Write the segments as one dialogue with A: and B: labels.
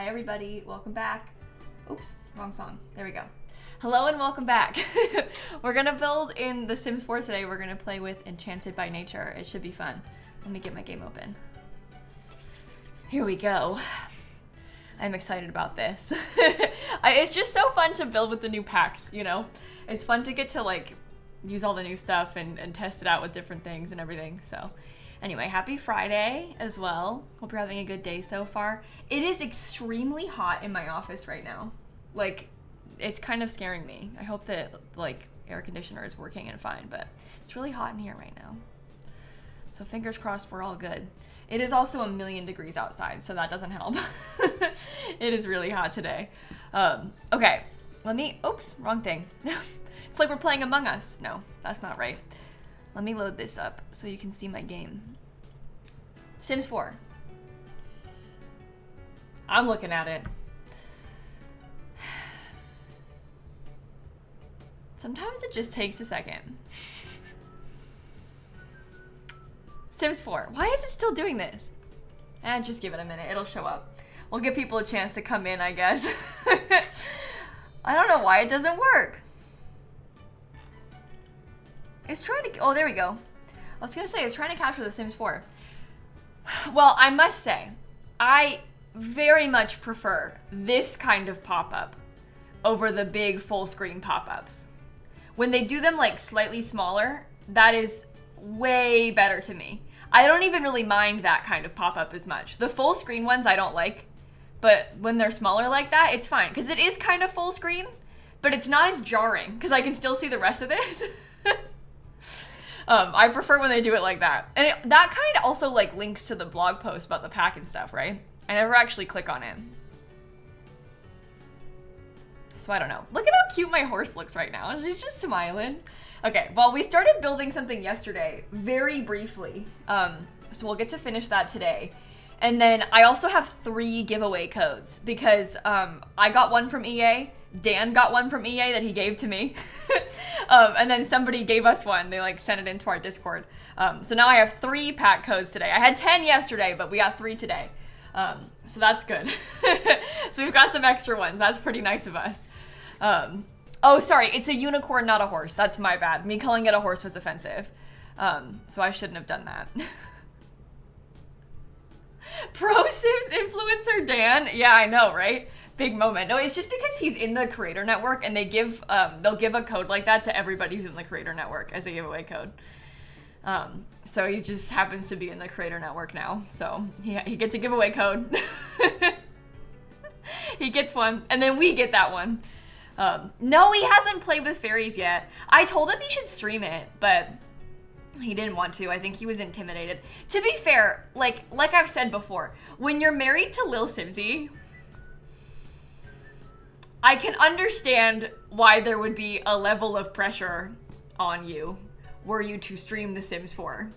A: Hi everybody, welcome back. Oops, wrong song. There we go. Hello and welcome back. We're gonna build in The Sims 4 today. We're gonna play with Enchanted by Nature. It should be fun. Let me get my game open. Here we go. I'm excited about this. It's just so fun to build with the new packs, you know? It's fun to get to like use all the new stuff and test it out with different things and everything, so. Anyway, happy Friday as well. Hope you're having a good day so far. It is extremely hot in my office right now. Like, it's kind of scaring me. I hope that, like, air conditioner is working and fine, but it's really hot in here right now. So fingers crossed we're all good. It is also 1,000,000 degrees outside, so that doesn't help. It is really hot today. Okay, oops, wrong thing. It's like we're playing Among Us. No, that's not right. Let me load this up so you can see my game. Sims 4. I'm looking at it. Sometimes it just takes a second. Sims 4. Why is it still doing this? Just give it a minute. It'll show up. We'll give people a chance to come in, I guess. I don't know why it doesn't work. It's trying to, oh, there we go. I was gonna say, it's trying to capture The Sims 4. Well, I must say, I very much prefer this kind of pop-up over the big full screen pop-ups. When they do them like slightly smaller, that is way better to me. I don't even really mind that kind of pop-up as much. The full screen ones I don't like, but when they're smaller like that, it's fine. Because it is kind of full screen, but it's not as jarring because I can still see the rest of this. I prefer when they do it like that. And that kind of also like links to the blog post about the pack and stuff, right? I never actually click on it. So I don't know. Look at how cute my horse looks right now. She's just smiling. Okay, well, we started building something yesterday, very briefly. So we'll get to finish that today. And then I also have 3 giveaway codes because I got one from EA. Dan got one from EA that he gave to me. And then somebody gave us one. They like sent it into our Discord. So now I have 3 pack codes today. I had 10 yesterday, but we got 3 today. So that's good. So we've got some extra ones. That's pretty nice of us. Oh, sorry. It's a unicorn, not a horse. That's my bad. Me calling it a horse was offensive. So I shouldn't have done that. Pro Sims influencer Dan. Yeah, I know, right? Big moment. No, it's just because he's in the creator network and they'll give a code like that to everybody who's in the creator network as a giveaway code. So he just happens to be in the creator network now. So he gets a giveaway code. He gets one and then we get that one. No, he hasn't played with fairies yet. I told him he should stream it, but he didn't want to. I think he was intimidated. To be fair, like I've said before, when you're married to lilsimsie, I can understand why there would be a level of pressure on you were you to stream The Sims 4.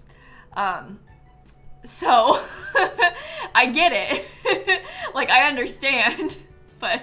A: So, I get it. Like, I understand. But,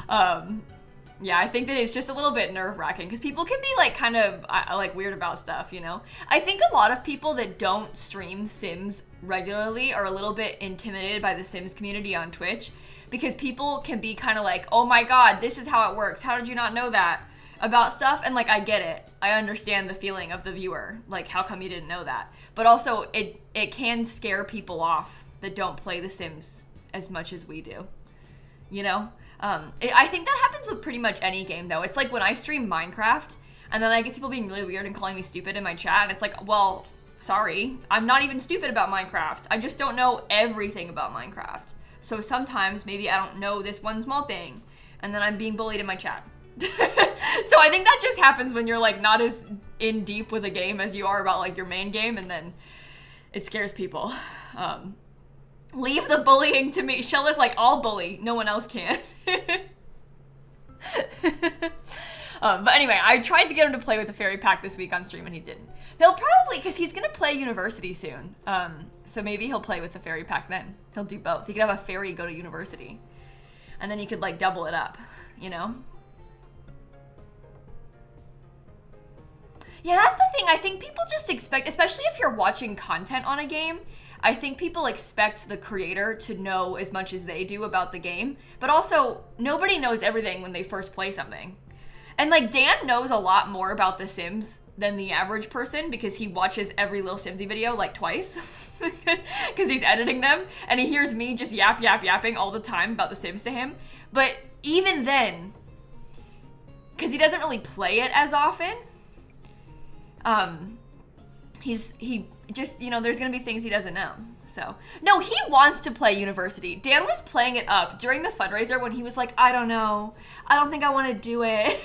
A: yeah, I think that it's just a little bit nerve-wracking because people can be, like, kind of, like, weird about stuff, you know? I think a lot of people that don't stream Sims regularly are a little bit intimidated by the Sims community on Twitch. Because people can be kind of like, oh my god, this is how it works. How did you not know that about stuff? And like, I get it. I understand the feeling of the viewer. Like, how come you didn't know that? But also, it can scare people off that don't play The Sims as much as we do. You know? I think that happens with pretty much any game, though. It's like when I stream Minecraft, and then I get people being really weird and calling me stupid in my chat, and it's like, well, sorry. I'm not even stupid about Minecraft. I just don't know everything about Minecraft. So sometimes maybe I don't know this one small thing and then I'm being bullied in my chat. So I think that just happens when you're like not as in deep with a game as you are about like your main game, and then it scares people. Leave the bullying to me. Shella's like, I'll bully. No one else can. But anyway, I tried to get him to play with the fairy pack this week on stream and he didn't. He'll probably, because he's going to play university soon. So maybe he'll play with the fairy pack then. He'll do both. He could have a fairy go to university. And then he could like double it up, you know? Yeah, that's the thing. I think people just expect, especially if you're watching content on a game, I think people expect the creator to know as much as they do about the game, but also nobody knows everything when they first play something. And like Dan knows a lot more about The Sims than the average person because he watches every lilsimsie video like twice because he's editing them, and he hears me just yapping all the time about The Sims to him. But even then, because he doesn't really play it as often, he just, you know, there's gonna be things he doesn't know. So, no, he wants to play University. Dan was playing it up during the fundraiser when he was like, I don't know. I don't think I want to do it.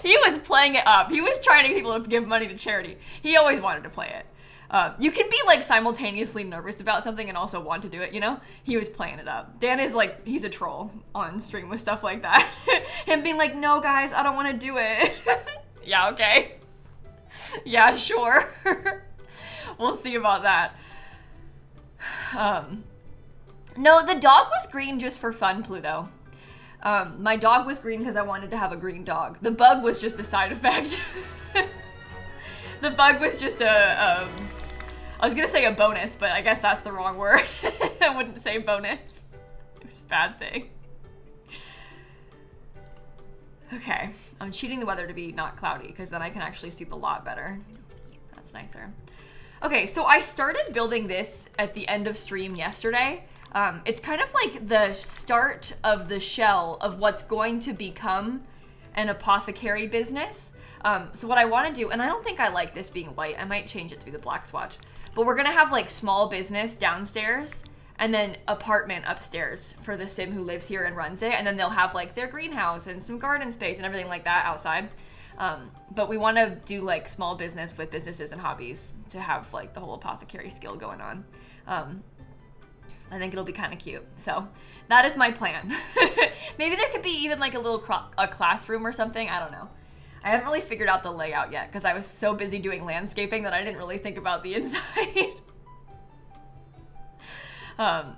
A: He was playing it up. He was trying to get people to give money to charity. He always wanted to play it. You can be like simultaneously nervous about something and also want to do it, you know? He was playing it up. Dan is like, he's a troll on stream with stuff like that. Him being like, no guys, I don't want to do it. Yeah, okay. Yeah, sure. We'll see about that. No, the dog was green just for fun, Pluto. My dog was green because I wanted to have a green dog. The bug was just a side effect. The bug was just I was gonna say a bonus, but I guess that's the wrong word. I wouldn't say bonus. It was a bad thing. Okay, I'm cheating the weather to be not cloudy because then I can actually see the lot better. That's nicer. Okay, so I started building this at the end of stream yesterday. It's kind of like the start of the shell of what's going to become an apothecary business. So what I want to do, and I don't think I like this being white, I might change it to be the black swatch, but we're gonna have like small business downstairs and then apartment upstairs for the sim who lives here and runs it, and then they'll have like their greenhouse and some garden space and everything like that outside. But we want to do like small business with businesses and hobbies to have like the whole apothecary skill going on. I think it'll be kind of cute. So that is my plan. Maybe there could be even like a little a classroom or something. I don't know. I haven't really figured out the layout yet because I was so busy doing landscaping that I didn't really think about the inside.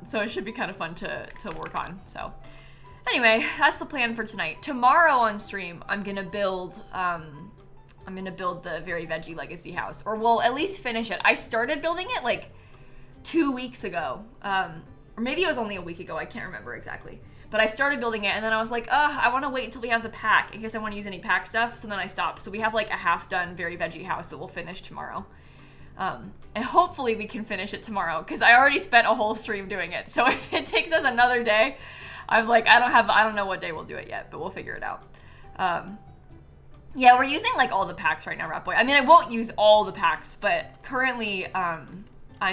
A: So it should be kind of fun to work on. So anyway, that's the plan for tonight. Tomorrow on stream, I'm gonna build the Very Veggie Legacy house, or we'll at least finish it. I started building it like 2 weeks ago, or maybe it was only a week ago. I can't remember exactly. But I started building it, and then I was like, I want to wait until we have the pack in case I want to use any pack stuff. So then I stopped. So we have like a half-done Very Veggie house that we'll finish tomorrow. And hopefully we can finish it tomorrow because I already spent a whole stream doing it. So if it takes us another day, I'm like, I don't know what day we'll do it yet, but we'll figure it out. Yeah, we're using like all the packs right now, Rat Boy. I mean, I won't use all the packs, but currently I'm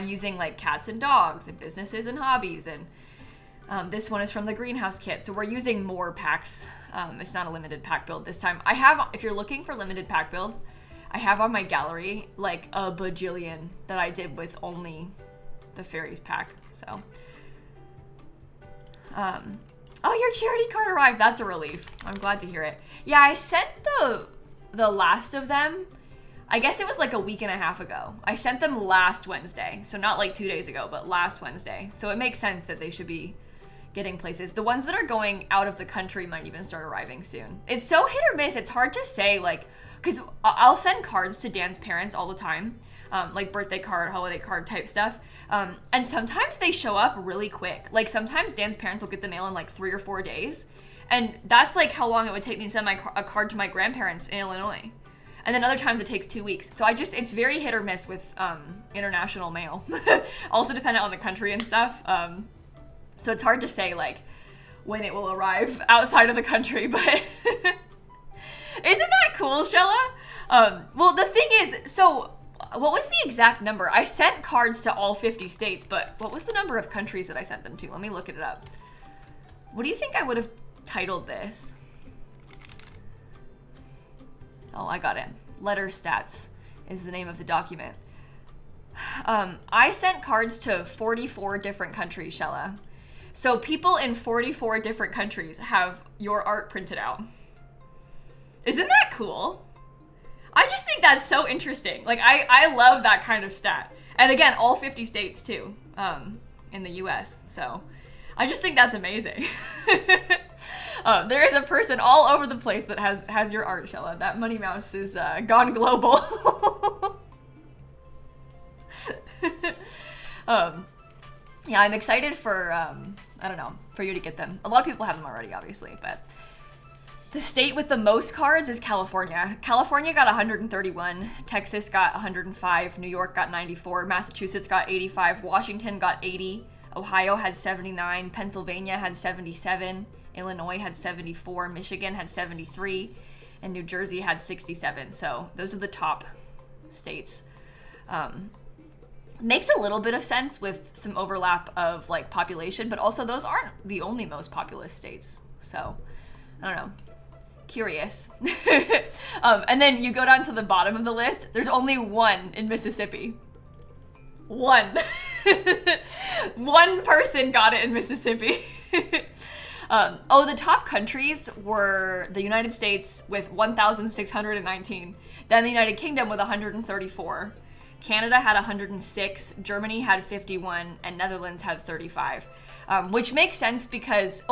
A: using like cats and dogs and businesses and hobbies, and this one is from the greenhouse kit. So we're using more packs. It's not a limited pack build this time. I have, if you're looking for limited pack builds, I have on my gallery like a bajillion that I did with only the fairies pack. So, oh, your charity card arrived. That's a relief. I'm glad to hear it. Yeah, I sent the last of them. I guess it was like a week and a half ago. I sent them last Wednesday. So not like 2 days ago, but last Wednesday. So it makes sense that they should be getting places. The ones that are going out of the country might even start arriving soon. It's so hit or miss. It's hard to say, like, because I'll send cards to Dan's parents all the time, like birthday card, holiday card type stuff. And sometimes they show up really quick. Like sometimes Dan's parents will get the mail in like 3 or 4 days. And that's like how long it would take me to send a card to my grandparents in Illinois. And then other times it takes 2 weeks. So it's very hit or miss with international mail. Also dependent on the country and stuff. So it's hard to say like when it will arrive outside of the country, but isn't that cool, Shella? Well, the thing is, so what was the exact number? I sent cards to all 50 states, but what was the number of countries that I sent them to? Let me look it up. What do you think I would have titled this? Oh, I got it. Letter stats is the name of the document. I sent cards to 44 different countries, Shella. So people in 44 different countries have your art printed out. Isn't that cool? I just think that's so interesting. Like, I love that kind of stat. And again, all 50 states too, in the US. So I just think that's amazing. There is a person all over the place that has your art, Shella. That Money Mouse is gone global. Yeah, I'm excited for, I don't know, for you to get them. A lot of people have them already, obviously, but the state with the most cards is California. California got 131, Texas got 105, New York got 94, Massachusetts got 85, Washington got 80, Ohio had 79, Pennsylvania had 77, Illinois had 74, Michigan had 73, and New Jersey had 67. So those are the top states. Makes a little bit of sense with some overlap of like population, but also those aren't the only most populous states. So I don't know. Curious. And then you go down to the bottom of the list. There's only one in Mississippi. One. One person got it in Mississippi. The top countries were the United States with 1,619, then the United Kingdom with 134, Canada had 106, Germany had 51, and Netherlands had 35, which makes sense because,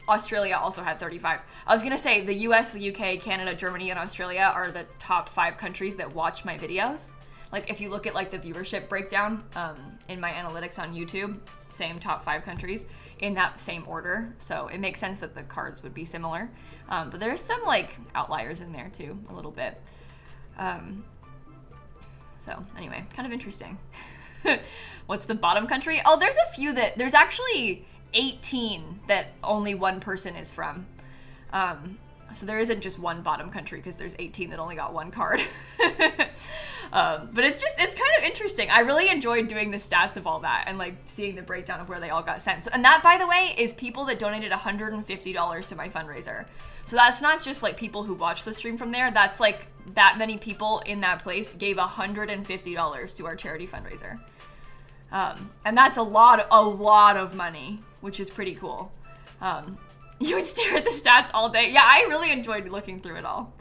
A: Australia also had 35. I was gonna say the US, the UK, Canada, Germany, and Australia are the top 5 countries that watch my videos. Like if you look at like the viewership breakdown in my analytics on YouTube, same top 5 countries in that same order. So it makes sense that the cards would be similar. But there's some like outliers in there too, a little bit. So anyway, kind of interesting. What's the bottom country? Oh, there's a few there's actually 18 that only one person is from. So there isn't just one bottom country because there's 18 that only got one card. But it's kind of interesting. I really enjoyed doing the stats of all that and like seeing the breakdown of where they all got sent. So, and that, by the way, is people that donated $150 to my fundraiser. So that's not just like people who watch the stream from there. That's like that many people in that place gave $150 to our charity fundraiser. And that's a lot of money, which is pretty cool. You would stare at the stats all day. Yeah, I really enjoyed looking through it all.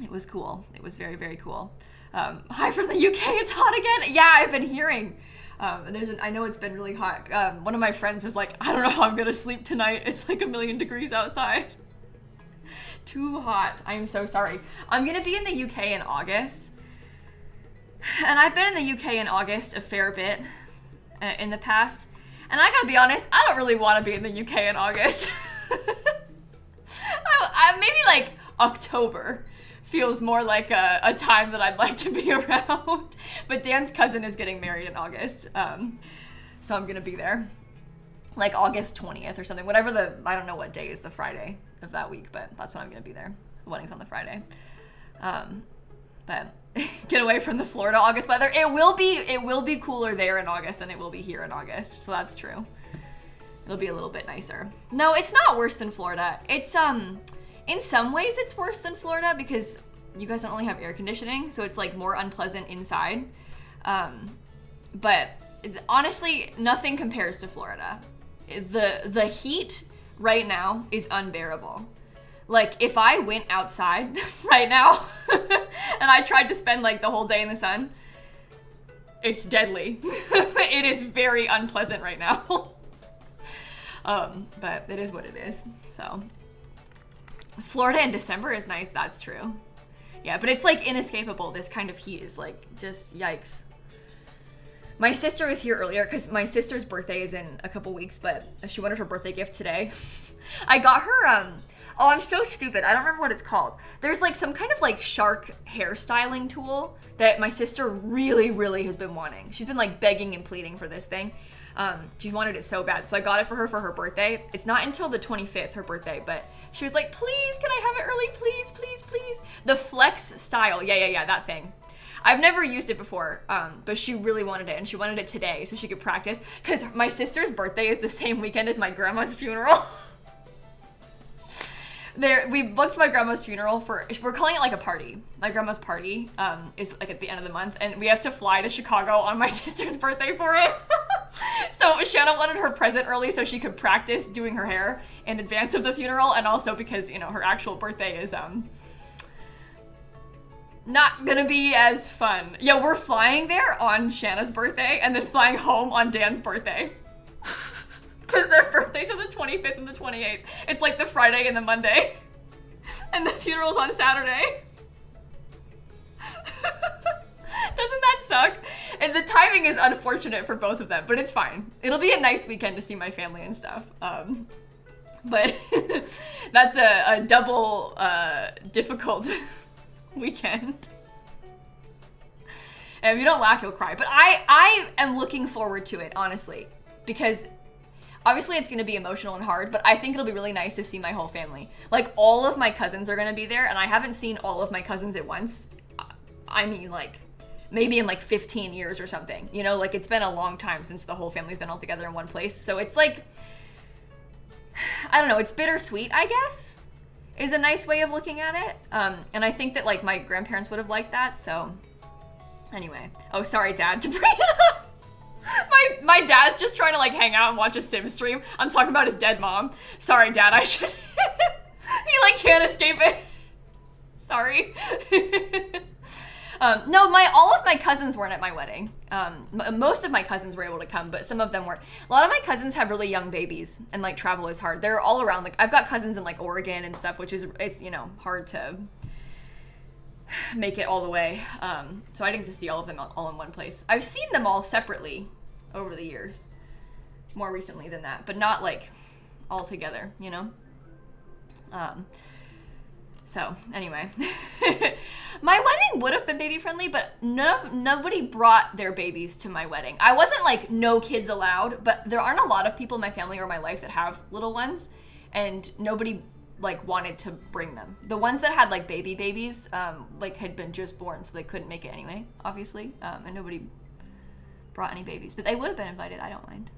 A: It was cool. It was very, very cool. Hi from the UK, it's hot again. Yeah, I've been hearing. I know it's been really hot. One of my friends was like, I don't know how I'm gonna sleep tonight. It's like 1,000,000 degrees outside. Too hot. I am so sorry. I'm gonna be in the UK in August. And I've been in the UK in August a fair bit in the past. And I gotta be honest, I don't really want to be in the UK in August. Maybe like October feels more like a time that I'd like to be around. But Dan's cousin is getting married in August. So I'm gonna be there. Like August 20th or something. Whatever I don't know what day is the Friday of that week, but that's when I'm gonna be there. The wedding's on the Friday. But get away from the Florida August weather. It will be cooler there in August than it will be here in August. So that's true. It'll be a little bit nicer. No, it's not worse than Florida. It's in some ways it's worse than Florida because you guys don't really have air conditioning, so it's like more unpleasant inside. But honestly, nothing compares to Florida. The heat right now is unbearable. Like, if I went outside right now and I tried to spend, like, the whole day in the sun, it's deadly. It is very unpleasant right now. But it is what it is, so. Florida in December is nice, that's true. Yeah, but it's, like, inescapable. This kind of heat is, like, just yikes. My sister was here earlier because my sister's birthday is in a couple weeks, but she wanted her birthday gift today. I got her, oh, I'm so stupid. I don't remember what it's called. There's like some kind of like shark hairstyling tool that my sister really, really has been wanting. She's been like begging and pleading for this thing. She wanted it so bad. So I got it for her birthday. It's not until the 25th, her birthday, but she was like, please, can I have it early? Please, please, please. The Flex Style. Yeah, that thing. I've never used it before, but she really wanted it, and she wanted it today so she could practice. Because my sister's birthday is the same weekend as my grandma's funeral. We booked my grandma's funeral we're calling it like a party. My grandma's party is like at the end of the month, and we have to fly to Chicago on my sister's birthday for it. So Shanna wanted her present early so she could practice doing her hair in advance of the funeral, and also because, you know, her actual birthday is not gonna be as fun. Yeah, we're flying there on Shanna's birthday and then flying home on Dan's birthday. Because their birthdays are the 25th and the 28th. It's like the Friday and the Monday. And the funeral's on Saturday. Doesn't that suck? And the timing is unfortunate for both of them, but it's fine. It'll be a nice weekend to see my family and stuff. But that's a double difficult weekend. And if you don't laugh, you'll cry. But I am looking forward to it, honestly, because obviously it's going to be emotional and hard, but I think it'll be really nice to see my whole family. Like, all of my cousins are going to be there, and I haven't seen all of my cousins at once. I mean, like, maybe in like 15 years or something. You know, like, it's been a long time since the whole family's been all together in one place. So it's like, I don't know, it's bittersweet, I guess, is a nice way of looking at it. And I think that, like, my grandparents would have liked that, so anyway. Oh, sorry, Dad, to bring it up. My dad's just trying to, like, hang out and watch a Sim stream. I'm talking about his dead mom. Sorry, Dad, I should... He, like, can't escape it. Sorry. No, all of my cousins weren't at my wedding. Most of my cousins were able to come, but some of them weren't. A lot of my cousins have really young babies, and, like, travel is hard. They're all around. Like, I've got cousins in, like, Oregon and stuff, which is, it's, you know, hard to make it all the way. So I didn't get to see all of them all in one place. I've seen them all separately over the years, more recently than that, but not, like, all together, you know? So anyway, my wedding would have been baby friendly, but nobody brought their babies to my wedding. I wasn't like no kids allowed, but there aren't a lot of people in my family or my life that have little ones, and nobody like wanted to bring them. The ones that had like babies, like had been just born, so they couldn't make it anyway, obviously, and nobody brought any babies, but they would have been invited. I don't mind.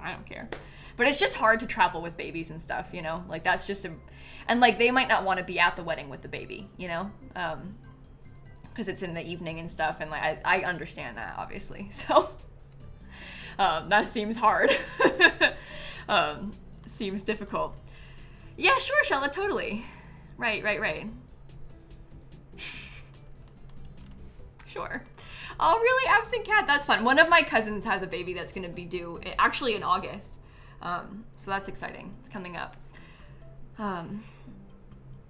A: I don't care. But it's just hard to travel with babies and stuff, you know? Like, that's just and, like, they might not want to be at the wedding with the baby, you know? Because it's in the evening and stuff, and, like, I understand that, obviously. So, that seems hard. Seems difficult. Yeah, sure, Shella, totally. Right. Sure. Oh, really? Absent cat? That's fun. One of my cousins has a baby that's going to be due, actually, in August. So that's exciting. It's coming up.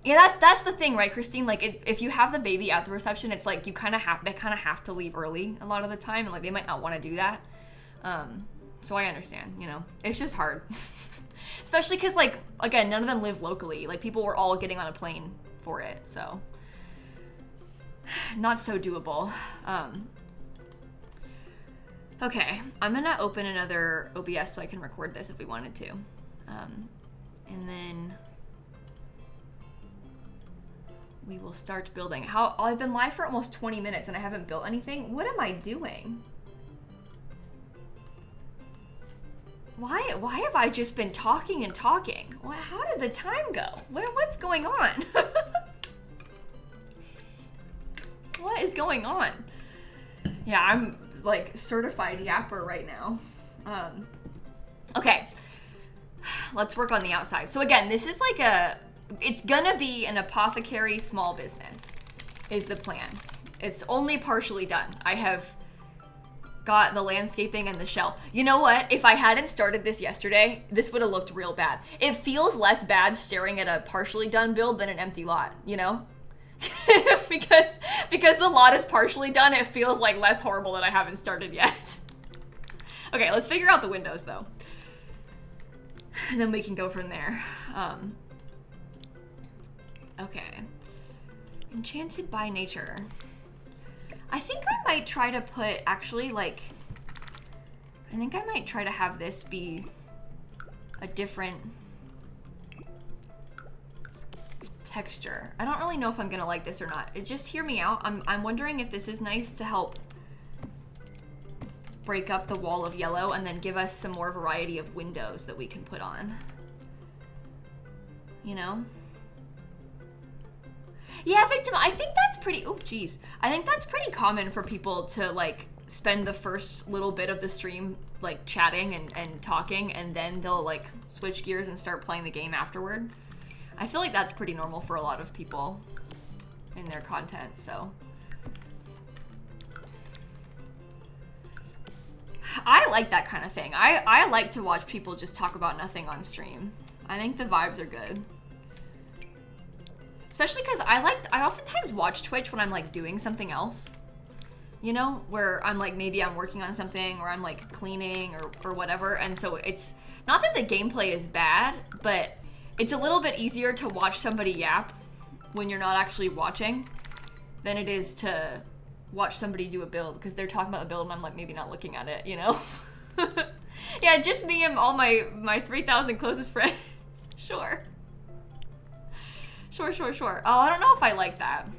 A: Yeah, that's the thing, right, Christine? Like, if you have the baby at the reception, it's like they kind of have to leave early a lot of the time, and like they might not want to do that. So I understand, you know, it's just hard, especially because like again, none of them live locally. Like people were all getting on a plane for it, so not so doable. Okay, I'm gonna open another OBS so I can record this if we wanted to. And then we will start building. I've been live for almost 20 minutes and I haven't built anything. What am I doing? Why have I just been talking and talking? How did the time go? What's going on? What is going on? Yeah, I'm like certified yapper right now. Okay, let's work on the outside. So again, this is like it's gonna be an apothecary small business is the plan. It's only partially done. I have got the landscaping and the shell. You know what? If I hadn't started this yesterday, this would have looked real bad. It feels less bad staring at a partially done build than an empty lot, you know? because the lot is partially done, it feels like less horrible that I haven't started yet. Okay, let's figure out the windows though. And then we can go from there. Okay. Enchanted by Nature. I think I might try to put, actually, like, I think I might try to have this be a different texture. I don't really know if I'm gonna like this or not. Just hear me out. I'm wondering if this is nice to help break up the wall of yellow and then give us some more variety of windows that we can put on. You know? Yeah, Victim, I think that's pretty, oh geez. I think that's pretty common for people to like spend the first little bit of the stream like chatting and talking, and then they'll like switch gears and start playing the game afterward. I feel like that's pretty normal for a lot of people in their content, so. I like that kind of thing. I like to watch people just talk about nothing on stream. I think the vibes are good. Especially because I oftentimes watch Twitch when I'm like doing something else. you know, where I'm like, maybe I'm working on something or I'm like cleaning or whatever. And so it's not that the gameplay is bad, but it's a little bit easier to watch somebody yap when you're not actually watching than it is to watch somebody do a build, because they're talking about a build and I'm like maybe not looking at it, you know? Yeah, just me and all my 3,000 closest friends. Sure. Sure. Oh, I don't know if I like that.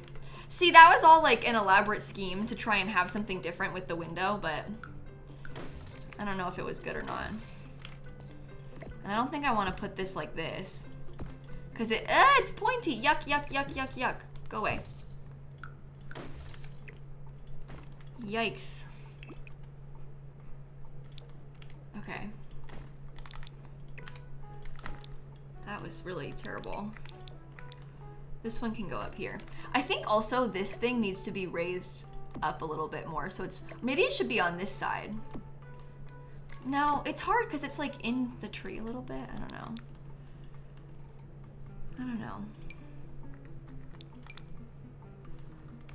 A: See, that was all like an elaborate scheme to try and have something different with the window, but I don't know if it was good or not. And I don't think I want to put this like this, because it's pointy. Yuck. Go away. Yikes. Okay. That was really terrible. This one can go up here. I think also this thing needs to be raised up a little bit more, so it's, maybe it should be on this side. No, it's hard because it's like in the tree a little bit. I don't know.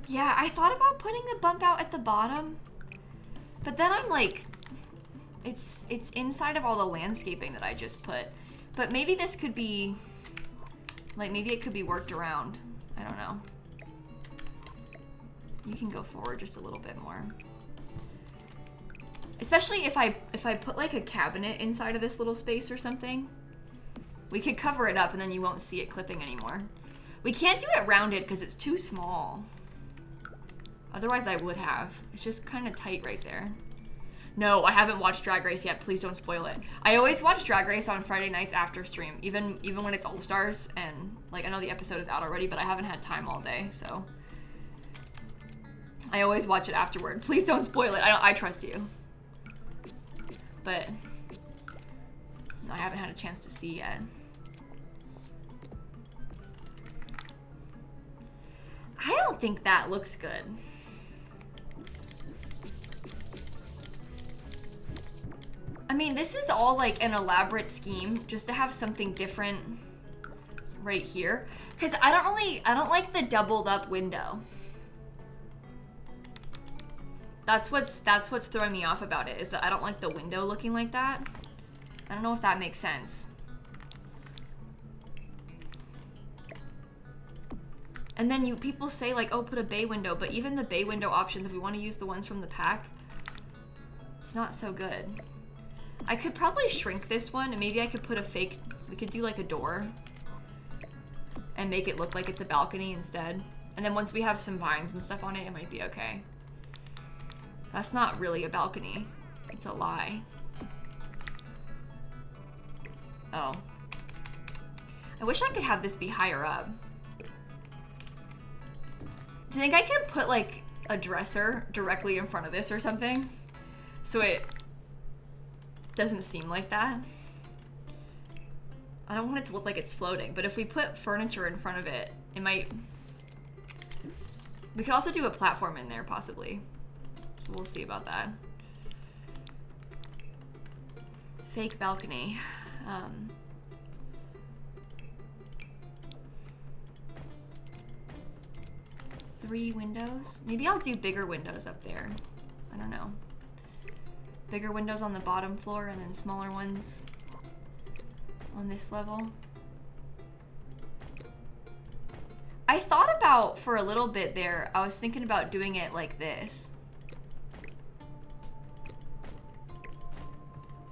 A: Yeah, I thought about putting the bump out at the bottom, but then I'm like, it's inside of all the landscaping that I just put. But maybe this could be, like, maybe it could be worked around. I don't know. You can go forward just a little bit more. Especially if I put like a cabinet inside of this little space or something. We could cover it up and then you won't see it clipping anymore. We can't do it rounded because it's too small. Otherwise I would have. It's just kind of tight right there. No, I haven't watched Drag Race yet. Please don't spoil it. I always watch Drag Race on Friday nights after stream, even when it's All Stars, and like I know the episode is out already, but I haven't had time all day, so I always watch it afterward. Please don't spoil it. I trust you, but I haven't had a chance to see yet. I don't think that looks good. I mean, this is all like an elaborate scheme just to have something different right here. Because I don't like the doubled up window. That's what's throwing me off about it, is that I don't like the window looking like that. I don't know if that makes sense. And then people say like, oh, put a bay window, but even the bay window options, if we want to use the ones from the pack, it's not so good. I could probably shrink this one, and maybe I could put a fake, we could do like a door and make it look like it's a balcony instead. And then once we have some vines and stuff on it, it might be okay. That's not really a balcony. It's a lie. Oh. I wish I could have this be higher up. Do you think I could put like a dresser directly in front of this or something, so it doesn't seem like that? I don't want it to look like it's floating, but if we put furniture in front of it, it might... We could also do a platform in there, possibly. So we'll see about that. Fake balcony. 3 windows? Maybe I'll do bigger windows up there. I don't know. Bigger windows on the bottom floor and then smaller ones on this level. I thought about, for a little bit there, I was thinking about doing it like this.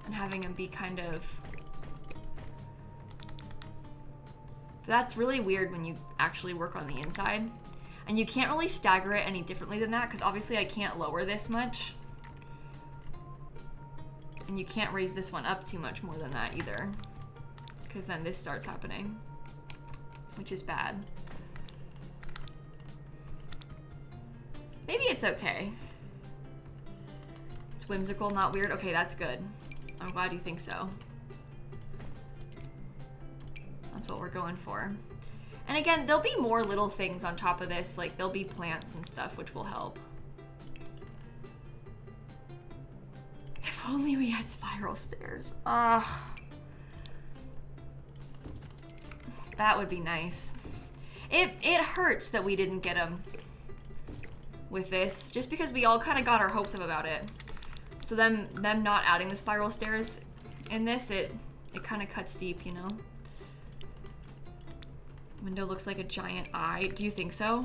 A: And having them be kind of... That's really weird when you actually work on the inside. And you can't really stagger it any differently than that, because obviously I can't lower this much. And you can't raise this one up too much more than that either, because then this starts happening, which is bad. Maybe it's okay. It's whimsical, not weird. Okay, that's good. I'm glad you think so. That's what we're going for. And again, there'll be more little things on top of this, like there'll be plants and stuff, which will help. If only we had spiral stairs. That would be nice. It hurts that we didn't get them with this, just because we all kind of got our hopes up about it. So them not adding the spiral stairs in this, it kind of cuts deep, you know? Window looks like a giant eye. Do you think so?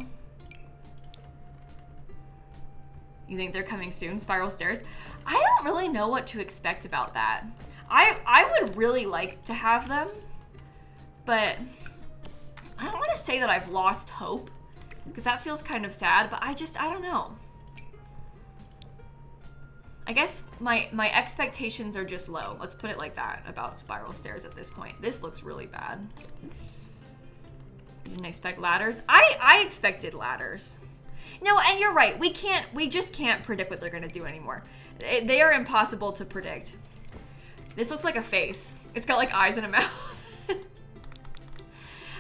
A: You think they're coming soon, spiral stairs? I don't really know what to expect about that. I would really like to have them, but I don't want to say that I've lost hope, because that feels kind of sad, but I don't know. I guess my expectations are just low. Let's put it like that about spiral stairs at this point. This looks really bad. Didn't expect ladders. I expected ladders. No, and you're right. We just can't predict what they're gonna do anymore. They are impossible to predict. This looks like a face. It's got like eyes and a mouth.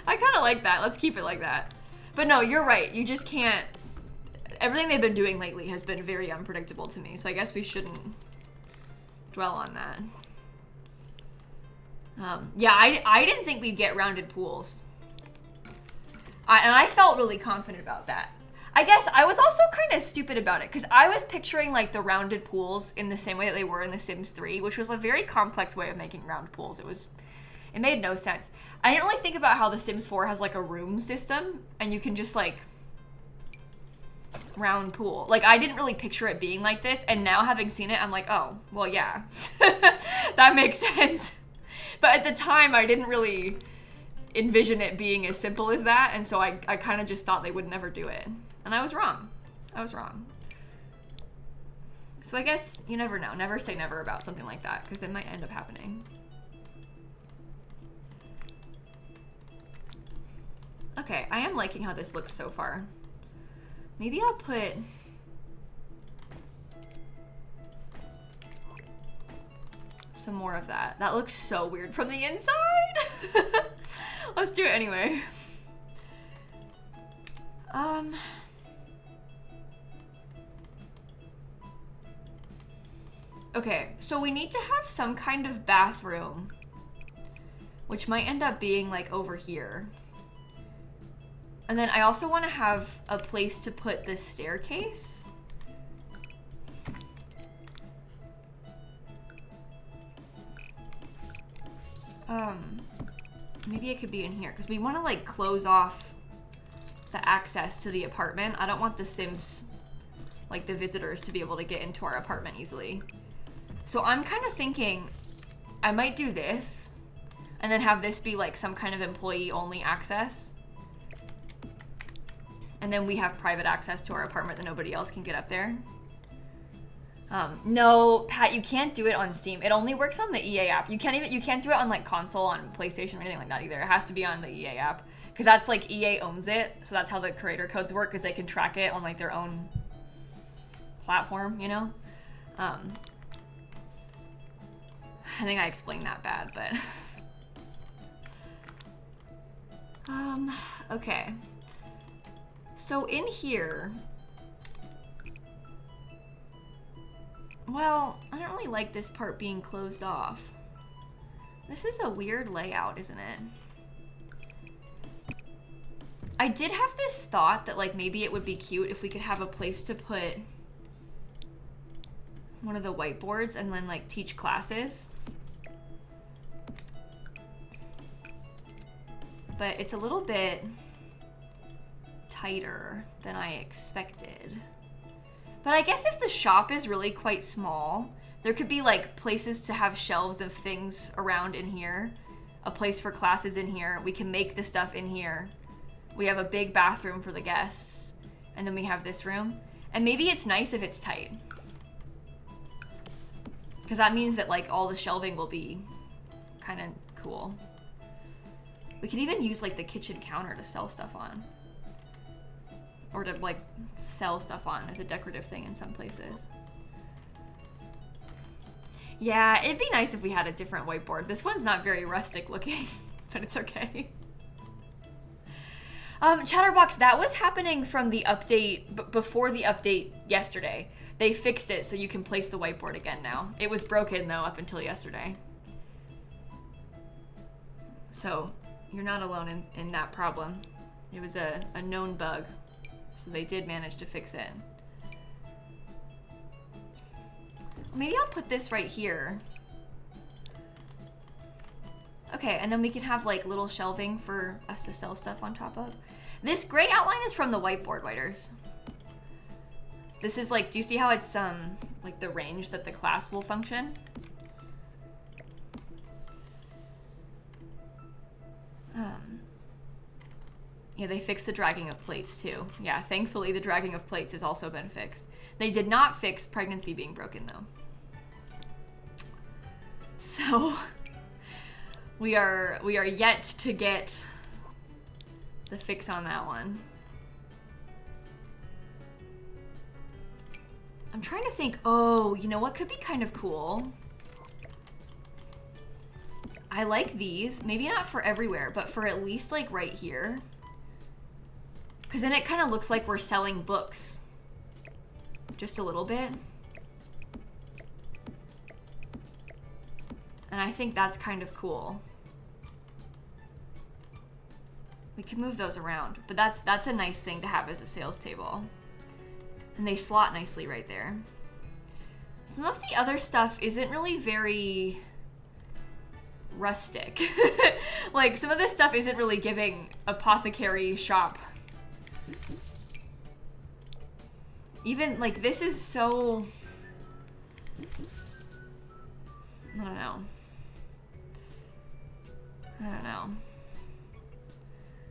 A: I kind of like that. Let's keep it like that. But no, you're right. You just can't. Everything they've been doing lately has been very unpredictable to me, so I guess we shouldn't dwell on that. Yeah, I didn't think we'd get rounded pools. And I felt really confident about that. I guess I was also kind of stupid about it, because I was picturing like the rounded pools in the same way that they were in The Sims 3, which was a very complex way of making round pools. It made no sense. I didn't really think about how The Sims 4 has like a room system, and you can just like round pool. Like, I didn't really picture it being like this, and now having seen it, I'm like, oh, well, yeah. That makes sense. But at the time, I didn't really envision it being as simple as that, and so I kind of just thought they would never do it. And I was wrong. I was wrong. So I guess you never know. Never say never about something like that, because it might end up happening. Okay, I am liking how this looks so far. Maybe I'll put some more of that. That looks so weird from the inside. Let's do it anyway. Okay, so we need to have some kind of bathroom, which might end up being like over here. And then I also want to have a place to put this staircase. Maybe it could be in here, because we want to like close off the access to the apartment. I don't want the Sims, like the visitors, to be able to get into our apartment easily. So I'm kind of thinking I might do this and then have this be like some kind of employee only access. And then we have private access to our apartment that nobody else can get up there. No, Pat, you can't do it on Steam. It only works on the EA app. You can't do it on like console, on PlayStation, or anything like that either. It has to be on the EA app, because that's like EA owns it. So that's how the creator codes work, because they can track it on like their own platform, you know? I think I explained that bad, but okay. So in here, well, I don't really like this part being closed off. This is a weird layout, isn't it? I did have this thought that like maybe it would be cute if we could have a place to put one of the whiteboards and then like teach classes. But it's a little bit tighter than I expected. But I guess if the shop is really quite small, there could be like places to have shelves of things around in here, a place for classes in here. We can make the stuff in here. We have a big bathroom for the guests, and then we have this room. And maybe it's nice if it's tight, because that means that like all the shelving will be kind of cool. We could even use like the kitchen counter to sell stuff on, or to like sell stuff on as a decorative thing in some places. Yeah, it'd be nice if we had a different whiteboard. This one's not very rustic looking, but it's okay. Chatterbox, that was happening from the update, before the update yesterday. They fixed it so you can place the whiteboard again now. It was broken though up until yesterday. So you're not alone in that problem. It was a known bug, so they did manage to fix it. Maybe I'll put this right here. Okay, and then we can have like little shelving for us to sell stuff on top of. This gray outline is from the whiteboard writers. This is like, do you see how it's like the range that the class will function? Yeah, they fixed the dragging of plates too. Yeah, thankfully the dragging of plates has also been fixed. They did not fix pregnancy being broken though. So we are yet to get the fix on that one. I'm trying to think, oh, you know what could be kind of cool? I like these, maybe not for everywhere, but for at least like right here. Because then it kind of looks like we're selling books. Just a little bit. And I think that's kind of cool. We can move those around, but that's a nice thing to have as a sales table. And they slot nicely right there. Some of the other stuff isn't really very rustic. Like some of this stuff isn't really giving apothecary shop. Even like this is so, I don't know.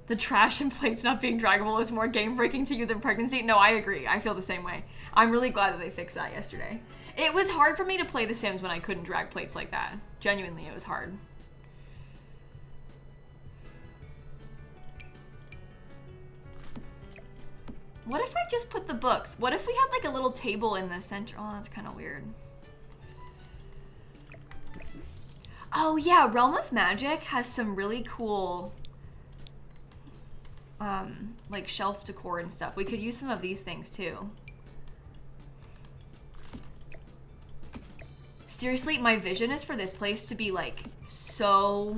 A: The trash and plates not being draggable is more game breaking to you than pregnancy. No, I agree. I feel the same way. I'm really glad that they fixed that yesterday. It was hard for me to play The Sims when I couldn't drag plates like that. Genuinely, it was hard. What if I just put the books? What if we had like a little table in the center? Oh, that's kind of weird. Oh yeah, Realm of Magic has some really cool like shelf decor and stuff. We could use some of these things too. Seriously, my vision is for this place to be like so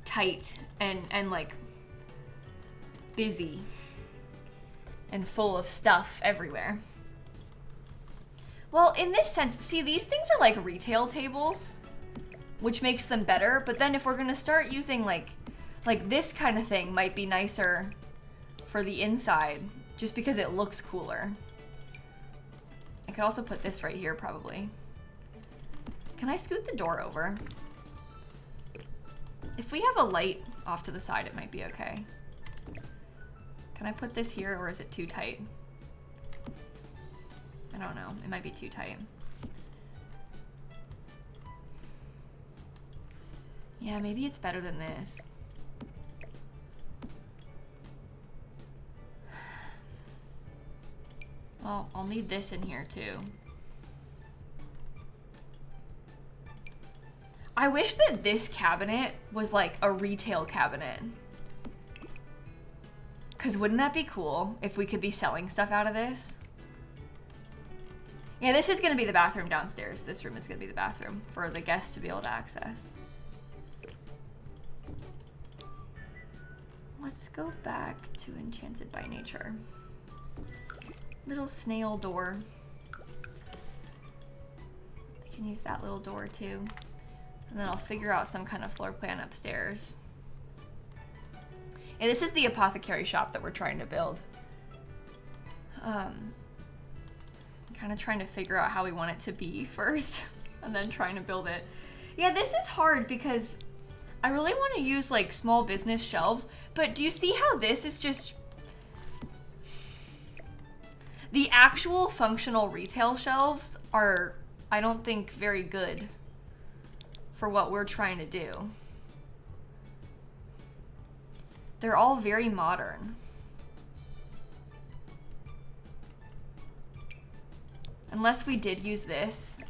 A: tight and like busy and full of stuff everywhere. Well, in this sense, see, these things are like retail tables, which makes them better. But then if we're gonna start using like this kind of thing might be nicer for the inside, just because it looks cooler. I could also put this right here probably. Can I scoot the door over? If we have a light off to the side, it might be okay. Can I put this here or is it too tight? I don't know, it might be too tight. Yeah, maybe it's better than this. Well, I'll need this in here too. I wish that this cabinet was like a retail cabinet. Cause wouldn't that be cool if we could be selling stuff out of this? Yeah, this is gonna be the bathroom downstairs. This room is gonna be the bathroom for the guests to be able to access. Let's go back to Enchanted by Nature. Little snail door. I can use that little door too. And then I'll figure out some kind of floor plan upstairs. And this is the apothecary shop that we're trying to build. Kind of trying to figure out how we want it to be first, and then trying to build it. Yeah, this is hard because I really want to use like small business shelves, but do you see how this is just... The actual functional retail shelves are, I don't think, very good for what we're trying to do. They're all very modern. Unless we did use this,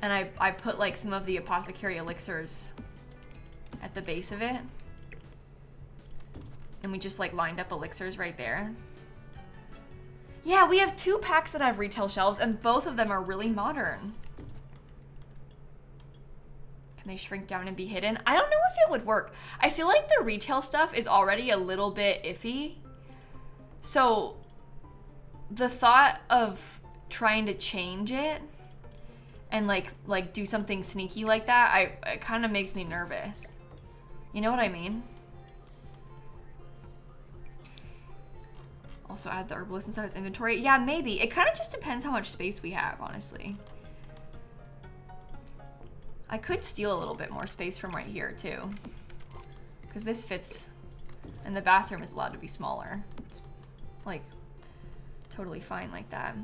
A: and I put like some of the apothecary elixirs at the base of it, and we just like lined up elixirs right there. Yeah, we have 2 packs that have retail shelves, and both of them are really modern. Can they shrink down and be hidden? I don't know if it would work. I feel like the retail stuff is already a little bit iffy. So the thought of trying to change it and like do something sneaky like that, it kind of makes me nervous. You know what I mean? Also add the herbalist inside his inventory. Yeah, maybe. It kind of just depends how much space we have, honestly. I could steal a little bit more space from right here, too. Because this fits, and the bathroom is allowed to be smaller. It's, like, totally fine like that.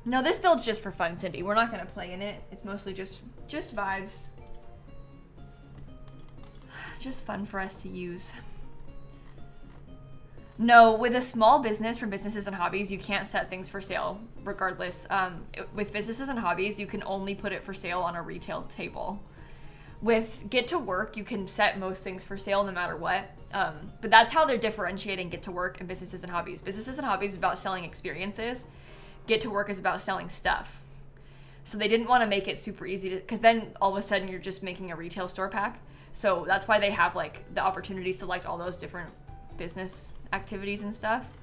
A: No, this build's just for fun, Cindy. We're not going to play in it. It's mostly just vibes. Just fun for us to use. No, with a small business from businesses and hobbies, you can't set things for sale regardless. With businesses and hobbies, you can only put it for sale on a retail table. With Get to Work, you can set most things for sale no matter what. But that's how they're differentiating Get to Work and businesses and hobbies. Businesses and hobbies is about selling experiences. Get to Work is about selling stuff. So they didn't want to make it super easy to, because then all of a sudden you're just making a retail store pack. So that's why they have like the opportunity to select all those different business activities and stuff.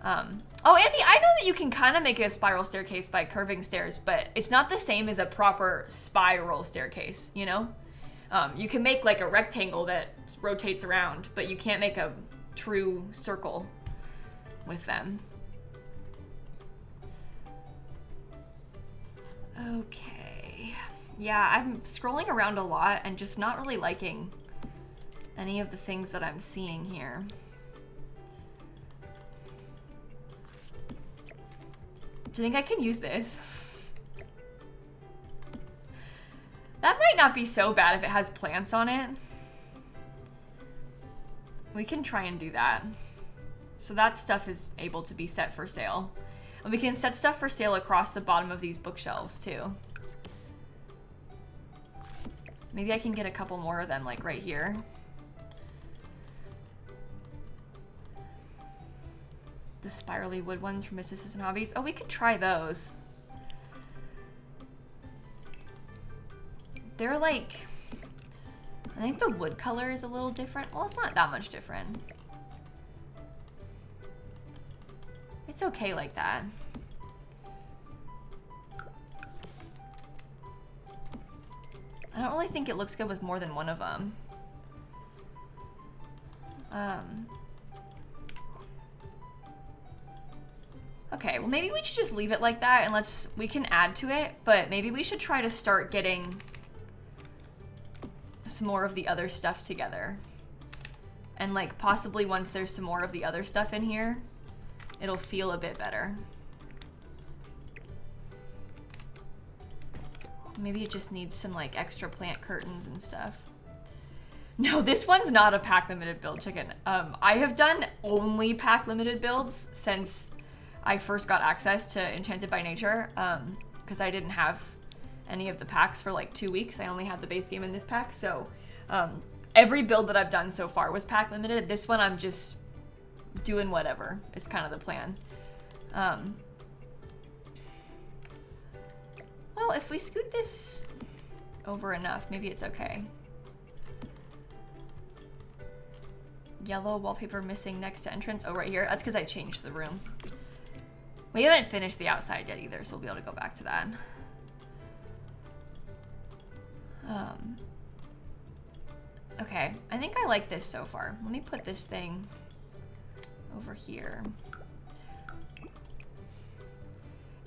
A: Oh, Andy, I know that you can kind of make a spiral staircase by curving stairs, but it's not the same as a proper spiral staircase, you know? You can make like a rectangle that rotates around, but you can't make a true circle with them. Okay. Yeah, I'm scrolling around a lot and just not really liking any of the things that I'm seeing here. Do you think I can use this? That might not be so bad if it has plants on it. We can try and do that. So that stuff is able to be set for sale. And we can set stuff for sale across the bottom of these bookshelves too. Maybe I can get a couple more of them like right here. The spirally wood ones from businesses and hobbies. Oh, we could try those. They're like, I think the wood color is a little different. Well, it's not that much different. It's okay like that. I don't really think it looks good with more than one of them. Okay, well maybe we should just leave it like that and we can add to it, but maybe we should try to start getting some more of the other stuff together. And like possibly once there's some more of the other stuff in here, it'll feel a bit better. Maybe it just needs some like extra plant curtains and stuff. No, this one's not a pack limited build, chicken. I have done only pack limited builds since I first got access to Enchanted by Nature, because I didn't have any of the packs for like 2 weeks. I only had the base game in this pack, so every build that I've done so far was pack limited. This one I'm just doing whatever. It's kind of the plan. Well, if we scoot this over enough, maybe it's okay. Yellow wallpaper missing next to entrance. Oh, right here. That's because I changed the room. We haven't finished the outside yet either, so we'll be able to go back to that. Okay, I think I like this so far. Let me put this thing over here.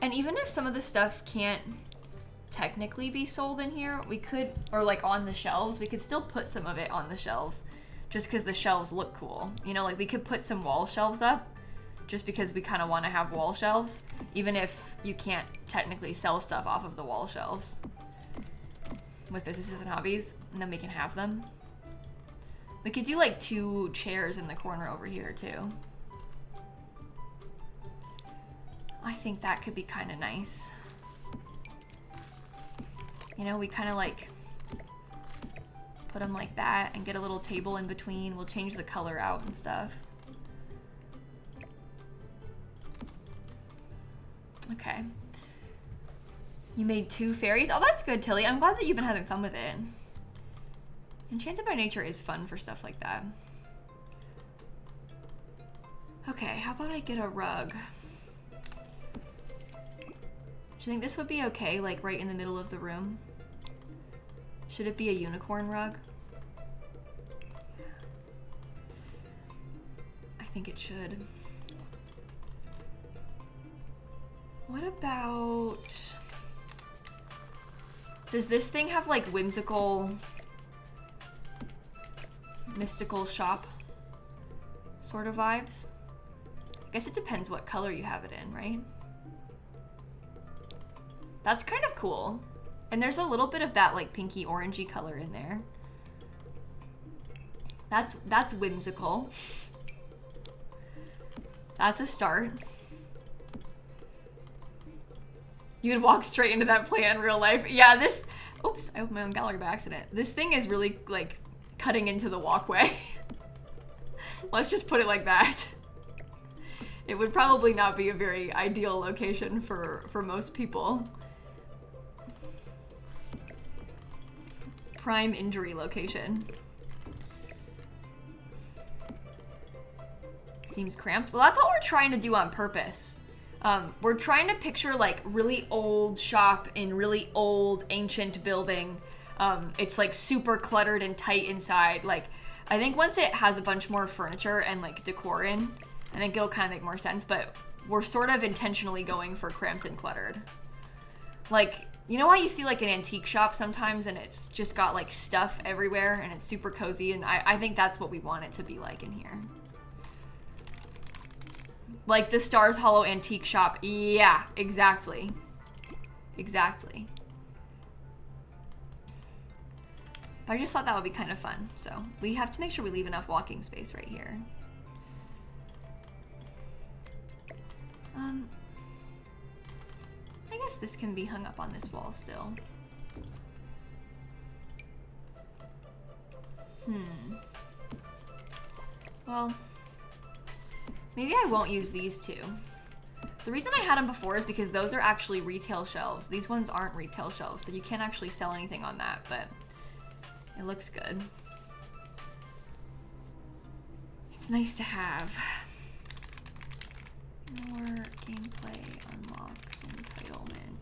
A: And even if some of the stuff can't technically be sold in here, we could, or like on the shelves, we could still put some of it on the shelves just because the shelves look cool. You know, like we could put some wall shelves up just because we kind of want to have wall shelves, even if you can't technically sell stuff off of the wall shelves with businesses and hobbies, and then we can have them. We could do like 2 chairs in the corner over here too. I think that could be kind of nice. You know, we kind of like put them like that and get a little table in between. We'll change the color out and stuff. Okay. You made 2 fairies? Oh, that's good, Tilly. I'm glad that you've been having fun with it. Enchanted by Nature is fun for stuff like that. Okay, how about I get a rug? Do you think this would be okay, like right in the middle of the room? Should it be a unicorn rug? I think it should. What about... Does this thing have like whimsical, mystical shop sort of vibes? I guess it depends what color you have it in, right? That's kind of cool. And there's a little bit of that like pinky orangey color in there. That's whimsical. That's a start. You'd walk straight into that plant in real life. Yeah, this, oops, I opened my own gallery by accident. This thing is really like cutting into the walkway. Let's just put it like that. It would probably not be a very ideal location for most people. Prime injury location. Seems cramped. Well, that's what we're trying to do on purpose. We're trying to picture like really old shop in really old ancient building. It's like super cluttered and tight inside. Like, I think once it has a bunch more furniture and like decor in, I think it'll kind of make more sense, but we're sort of intentionally going for cramped and cluttered. Like, you know how you see like an antique shop sometimes and it's just got like stuff everywhere and it's super cozy, and I think that's what we want it to be like in here. Like the Stars Hollow antique shop. Yeah, exactly. Exactly. But I just thought that would be kind of fun. So we have to make sure we leave enough walking space right here. I guess this can be hung up on this wall still. Well, maybe I won't use these two. The reason I had them before is because those are actually retail shelves. These ones aren't retail shelves, so you can't actually sell anything on that, but it looks good. It's nice to have. More gameplay unlocks entitlement.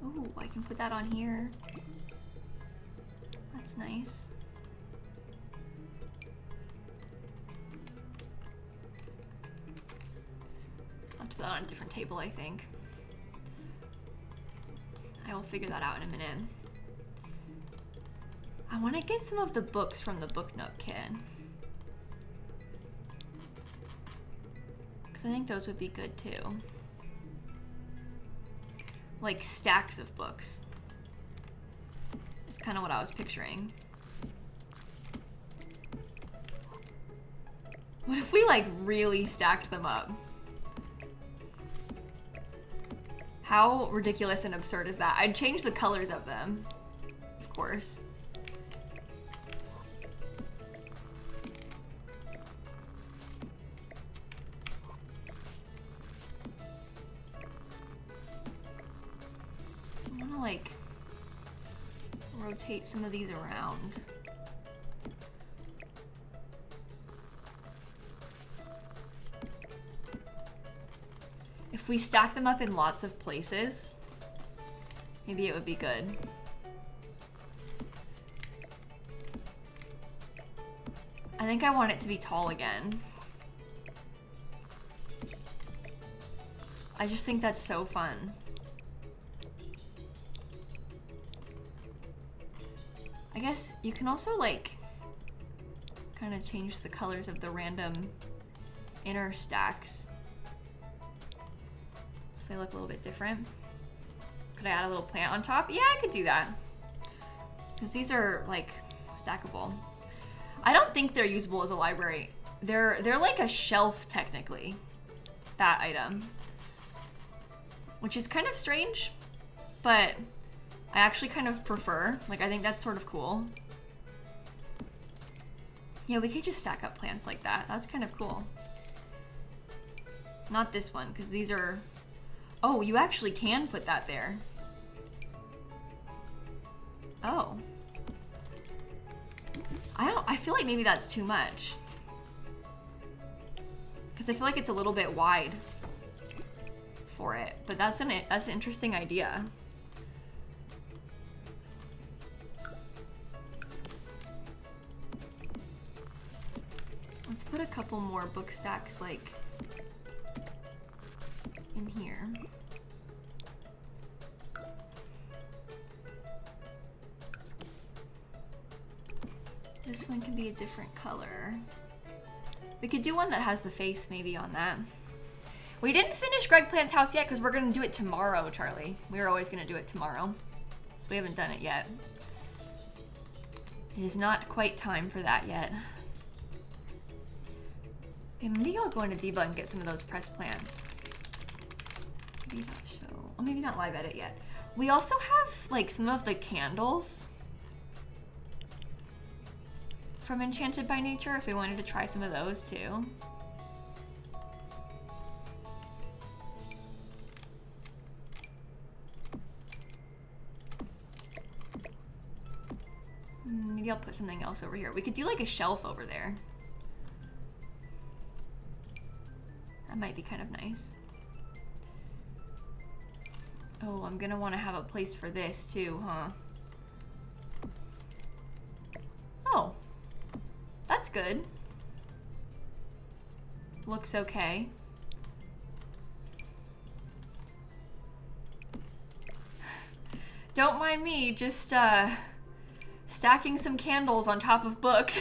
A: Ooh, I can put that on here. That's nice. I'll put that on a different table, I think. I will figure that out in a minute. I want to get some of the books from the Book Nook kit. Because I think those would be good too. Like stacks of books. That's kind of what I was picturing. What if we like really stacked them up? How ridiculous and absurd is that? I'd change the colors of them, of course. I wanna like rotate some of these around. If we stack them up in lots of places, maybe it would be good. I think I want it to be tall again. I just think that's so fun. I guess you can also like kind of change the colors of the random inner stacks so they look a little bit different. Could I add a little plant on top? Yeah, I could do that. Because these are like stackable. I don't think they're usable as a library. They're like a shelf technically, that item. Which is kind of strange, but I actually kind of prefer. Like, I think that's sort of cool. Yeah, we could just stack up plants like that. That's kind of cool. Not this one, because these are... Oh, you actually can put that there. Oh. I feel like maybe that's too much. Because I feel like it's a little bit wide for it. But that's an interesting idea. Let's put a couple more book stacks like in here. This one can be a different color. We could do one that has the face maybe on that. We didn't finish Greg Plant's house yet because we're gonna do it tomorrow, Charlie. We were always gonna do it tomorrow. So we haven't done it yet. It is not quite time for that yet. Okay, maybe I'll go into Debug and get some of those pressed plants. Maybe not show. Oh, maybe not live edit yet. We also have like some of the candles from Enchanted by Nature if we wanted to try some of those too. Maybe I'll put something else over here. We could do like a shelf over there. That might be kind of nice. Oh, I'm gonna want to have a place for this too, huh? Oh, that's good. Looks okay. Don't mind me, just stacking some candles on top of books.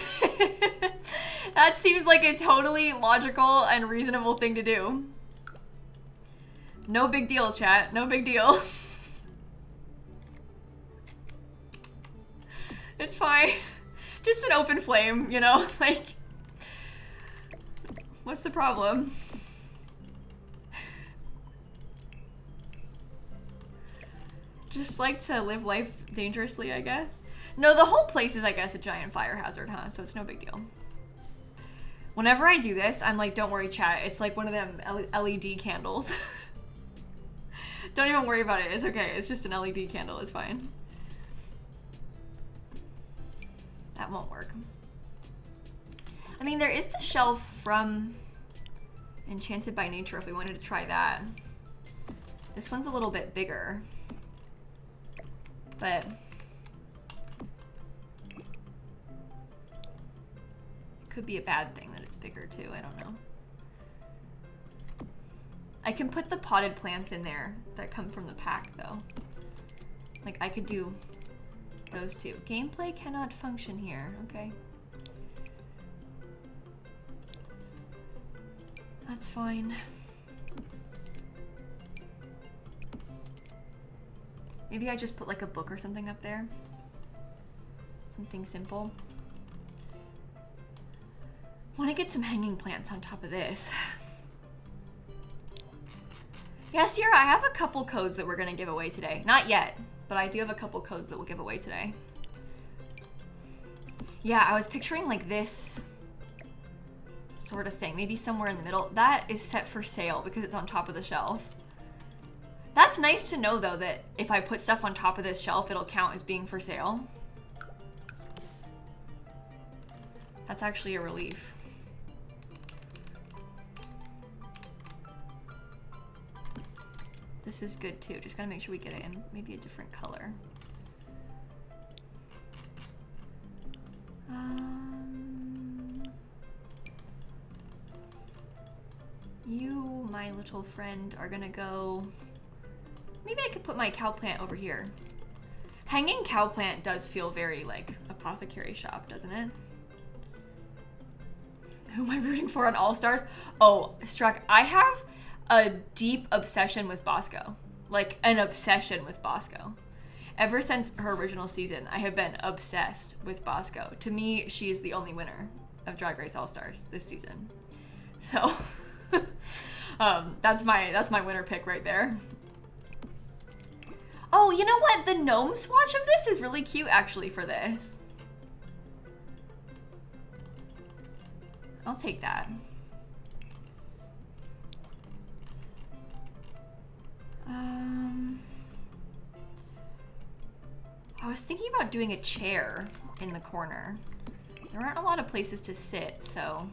A: That seems like a totally logical and reasonable thing to do. No big deal, chat. No big deal. It's fine. Just an open flame, you know? Like, what's the problem? Just like to live life dangerously, I guess. No, the whole place is, I guess, a giant fire hazard, huh? So it's no big deal. Whenever I do this, I'm like, don't worry, chat. It's like one of them LED candles. Don't even worry about it. It's okay. It's just an LED candle. It's fine. That won't work. I mean, there is the shelf from Enchanted by Nature if we wanted to try that. This one's a little bit bigger. But it could be a bad thing that it's bigger too. I don't know. I can put the potted plants in there that come from the pack though. Like I could do those two. Gameplay cannot function here. Okay. That's fine. Maybe I just put like a book or something up there. Something simple. Want to get some hanging plants on top of this. Yeah, Sierra, I have a couple codes that we're going to give away today. Not yet, but I do have a couple codes that we'll give away today. Yeah, I was picturing like this sort of thing. Maybe somewhere in the middle. That is set for sale because it's on top of the shelf. That's nice to know, though, that if I put stuff on top of this shelf, it'll count as being for sale. That's actually a relief. This is good, too. Just gotta make sure we get it in maybe a different color. You, my little friend, are gonna go... Maybe I could put my cow plant over here. Hanging cow plant does feel very like Apothecary shop, doesn't it? Who am I rooting for on All Stars? Oh, Struck, I have a deep obsession with Bosco. Like an obsession with Bosco. Ever since her original season, I have been obsessed with Bosco. To me, she is the only winner of Drag Race All Stars this season. So, that's my winner pick right there. Oh, you know what? The gnome swatch of this is really cute, actually, for this. I'll take that. I was thinking about doing a chair in the corner. There aren't a lot of places to sit, so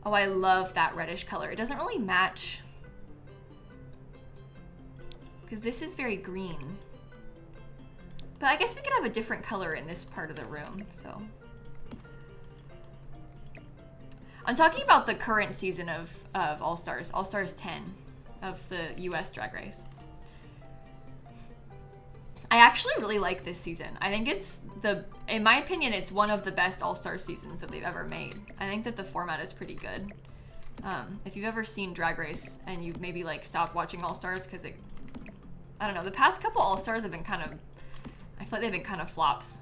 A: Oh, I love that reddish color. It doesn't really match because this is very green. But I guess we could have a different color in this part of the room, so. I'm talking about the current season of All-Stars, All-Stars 10 of the US Drag Race. I actually really like this season. I think it's in my opinion, it's one of the best All-Star seasons that they've ever made. I think that the format is pretty good. If you've ever seen Drag Race and you've maybe like stopped watching All-Stars because I don't know, the past couple All-Stars have been kind of, I feel like they've been kind of flops.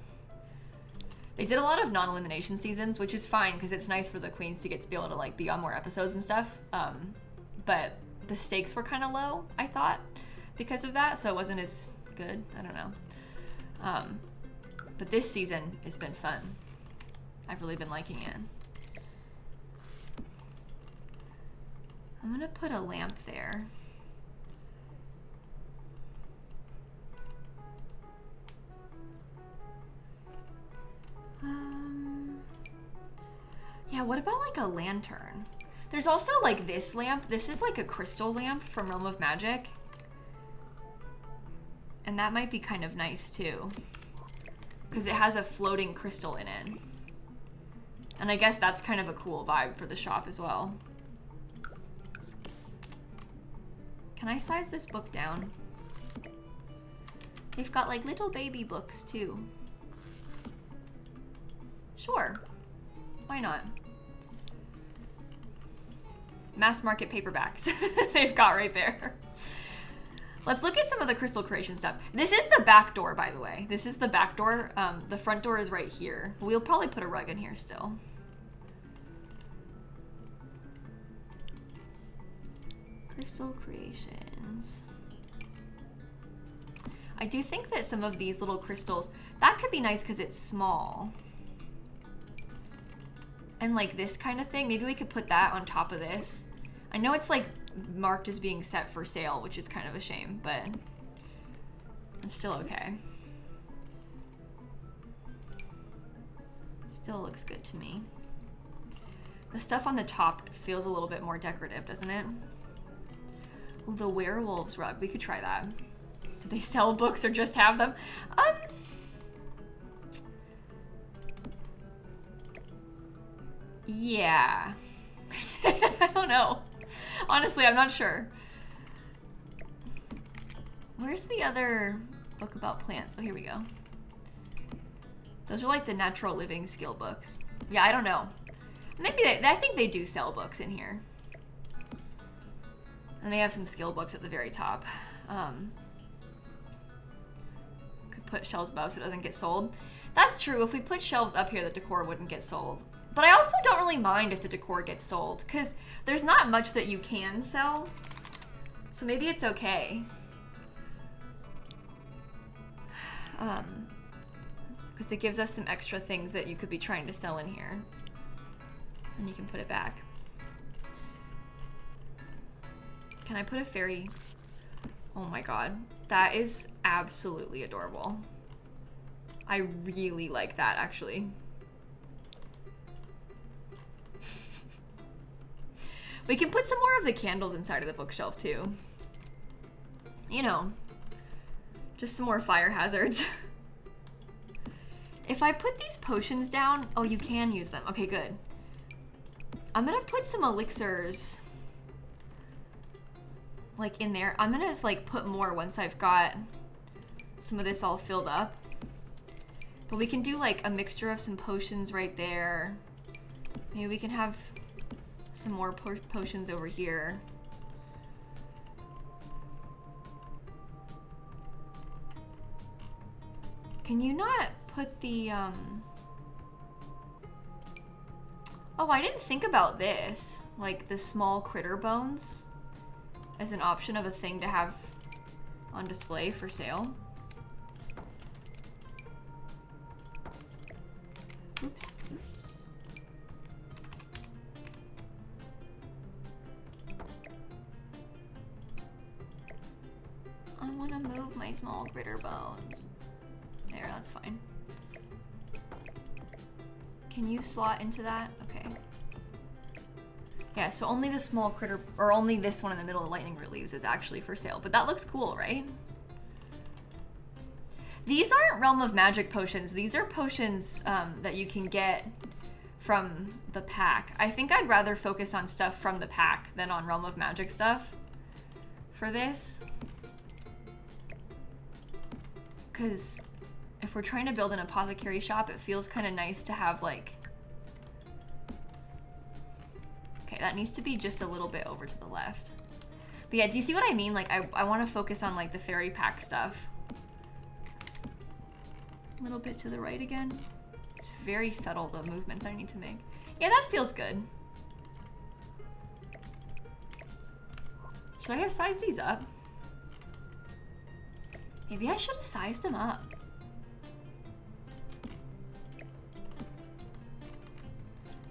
A: They did a lot of non-elimination seasons, which is fine because it's nice for the queens to get to be able to like be on more episodes and stuff. But the stakes were kind of low, I thought, because of that, so it wasn't as good. I don't know. But this season has been fun. I've really been liking it. I'm gonna put a lamp there. Yeah, what about like a lantern? There's also like this lamp. This is like a crystal lamp from Realm of Magic. And that might be kind of nice too, because it has a floating crystal in it. And I guess that's kind of a cool vibe for the shop as well. Can I size this book down? They've got like little baby books too. Sure, why not? Mass market paperbacks they've got right there. Let's look at some of the crystal creation stuff. This is the back door, by the way. This is the back door. The front door is right here. We'll probably put a rug in here still. Crystal creations. I do think that some of these little crystals, that could be nice because it's small. And like this kind of thing, maybe we could put that on top of this. I know it's like marked as being set for sale, which is kind of a shame, but it's still okay. Still looks good to me. The stuff on the top feels a little bit more decorative, doesn't it? Oh, the werewolves rug, we could try that. Do they sell books or just have them? Yeah. I don't know. Honestly, I'm not sure. Where's the other book about plants? Oh, here we go. Those are like the natural living skill books. Yeah, I don't know. Maybe I think they do sell books in here. And they have some skill books at the very top. Could put shelves above so it doesn't get sold. That's true. If we put shelves up here, the decor wouldn't get sold. But I also don't really mind if the decor gets sold, because there's not much that you can sell. So maybe it's okay. Because it gives us some extra things that you could be trying to sell in here. And you can put it back. Can I put a fairy? Oh my god. That is absolutely adorable. I really like that, actually. We can put some more of the candles inside of the bookshelf too. You know, just some more fire hazards. If I put these potions down, oh, you can use them. Okay, good. I'm gonna put some elixirs like in there. I'm gonna just like put more once I've got some of this all filled up. But we can do like a mixture of some potions right there. Maybe we can have some more potions over here. Can you not put the, Oh, I didn't think about this. Like the small critter bones as an option of a thing to have on display for sale. Oops. I want to move my small critter bones. There, that's fine. Can you slot into that? Okay. Yeah, so only the small critter, or only this one in the middle of lightning root leaves is actually for sale. But that looks cool, right? These aren't Realm of Magic potions. These are potions that you can get from the pack. I think I'd rather focus on stuff from the pack than on Realm of Magic stuff for this. Because if we're trying to build an apothecary shop, it feels kind of nice to have like... Okay, that needs to be just a little bit over to the left. But yeah, do you see what I mean? Like, I want to focus on like the fairy pack stuff. A little bit to the right again. It's very subtle, the movements I need to make. Yeah, that feels good. Should I have sized these up? Maybe I should have sized them up.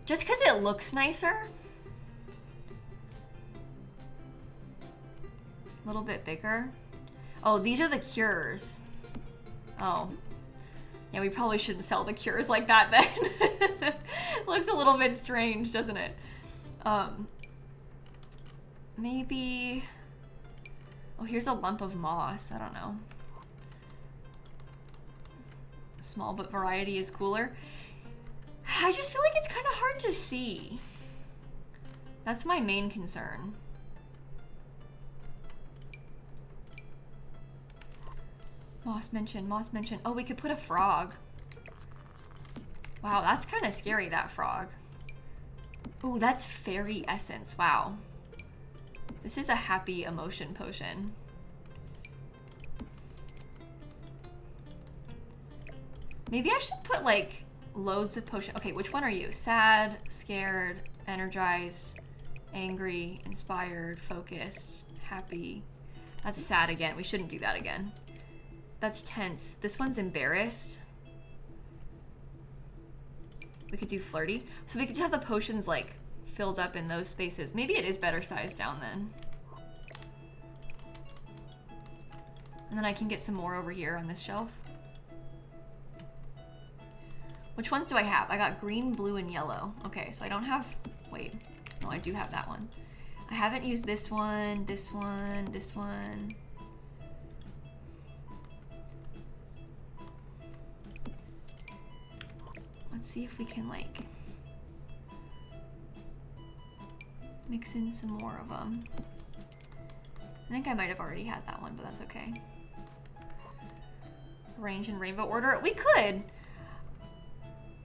A: Just because it looks nicer. A little bit bigger. Oh, these are the cures. Oh. Yeah, we probably shouldn't sell the cures like that then. Looks a little bit strange, doesn't it? Maybe... Oh, here's a lump of moss. I don't know. Small but variety is cooler. I just feel like it's kind of hard to see. That's my main concern. Moss mentioned, moss mentioned. Oh, we could put a frog. Wow, that's kind of scary, that frog. Ooh, that's fairy essence. Wow. This is a happy emotion potion. Maybe I should put like loads of potion. Okay, which one are you? Sad, scared, energized, angry, inspired, focused, happy. That's sad again. We shouldn't do that again. That's tense. This one's embarrassed. We could do flirty. So we could just have the potions like filled up in those spaces. Maybe it is better sized down then. And then I can get some more over here on this shelf. Which ones do I have? I got green, blue, and yellow. Okay, so I don't have... Wait. No, I do have that one. I haven't used this one, this one, this one. Let's see if we can, like, mix in some more of them. I think I might have already had that one, but that's okay. Arrange in rainbow order. We could.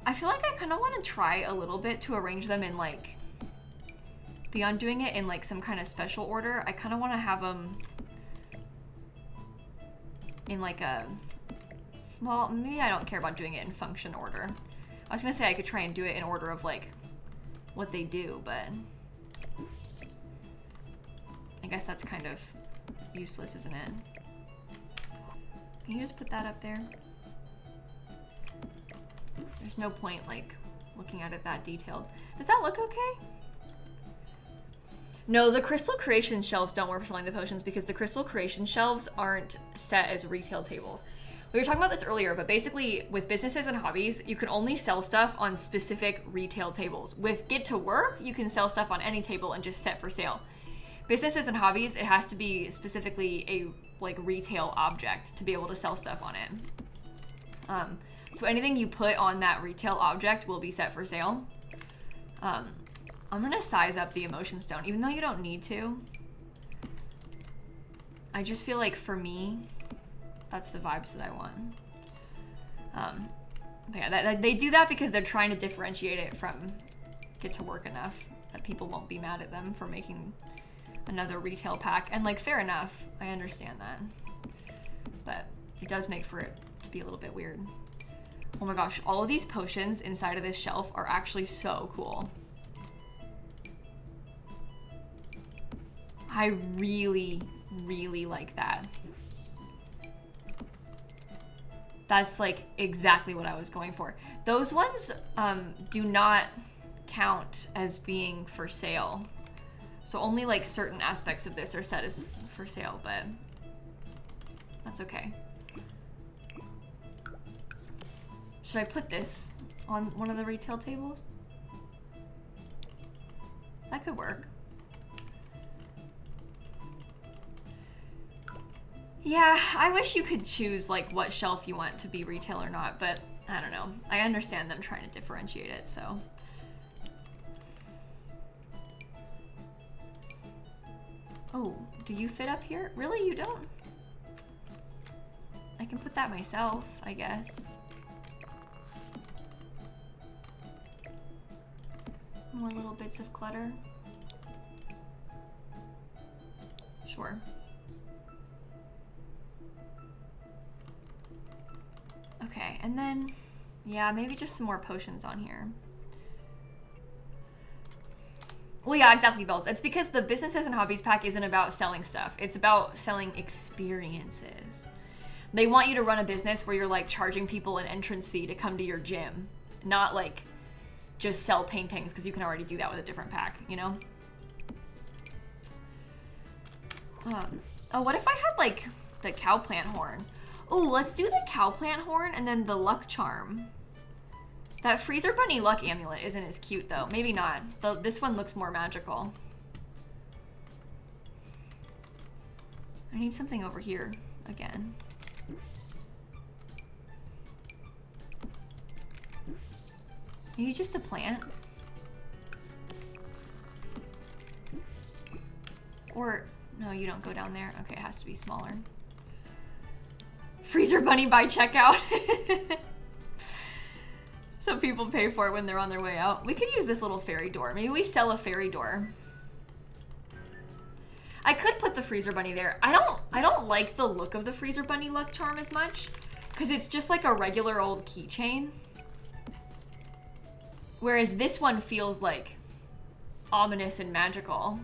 A: I feel like I kind of want to try a little bit to arrange them in, like, beyond doing it in, like, some kind of special order. I kind of want to have them in, like, a... Well, maybe I don't care about doing it in function order. I was gonna say I could try and do it in order of, like, what they do, but I guess that's kind of useless, isn't it? Can you just put that up there? There's no point, like, looking at it that detailed. Does that look okay? No, the Crystal Creation shelves don't work for selling the potions because the Crystal Creation shelves aren't set as retail tables. We were talking about this earlier, but basically with businesses and hobbies, you can only sell stuff on specific retail tables. With Get to Work, you can sell stuff on any table and just set for sale. Businesses and hobbies, it has to be specifically a like retail object to be able to sell stuff on it. So anything you put on that retail object will be set for sale. I'm gonna size up the emotion stone, even though you don't need to. I just feel like for me, that's the vibes that I want. But yeah, they do that because they're trying to differentiate it from Get to Work enough that people won't be mad at them for making another retail pack. And like, fair enough, I understand that. But it does make for it to be a little bit weird. Oh my gosh, all of these potions inside of this shelf are actually so cool. I really, really like that. That's like exactly what I was going for. Those ones do not count as being for sale. So only like certain aspects of this are set as for sale, but that's okay. Should I put this on one of the retail tables? That could work. Yeah, I wish you could choose like what shelf you want to be retail or not, but I don't know. I understand them trying to differentiate it, so. Oh, do you fit up here? Really, you don't? I can put that myself, I guess. More little bits of clutter. Sure. Okay, and then, yeah, maybe just some more potions on here. Well, yeah, exactly, Bells. It's because the Businesses and Hobbies pack isn't about selling stuff. It's about selling experiences. They want you to run a business where you're like charging people an entrance fee to come to your gym, not like just sell paintings, because you can already do that with a different pack, you know? Oh, what if I had like the cow plant horn? Oh, let's do the cow plant horn and then the luck charm. That Freezer Bunny luck amulet isn't as cute though. Maybe not. This one looks more magical. I need something over here again. Maybe just a plant? Or, no, you don't go down there. Okay, it has to be smaller. Freezer Bunny by checkout. Some people pay for it when they're on their way out. We could use this little fairy door. Maybe we sell a fairy door. I could put the Freezer Bunny there. I don't like the look of the Freezer Bunny luck charm as much, because it's just like a regular old keychain. Whereas this one feels like ominous and magical.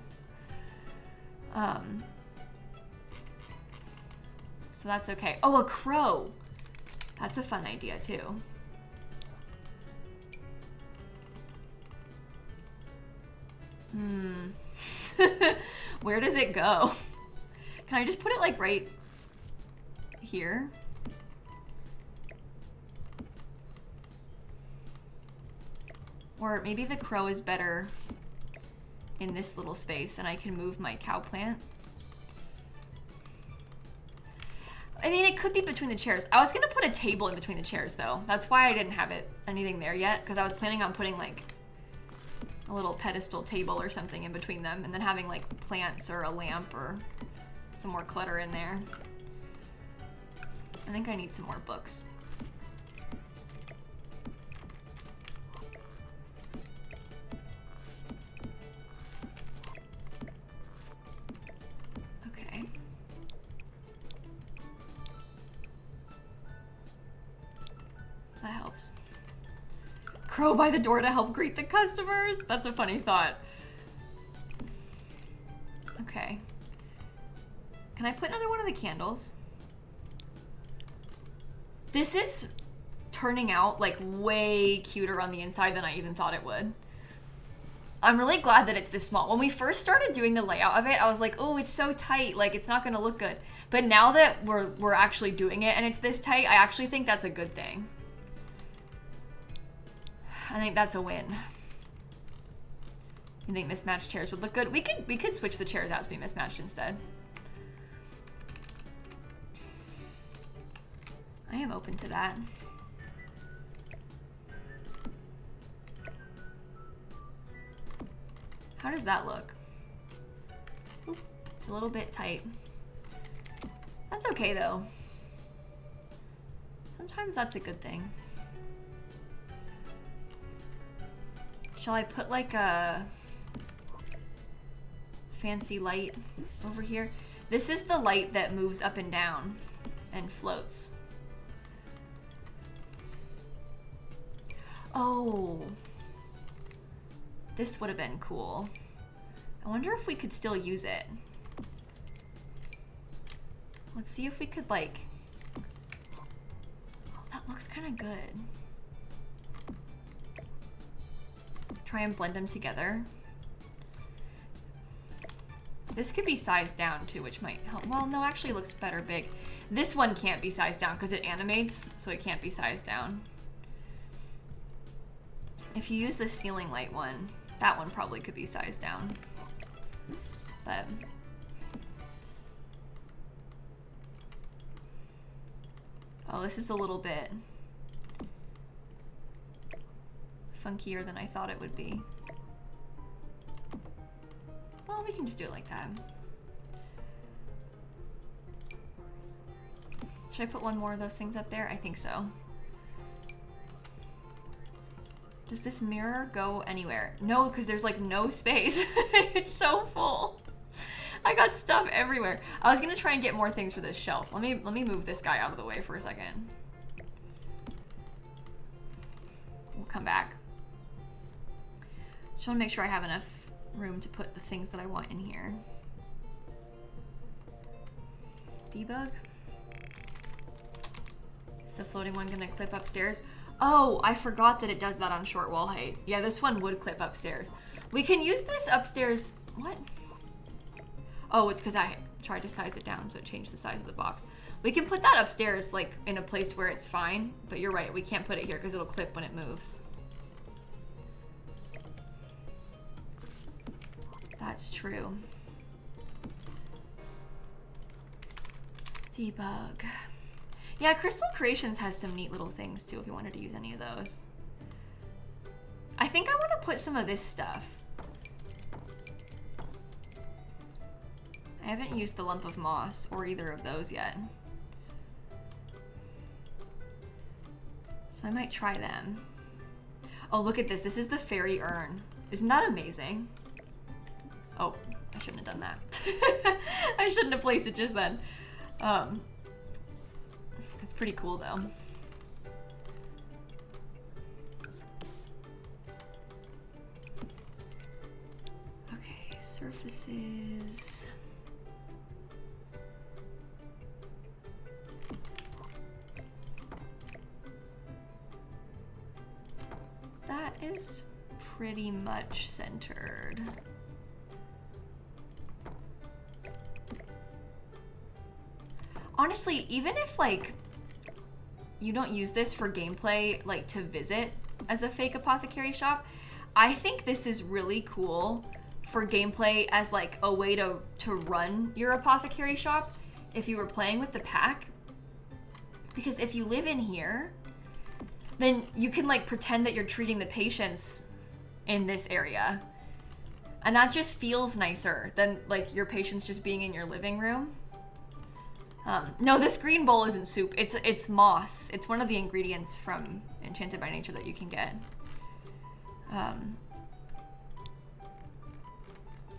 A: So that's okay. Oh, a crow. That's a fun idea too. Where does it go? Can I just put it like right here? Or maybe the crow is better in this little space and I can move my cow plant. I mean, it could be between the chairs. I was gonna put a table in between the chairs though. That's why I didn't have anything there yet, because I was planning on putting like a little pedestal table or something in between them and then having like plants or a lamp or some more clutter in there. I think I need some more books. Okay. That helps. Crow by the door to help greet the customers. That's a funny thought. Okay. Can I put another one of the candles? This is turning out like way cuter on the inside than I even thought it would. I'm really glad that it's this small. When we first started doing the layout of it, I was like, oh, it's so tight, like it's not gonna look good. But now that we're actually doing it and it's this tight, I actually think that's a good thing. I think that's a win. You think mismatched chairs would look good? We could switch the chairs out to be mismatched instead. I am open to that. How does that look? Oop, it's a little bit tight. That's okay though. Sometimes that's a good thing. Shall I put like a fancy light over here? This is the light that moves up and down and floats. Oh, this would have been cool. I wonder if we could still use it. Let's see if we could like, oh, that looks kind of good. Try and blend them together. This could be sized down too, which might help. Well, no, actually it looks better big. This one can't be sized down because it animates, so it can't be sized down. If you use the ceiling light one, That one probably could be sized down. But oh, this is a little bit funkier than I thought it would be. Well, we can just do it like that. Should I put one more of those things up there? I think so. Does this mirror go anywhere? No, because there's like no space. It's so full. I got stuff everywhere. I was gonna try and get more things for this shelf. Let me move this guy out of the way for a second. We'll come back. Just wanna make sure I have enough room to put the things that I want in here. Debug. Is the floating one gonna clip upstairs? Oh, I forgot that it does that on short wall height. Yeah, this one would clip upstairs. We can use this upstairs. What? Oh, it's because I tried to size it down, so it changed the size of the box. We can put that upstairs, like, in a place where it's fine, but you're right, we can't put it here because it'll clip when it moves. That's true. Debug. Yeah, Crystal Creations has some neat little things too if you wanted to use any of those. I think I want to put some of this stuff. I haven't used the lump of moss or either of those yet. So I might try them. Oh, look at this. This is the fairy urn. Isn't that amazing? Oh, I shouldn't have done that. I shouldn't have placed it just then. It's pretty cool though. Okay, surfaces. That is pretty much centered. Honestly, even if like you don't use this for gameplay, like to visit as a fake apothecary shop, I think this is really cool for gameplay as like a way to run your apothecary shop if you were playing with the pack. Because if you live in here, then you can like pretend that you're treating the patients in this area. And that just feels nicer than like your patients just being in your living room. No, this green bowl isn't soup. It's moss. It's one of the ingredients from Enchanted by Nature that you can get.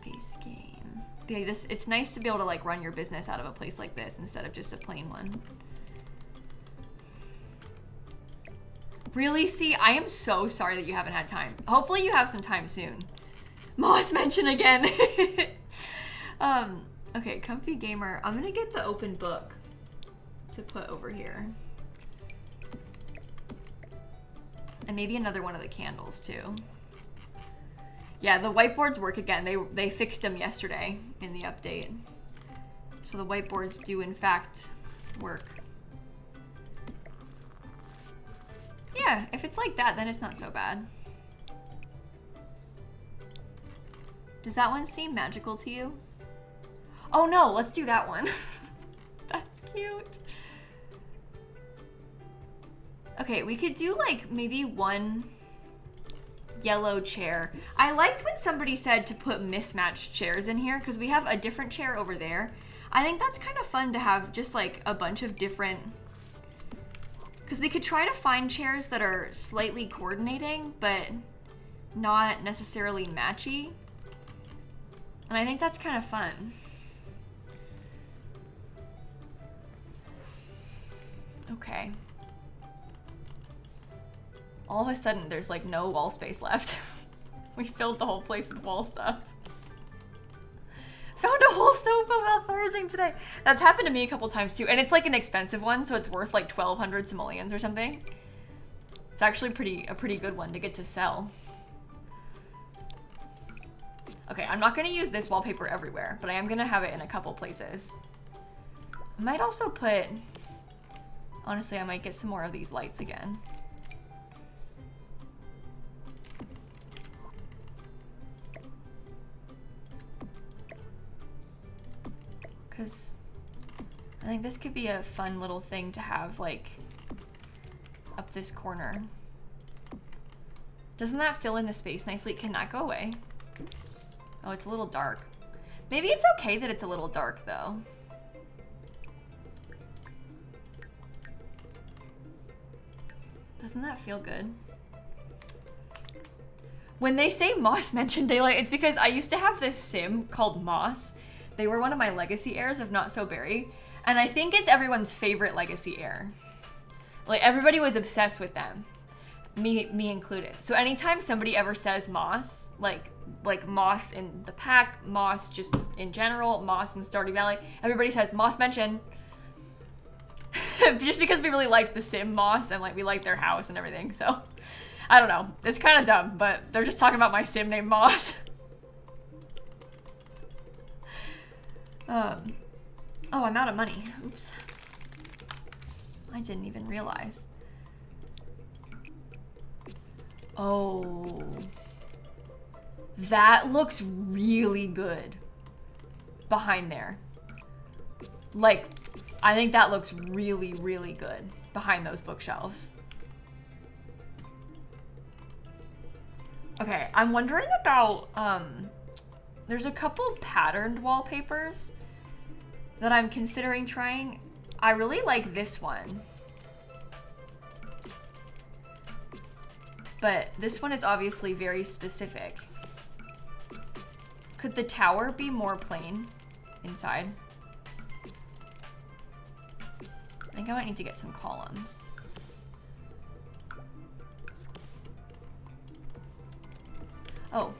A: Base game. But yeah, it's nice to be able to like run your business out of a place like this instead of just a plain one. Really? See, I am so sorry that you haven't had time. Hopefully you have some time soon. Moss mention again. Okay, comfy gamer. I'm gonna get the open book to put over here. And maybe another one of the candles too. Yeah, the whiteboards work again. They fixed them yesterday in the update. So the whiteboards do in fact work. Yeah, if it's like that, then it's not so bad. Does that one seem magical to you? Oh no, let's do that one. That's cute. Okay, we could do like maybe one yellow chair. I liked when somebody said to put mismatched chairs in here because we have a different chair over there. I think that's kind of fun to have just like a bunch of different, because we could try to find chairs that are slightly coordinating but not necessarily matchy. And I think that's kind of fun. Okay. All of a sudden, there's like no wall space left. We filled the whole place with wall stuff. Found a whole sofa while foraging today. That's happened to me a couple times too. And it's like an expensive one, so it's worth like 1,200 simoleons or something. It's actually a pretty good one to get to sell. Okay, I'm not gonna use this wallpaper everywhere, but I am gonna have it in a couple places. I might also put, honestly, I might get some more of these lights again. because I think this could be a fun little thing to have, like, up this corner. Doesn't that fill in the space nicely? Can that go away? Oh, it's a little dark. Maybe it's okay that it's a little dark, though. Doesn't that feel good? When they say Moss mentioned daylight, it's because I used to have this sim called Moss. They were one of my legacy heirs of Not So Berry, and I think it's everyone's favorite legacy heir. Like, everybody was obsessed with them, me included. So anytime somebody ever says Moss, like Moss in the pack, Moss just in general, Moss in Stardew Valley, everybody says Moss mentioned. Just because we really liked the sim Moss and like we liked their house and everything, so I don't know. It's kind of dumb, but they're just talking about my sim named Moss. Oh, I'm out of money. Oops. I didn't even realize. Oh. That looks really good behind there. Like, I think that looks really, really good behind those bookshelves. Okay, I'm wondering about, there's a couple patterned wallpapers that I'm considering trying. I really like this one. But this one is obviously very specific. Could the tower be more plain inside? I think I might need to get some columns. Oh.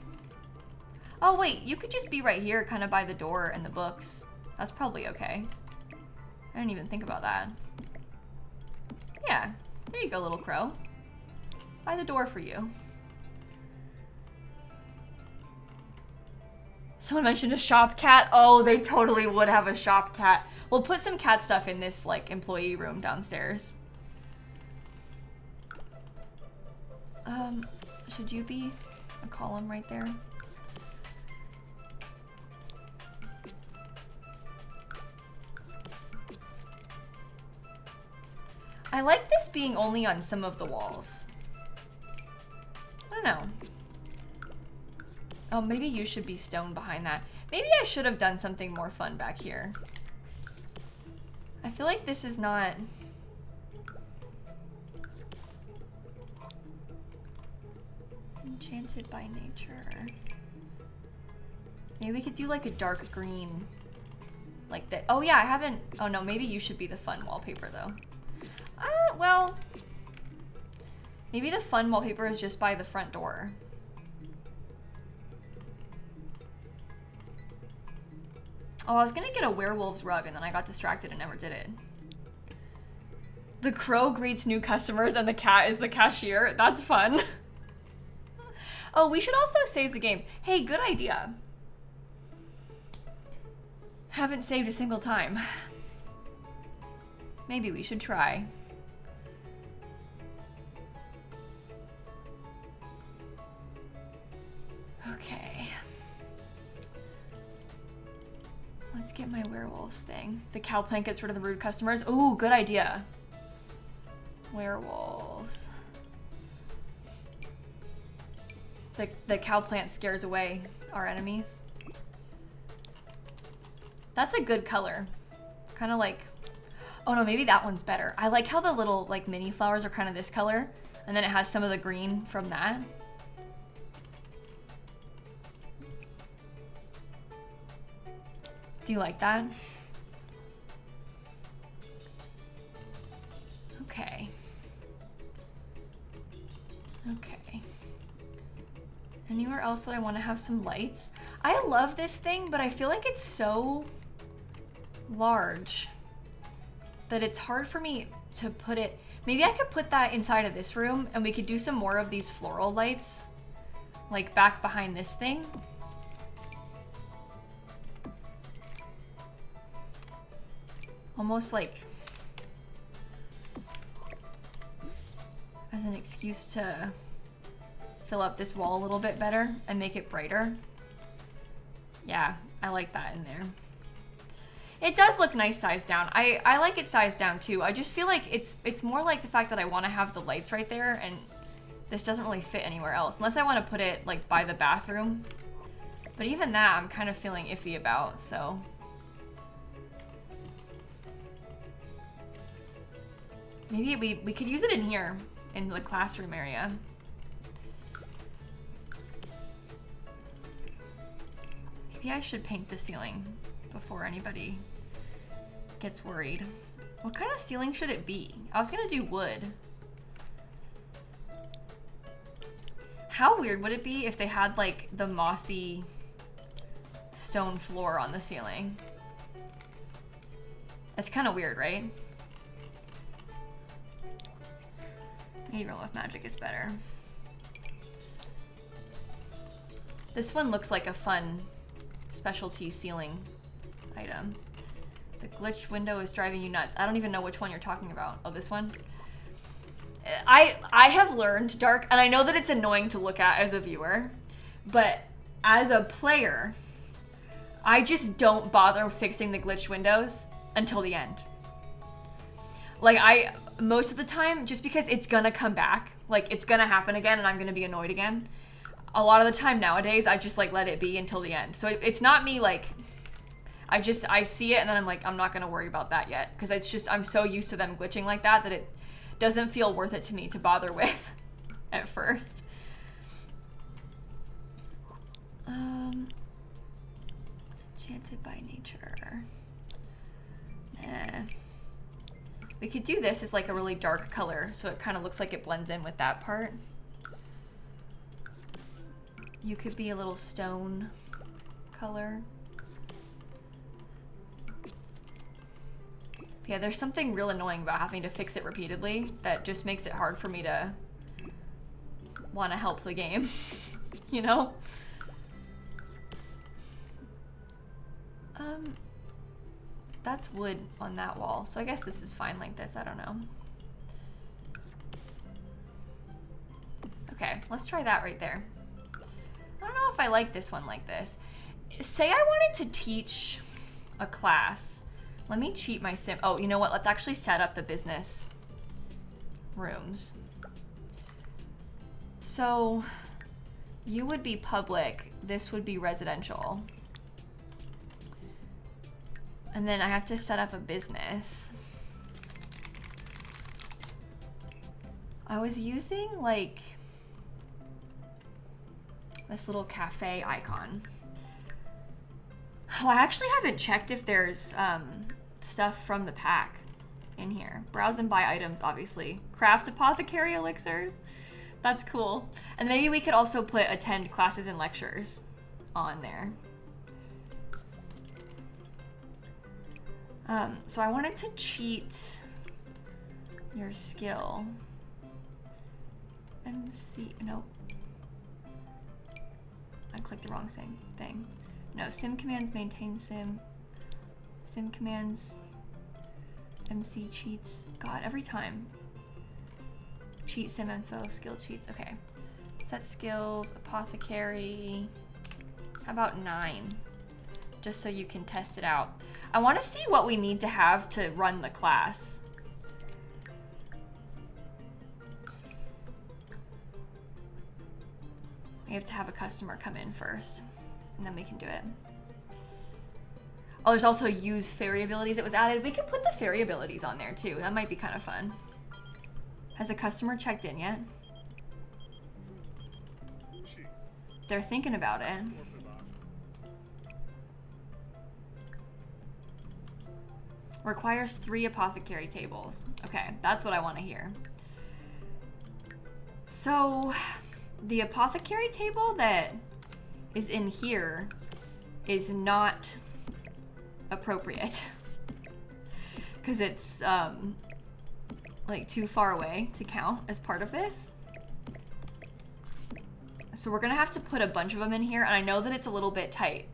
A: Oh wait, you could just be right here kind of by the door and the books. That's probably okay. I didn't even think about that. Yeah, there you go, little crow. By the door for you. Someone mentioned a shop cat. Oh, they totally would have a shop cat. We'll put some cat stuff in this like employee room downstairs. Should you be a column right there? I like this being only on some of the walls. I don't know. Oh, maybe you should be stone behind that. Maybe I should have done something more fun back here. I feel like this is not... Enchanted by Nature. Maybe we could do like a dark green. Like that. Oh yeah, I haven't... Oh no, maybe you should be the fun wallpaper though. Well... Maybe the fun wallpaper is just by the front door. Oh, I was gonna get a werewolf's rug and then I got distracted and never did it. The crow greets new customers and the cat is the cashier. That's fun. Oh, we should also save the game. Hey, good idea. Haven't saved a single time. Maybe we should try. Okay. Let's get my werewolves thing. The cow plant gets rid of the rude customers. Ooh, good idea. Werewolves. The cow plant scares away our enemies. That's a good color. Kind of like... Oh no, maybe that one's better. I like how the little like mini flowers are kind of this color. And then it has some of the green from that. Do you like that? Okay. Okay. Anywhere else that I want to have some lights? I love this thing, but I feel like it's so large that it's hard for me to put it. Maybe I could put that inside of this room and we could do some more of these floral lights, like back behind this thing. Almost like as an excuse to fill up this wall a little bit better and make it brighter. Yeah, I like that in there. It does look nice sized down. I like it sized down too. I just feel like it's more like the fact that I want to have the lights right there, and this doesn't really fit anywhere else. Unless I want to put it like by the bathroom. But even that I'm kind of feeling iffy about, so. Maybe we could use it in here, in the classroom area. Maybe I should paint the ceiling before anybody gets worried. What kind of ceiling should it be? I was gonna do wood. How weird would it be if they had like the mossy stone floor on the ceiling? It's kind of weird, right? Maybe Roll with Magic is better. This one looks like a fun specialty ceiling item. The glitch window is driving you nuts. I don't even know which one you're talking about. Oh, this one? I have learned, Dark, and I know that it's annoying to look at as a viewer, but as a player, I just don't bother fixing the glitched windows until the end. Like, most of the time, just because it's gonna come back, like, it's gonna happen again and I'm gonna be annoyed again. A lot of the time nowadays, I just, like, let it be until the end. So it's not me, like, I see it and then I'm like, I'm not gonna worry about that yet. Because it's just, I'm so used to them glitching like that it doesn't feel worth it to me to bother with at first. Enchanted by Nature. Nah. We could do this as like a really dark color so it kind of looks like it blends in with that part. You could be a little stone color. Yeah, there's something real annoying about having to fix it repeatedly that just makes it hard for me to want to help the game, you know? That's wood on that wall, so I guess this is fine like this, I don't know. Okay, let's try that right there. I don't know if I like this one like this. Say I wanted to teach a class. Let me cheat my sim. Oh, you know what? Let's actually set up the business rooms. So you would be public. This would be residential. And then I have to set up a business. I was using like this little cafe icon. Oh, I actually haven't checked if there's stuff from the pack in here. Browse and buy items, obviously. Craft apothecary elixirs. That's cool. And maybe we could also put attend classes and lectures on there. So I wanted to cheat your skill. Nope. I clicked the wrong thing. No, sim commands maintain sim. Sim commands MC cheats. God, every time. Cheat sim info, skill cheats. Okay. Set skills, apothecary. How about 9? Just so you can test it out. I want to see what we need to have to run the class. We have to have a customer come in first, and then we can do it. Oh, there's also use fairy abilities that was added. We could put the fairy abilities on there too. That might be kind of fun. Has a customer checked in yet? They're thinking about it. Requires 3 apothecary tables. Okay, that's what I want to hear. So, the apothecary table that is in here is not appropriate. Because it's, like, too far away to count as part of this. So we're gonna have to put a bunch of them in here, and I know that it's a little bit tight.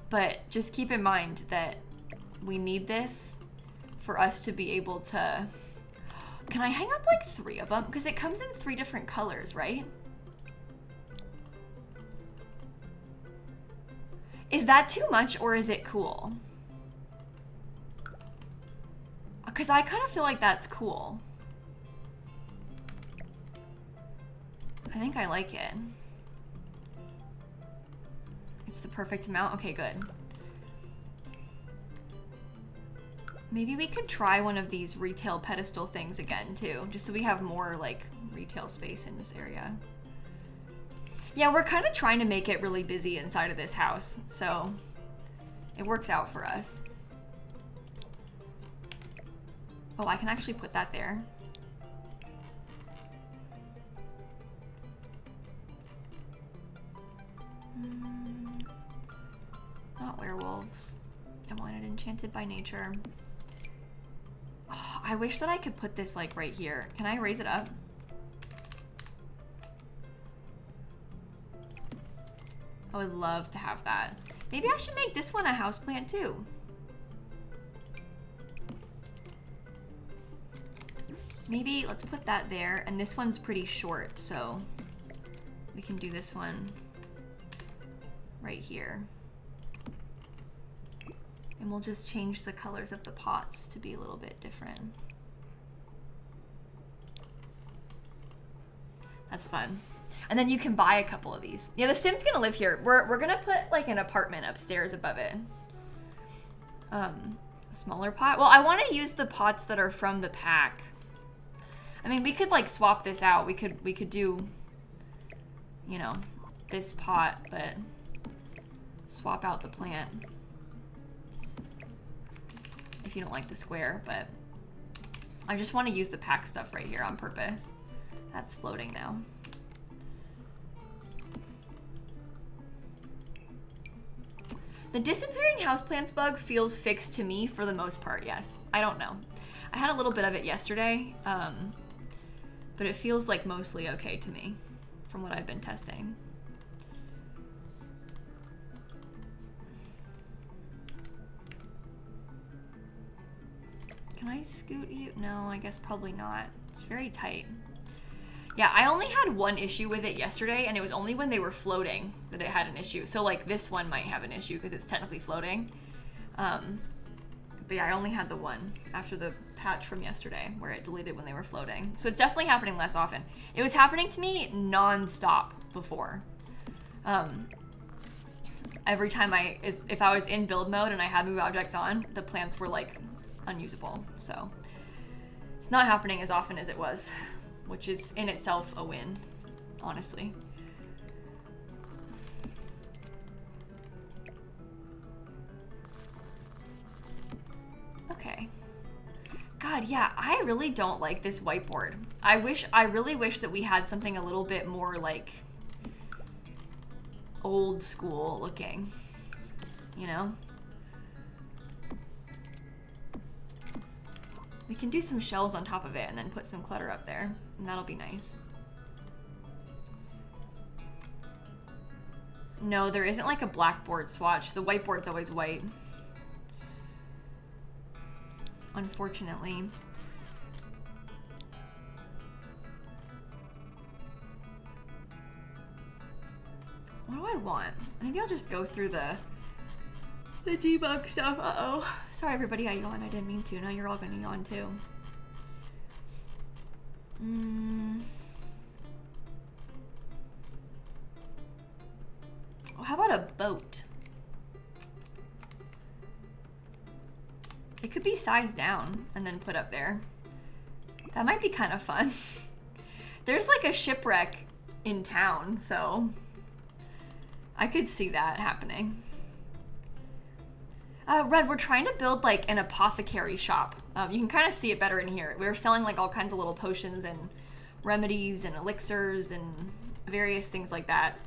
A: But just keep in mind that we need this for us to be able to... Can I hang up like 3 of them? Because it comes in 3 different colors, right? Is that too much or is it cool? Because I kind of feel like that's cool. I think I like it. It's the perfect amount. Okay, good. Maybe we could try one of these retail pedestal things again too, just so we have more like retail space in this area. Yeah, we're kind of trying to make it really busy inside of this house, so it works out for us. Oh, I can actually put that there. Not werewolves. I wanted Enchanted by Nature. Oh, I wish that I could put this like right here. Can I raise it up? I would love to have that. Maybe I should make this one a houseplant too. Maybe let's put that there, and this one's pretty short, so we can do this one right here. And we'll just change the colors of the pots to be a little bit different. That's fun. And then you can buy a couple of these. Yeah, the Sim's gonna live here. We're gonna put like an apartment upstairs above it. A smaller pot. Well, I want to use the pots that are from the pack. I mean, we could like swap this out. We could do, you know, this pot, but swap out the plant. If you don't like the square, but I just want to use the pack stuff right here on purpose. That's floating now. The disappearing houseplants bug feels fixed to me for the most part, yes. I don't know. I had a little bit of it yesterday, but it feels like mostly okay to me from what I've been testing. Can I scoot you? No, I guess probably not. It's very tight. Yeah, I only had one issue with it yesterday, and it was only when they were floating that it had an issue. So like this one might have an issue because it's technically floating. But yeah, I only had the one after the patch from yesterday where it deleted when they were floating. So it's definitely happening less often. It was happening to me non-stop before. Every time if I was in build mode and I had move objects on, the plants were like unusable. So it's not happening as often as it was, which is in itself a win, honestly. Okay. God, yeah, I really don't like this whiteboard. I really wish that we had something a little bit more like old school looking, you know? We can do some shells on top of it and then put some clutter up there, and that'll be nice. No, there isn't like a blackboard swatch. The whiteboard's always white. Unfortunately. What do I want? Maybe I'll just go through the debug stuff. Uh-oh. Sorry everybody, I yawned. I didn't mean to. Now you're all gonna yawn too. Oh, how about a boat? It could be sized down and then put up there. That might be kind of fun. There's like a shipwreck in town, so I could see that happening. Red, we're trying to build like an apothecary shop. You can kind of see it better in here. We're selling like all kinds of little potions and remedies and elixirs and various things like that.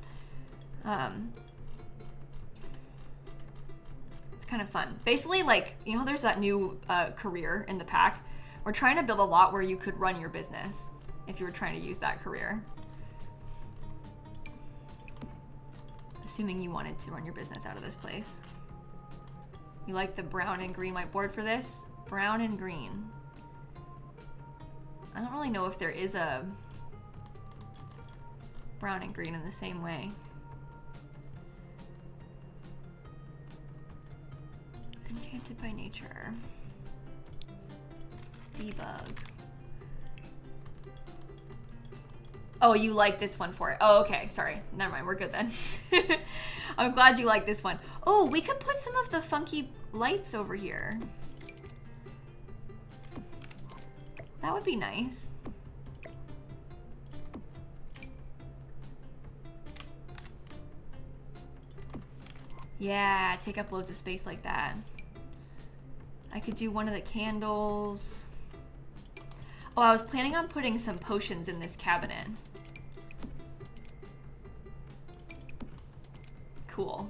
A: It's kind of fun. Basically, like, you know, there's that new career in the pack. We're trying to build a lot where you could run your business if you were trying to use that career. Assuming you wanted to run your business out of this place. You like the brown and green whiteboard for this? Brown and green. I don't really know if there is a brown and green in the same way. Enchanted by Nature. Debug. Oh, you like this one for it. Oh, okay. Sorry. Never mind. We're good then. I'm glad you like this one. Oh, we could put some of the funky lights over here. That would be nice. Yeah, take up loads of space like that. I could do one of the candles. Oh, I was planning on putting some potions in this cabinet. Cool.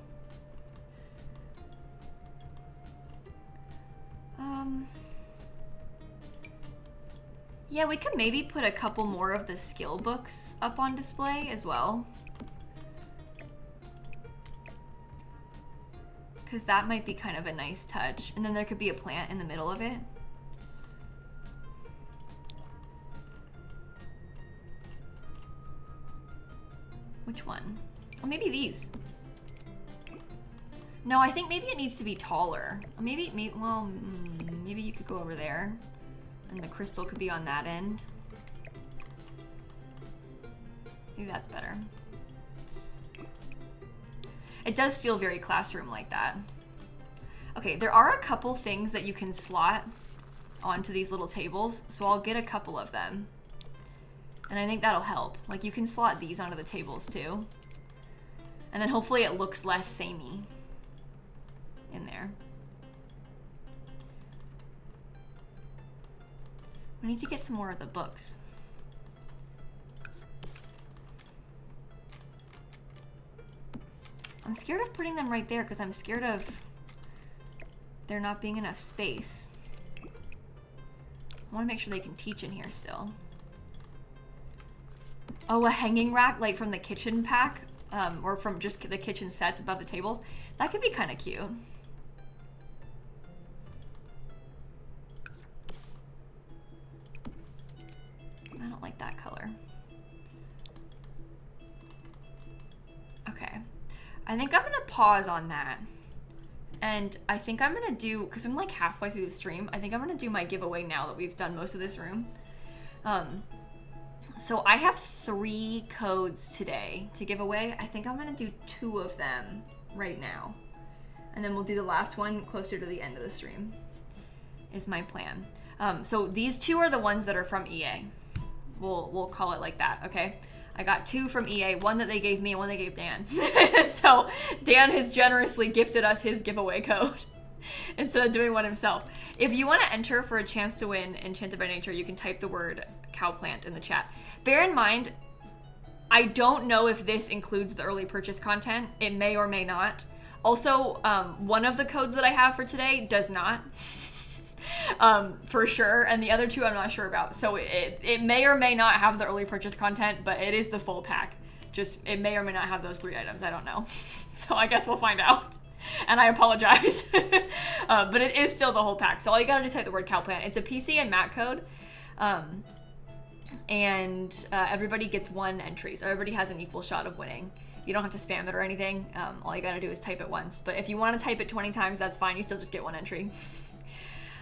A: Yeah, we could maybe put a couple more of the skill books up on display as well. Because that might be kind of a nice touch. And then there could be a plant in the middle of it. Which one? Oh, maybe these. No, I think maybe it needs to be taller. Maybe you could go over there. And the crystal could be on that end. Maybe that's better. It does feel very classroom like that. Okay, there are a couple things that you can slot onto these little tables, so I'll get a couple of them. And I think that'll help. Like, you can slot these onto the tables too. And then hopefully it looks less samey in there. We need to get some more of the books. I'm scared of putting them right there because I'm scared of there not being enough space. I want to make sure they can teach in here still. Oh, a hanging rack like from the kitchen pack, or from just the kitchen sets above the tables. That could be kind of cute. I don't like that color. Okay. I think I'm gonna pause on that. And I think I'm gonna do, because I'm like halfway through the stream, I think I'm gonna do my giveaway now that we've done most of this room. So I have 3 codes today to give away. I think I'm gonna do 2 of them right now. And then we'll do the last one closer to the end of the stream, is my plan. So these 2 are the ones that are from EA. We'll call it like that, okay? I got 2 from EA, one that they gave me and one they gave Dan. So Dan has generously gifted us his giveaway code instead of doing one himself. If you want to enter for a chance to win Enchanted by Nature, you can type the word cowplant in the chat. Bear in mind, I don't know if this includes the early purchase content. It may or may not. Also, one of the codes that I have for today does not. For sure, and the other 2 I'm not sure about. So it may or may not have the early purchase content, but it is the full pack. Just, it may or may not have those 3 items, I don't know. So I guess we'll find out. And I apologize. But it is still the whole pack. So all you gotta do is type the word cowplant. It's a PC and Mac code. And everybody gets 1 entry. So everybody has an equal shot of winning. You don't have to spam it or anything. All you gotta do is type it once. But if you wanna type it 20 times, that's fine. You still just get 1 entry.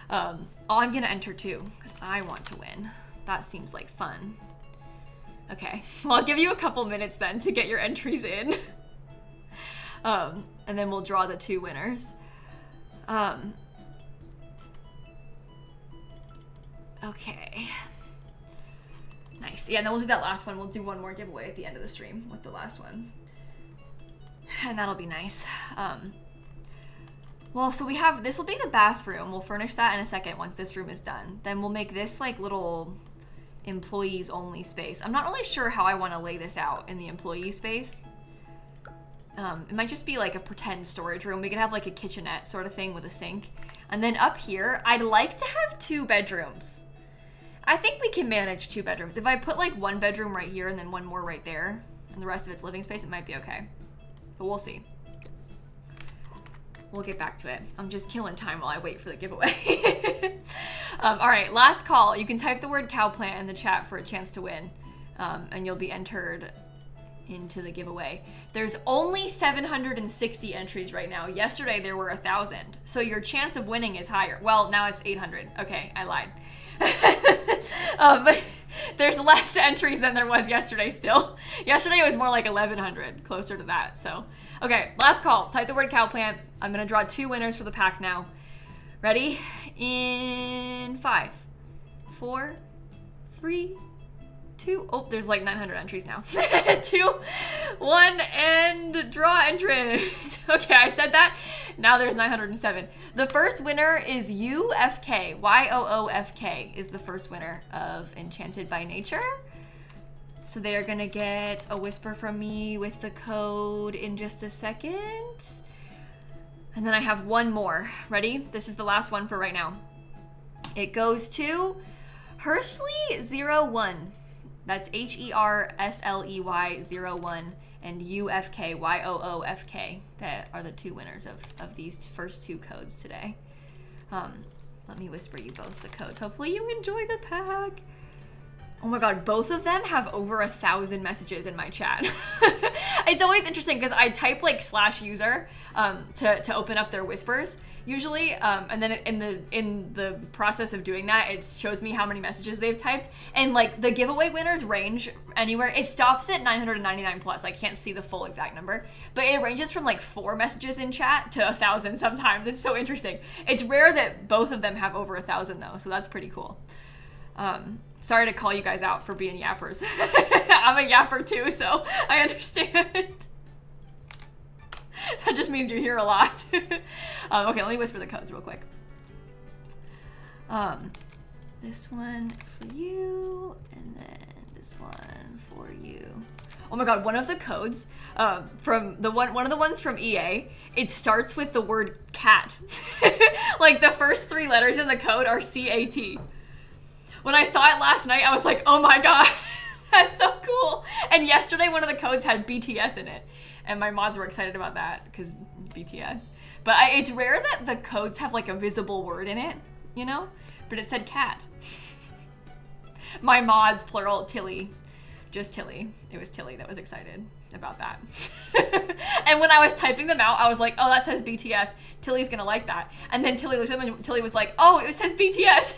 A: I'm gonna enter 2 because I want to win. That seems like fun. Okay, well, I'll give you a couple minutes then to get your entries in. And then we'll draw the 2 winners. Okay. Nice. Yeah, and then we'll do that last one. We'll do one more giveaway at the end of the stream with the last one. And that'll be nice. Well, so we have, this will be the bathroom. We'll furnish that in a second once this room is done. Then we'll make this like little employees only space. I'm not really sure how I want to lay this out in the employee space. It might just be like a pretend storage room. We could have like a kitchenette sort of thing with a sink. And then up here, I'd like to have 2 bedrooms. I think we can manage 2 bedrooms. If I put like 1 bedroom right here and then 1 more right there, and the rest of it's living space, it might be okay. But we'll see. We'll get back to it. I'm just killing time while I wait for the giveaway. All right, last call. You can type the word cowplant in the chat for a chance to win, and you'll be entered into the giveaway. There's only 760 entries right now. Yesterday there were 1,000, so your chance of winning is higher. Well, now it's 800. Okay, I lied. But there's less entries than there was yesterday still. Yesterday it was more like 1,100, closer to that. So, okay, last call. Type the word cowplant. I'm gonna draw 2 winners for the pack now. Ready? In 5, 4, 3, 2. Oh, there's like 900 entries now. 2, 1, and draw entrant. Okay, I said that. Now there's 907. The first winner is UFK. YOOFK is the first winner of Enchanted by Nature. So they are gonna get a whisper from me with the code in just a second. And then I have one more. Ready? This is the last one for right now. It goes to Hersley01. That's HERSLEY01 and UFK, YOOFK. That are the 2 winners of these first 2 codes today. Let me whisper you both the codes. Hopefully you enjoy the pack. Oh my god, both of them have over 1,000 messages in my chat. It's always interesting because I type like /user to open up their whispers usually, and then in the process of doing that, it shows me how many messages they've typed, and like the giveaway winners range anywhere. It stops at 999 plus. I can't see the full exact number, but it ranges from like 4 messages in chat to 1,000 sometimes. It's so interesting. It's rare that both of them have over 1,000 though, so that's pretty cool. Sorry to call you guys out for being yappers. I'm a yapper too, so I understand. That just means you're here a lot. Okay, let me whisper the codes real quick. This one for you, and then this one for you. Oh my god, one of the codes from one of the ones from EA, it starts with the word cat. Like the first 3 letters in the code are CAT. When I saw it last night, I was like, oh my god, that's so cool. And yesterday, one of the codes had BTS in it. And my mods were excited about that because BTS. But it's rare that the codes have like a visible word in it, you know? But it said cat. My mods, plural, Tilly. Just Tilly. It was Tilly that was excited about that. And when I was typing them out, I was like, oh, that says BTS. Tilly's gonna like that. And then Tilly looked at them and Tilly was like, oh, it says BTS.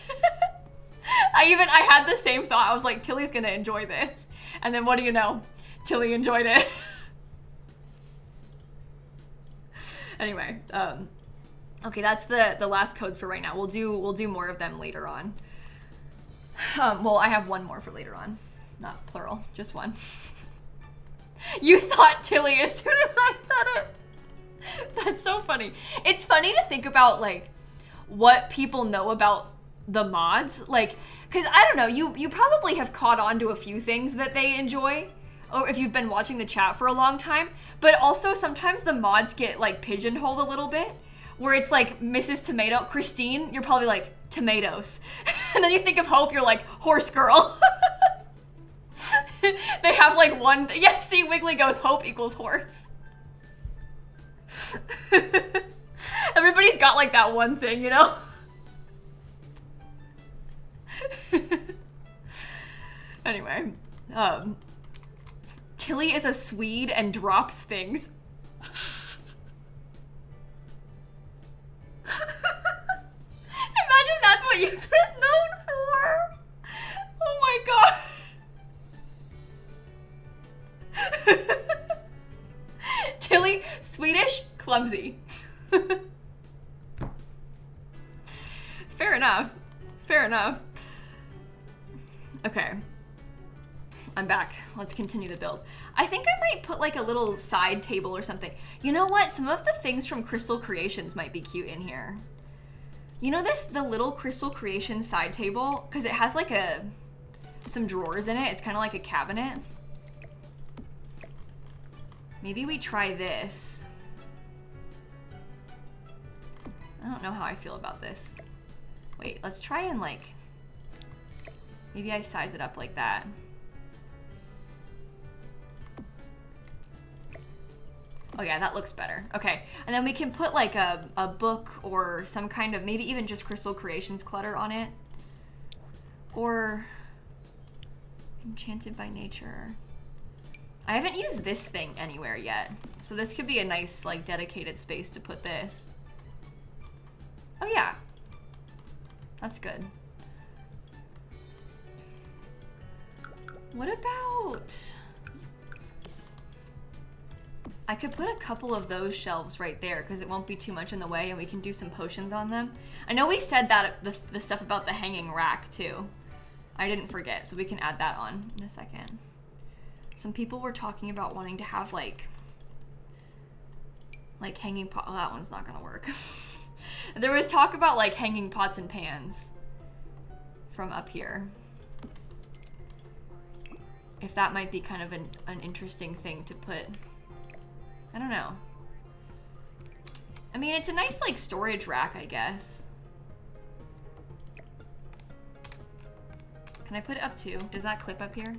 A: I had the same thought. I was like, Tilly's gonna enjoy this. And then what do you know? Tilly enjoyed it. Anyway, okay, that's the last codes for right now. We'll do more of them later on. Well, I have one more for later on. Not plural, just one. You thought Tilly as soon as I said it. That's so funny. It's funny to think about like what people know about the mods, like, because I don't know, you probably have caught on to a few things that they enjoy, or if you've been watching the chat for a long time, but also sometimes the mods get like pigeonholed a little bit, where it's like Mrs. Tomato, Christine, you're probably like tomatoes. And then you think of Hope, you're like horse girl. They have like one, yeah, see, Wiggly goes Hope equals horse. Everybody's got like that one thing, you know? Anyway, Tilly is a Swede and drops things. Imagine that's what you get known for. Oh my god. Tilly, Swedish, clumsy. Fair enough. Fair enough. Okay. I'm back. Let's continue the build. I think I might put like a little side table or something. You know what? Some of the things from Crystal Creations might be cute in here. You know the little Crystal Creations side table? Because it has like some drawers in it. It's kind of like a cabinet. Maybe we try this. I don't know how I feel about this. Wait, let's try and like, maybe I size it up like that. Oh yeah, that looks better. Okay, and then we can put like a book or some kind of, maybe even just Crystal Creations clutter on it. Or Enchanted by Nature. I haven't used this thing anywhere yet. So this could be a nice like dedicated space to put this. Oh yeah. That's good. What about... I could put a couple of those shelves right there because it won't be too much in the way and we can do some potions on them. I know we said that the stuff about the hanging rack too. I didn't forget, so we can add that on in a second. Some people were talking about wanting to have like hanging pot. Oh, that one's not gonna work. There was talk about like hanging pots and pans from up here. If that might be kind of an interesting thing to put. I don't know. I mean, it's a nice like storage rack, I guess. Can I put it up 2? Does that clip up here?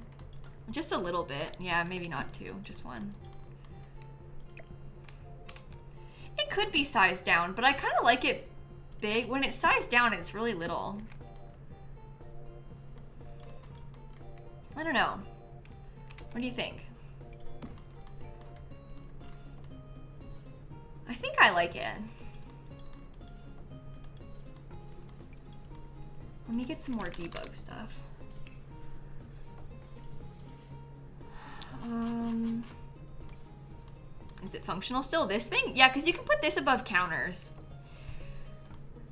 A: Just a little bit. Yeah, maybe not 2, just 1. It could be sized down, but I kind of like it big. When it's sized down, it's really little. I don't know. What do you think? I think I like it. Let me get some more debug stuff. Is it functional still, this thing? Yeah, because you can put this above counters.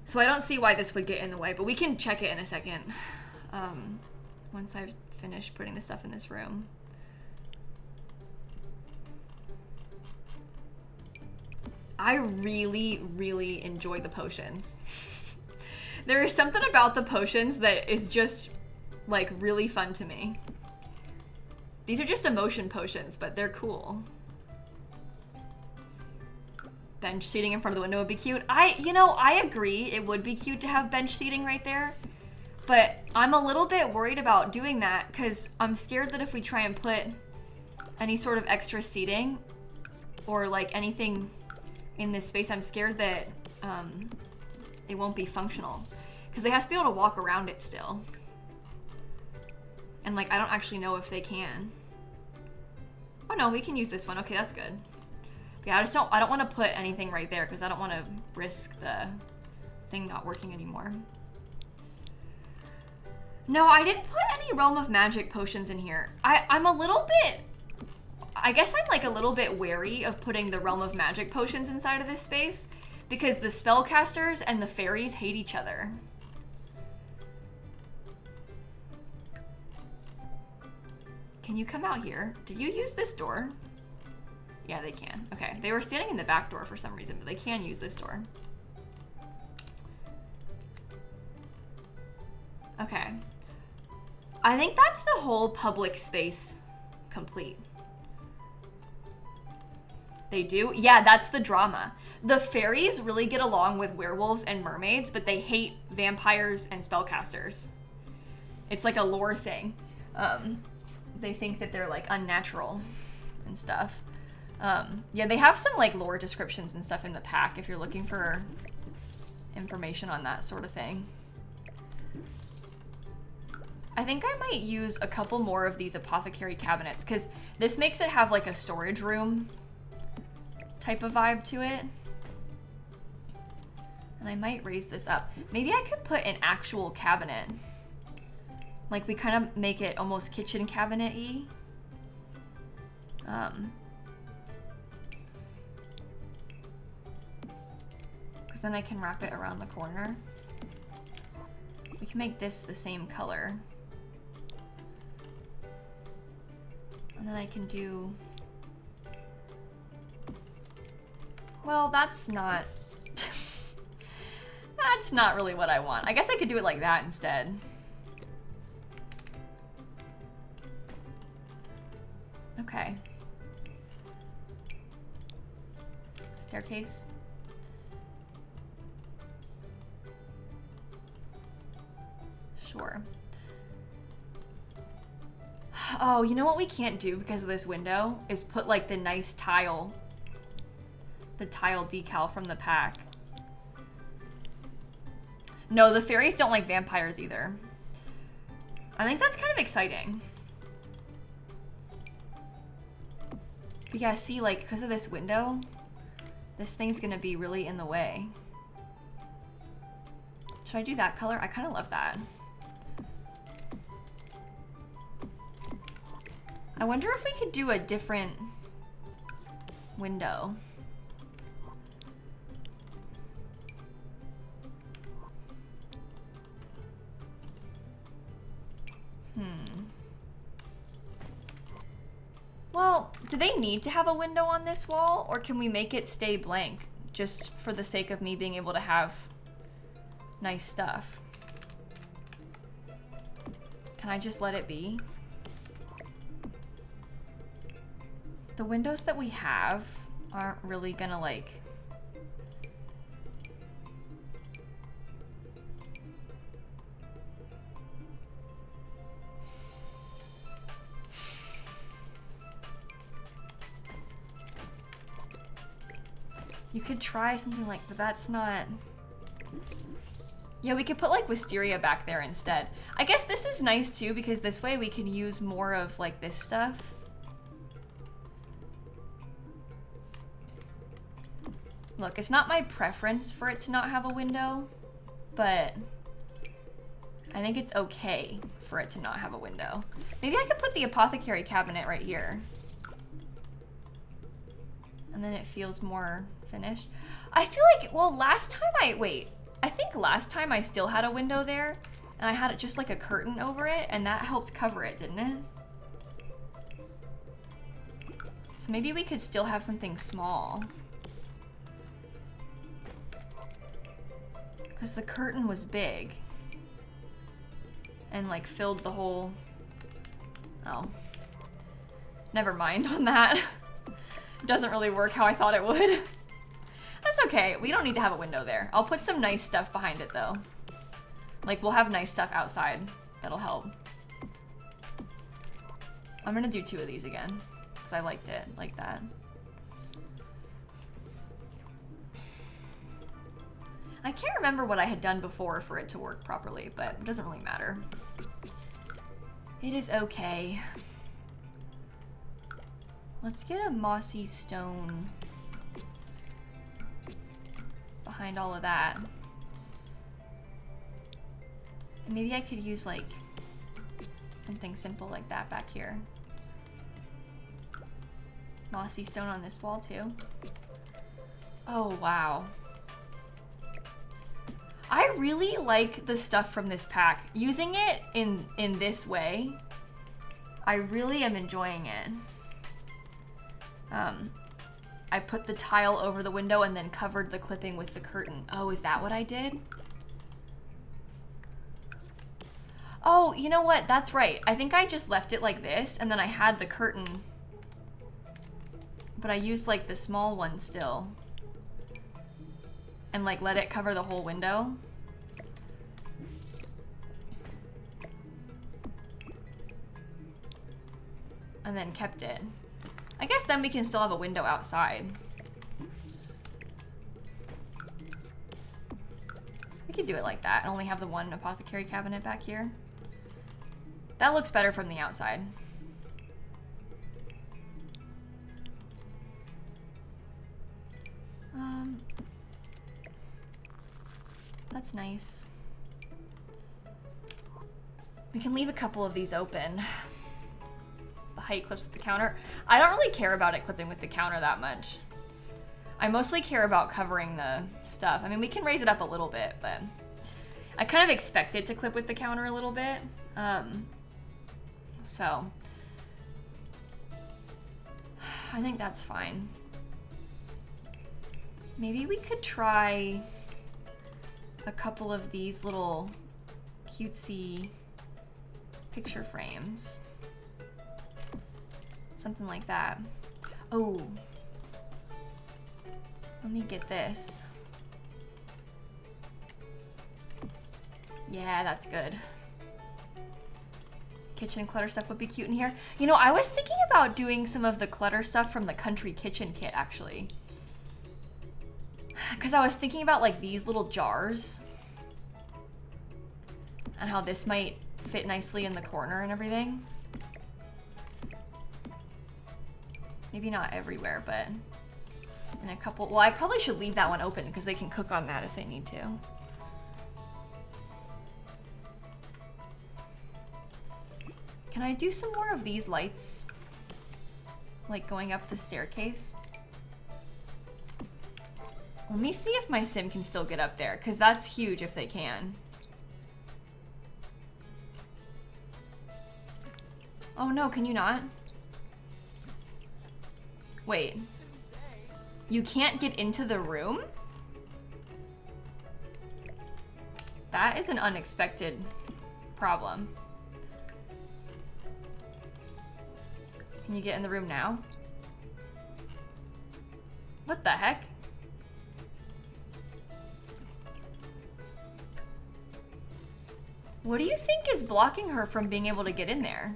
A: So I don't see why this would get in the way, but we can check it in a second. Once I've finished putting the stuff in this room. I really, really enjoy the potions. There is something about the potions that is just like really fun to me. These are just emotion potions, but they're cool. Bench seating in front of the window would be cute. I agree it would be cute to have bench seating right there, but I'm a little bit worried about doing that because I'm scared that if we try and put any sort of extra seating or like anything in this space, I'm scared that it won't be functional because they have to be able to walk around it still. And like, I don't actually know if they can. Oh no, we can use this one. Okay, that's good. Yeah, I don't want to put anything right there because I don't want to risk the thing not working anymore. No, I didn't put any Realm of Magic potions in here. I'm a little bit, I guess I'm like a little bit wary of putting the Realm of Magic potions inside of this space because the spellcasters and the fairies hate each other. Can you come out here? Did you use this door? Yeah, they can. Okay, they were standing in the back door for some reason, but they can use this door. Okay. I think that's the whole public space complete. They do? Yeah, that's the drama. The fairies really get along with werewolves and mermaids, but they hate vampires and spellcasters. It's like a lore thing. They think that they're like unnatural and stuff. Yeah, they have some like lore descriptions and stuff in the pack if you're looking for information on that sort of thing. I think I might use a couple more of these apothecary cabinets because this makes it have like a storage room type of vibe to it. And I might raise this up. Maybe I could put an actual cabinet. Like we kind of make it almost kitchen cabinet-y. Because then I can wrap it around the corner. We can make this the same color. And then I can do... Well, that's not... That's not really what I want. I guess I could do it like that instead. Okay. Staircase. Sure. Oh, you know what we can't do because of this window is put like the nice tile, the tile decal from the pack. No, the fairies don't like vampires either. I think that's kind of exciting. But yeah, see, like, because of this window, this thing's gonna be really in the way. Should I do that color? I kind of love that. I wonder if we could do a different window. Well, do they need to have a window on this wall, or can we make it stay blank just for the sake of me being able to have nice stuff? Can I just let it be? The windows that we have aren't really gonna like... You could try something like, but that's not... Yeah, we could put like wisteria back there instead. I guess this is nice too, because this way we can use more of like this stuff. Look, it's not my preference for it to not have a window, but I think it's okay for it to not have a window. Maybe I could put the apothecary cabinet right here. And then it feels more finished. I feel like, well, last time I think last time I still had a window there, and I had it just like a curtain over it, and that helped cover it, didn't it? So maybe we could still have something small. Because the curtain was big. And like filled the whole... Oh. Never mind on that. It doesn't really work how I thought it would. That's okay. We don't need to have a window there. I'll put some nice stuff behind it though. Like we'll have nice stuff outside. That'll help. I'm gonna do 2 of these again because I liked it like that. I can't remember what I had done before for it to work properly, but it doesn't really matter. It is okay. Let's get a mossy stone behind all of that. And maybe I could use like something simple like that back here. Mossy stone on this wall too. Oh, wow. I really like the stuff from this pack. Using it in this way, I really am enjoying it. I put the tile over the window and then covered the clipping with the curtain. Oh, is that what I did? Oh, you know what? That's right. I think I just left it like this and then I had the curtain, but I used like the small one still and like let it cover the whole window. And then kept it. I guess then we can still have a window outside. We could do it like that and only have the one apothecary cabinet back here. That looks better from the outside. That's nice. We can leave a couple of these open. Height clips with the counter. I don't really care about it clipping with the counter that much. I mostly care about covering the stuff. I mean, we can raise it up a little bit, but I kind of expect it to clip with the counter a little bit. So I think that's fine. Maybe we could try a couple of these little cutesy picture frames. Something like that. Oh. Let me get this. Yeah, that's good. Kitchen clutter stuff would be cute in here. You know, I was thinking about doing some of the clutter stuff from the country kitchen kit, actually. Because I was thinking about like these little jars and how this might fit nicely in the corner and everything. Maybe not everywhere, but in a couple. Well, I probably should leave that one open because they can cook on that if they need to. Can I do some more of these lights like going up the staircase. Let me see if my sim can still get up there, because that's huge if they can. Oh no, can you not? Wait. You can't get into the room? That is an unexpected problem. Can you get in the room now? What the heck? What do you think is blocking her from being able to get in there?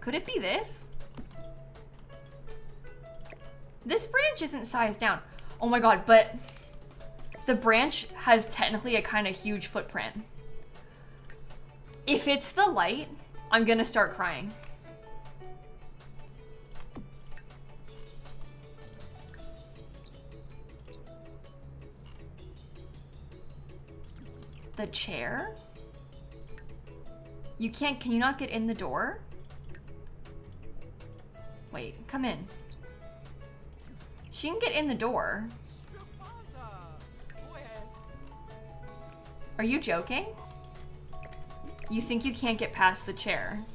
A: Could it be this? This branch isn't sized down. Oh my god, but the branch has technically a kind of huge footprint. If it's the light, I'm gonna start crying. The chair? You can't, can you not get in the door? Wait, come in. She can get in the door. Are you joking? You think you can't get past the chair?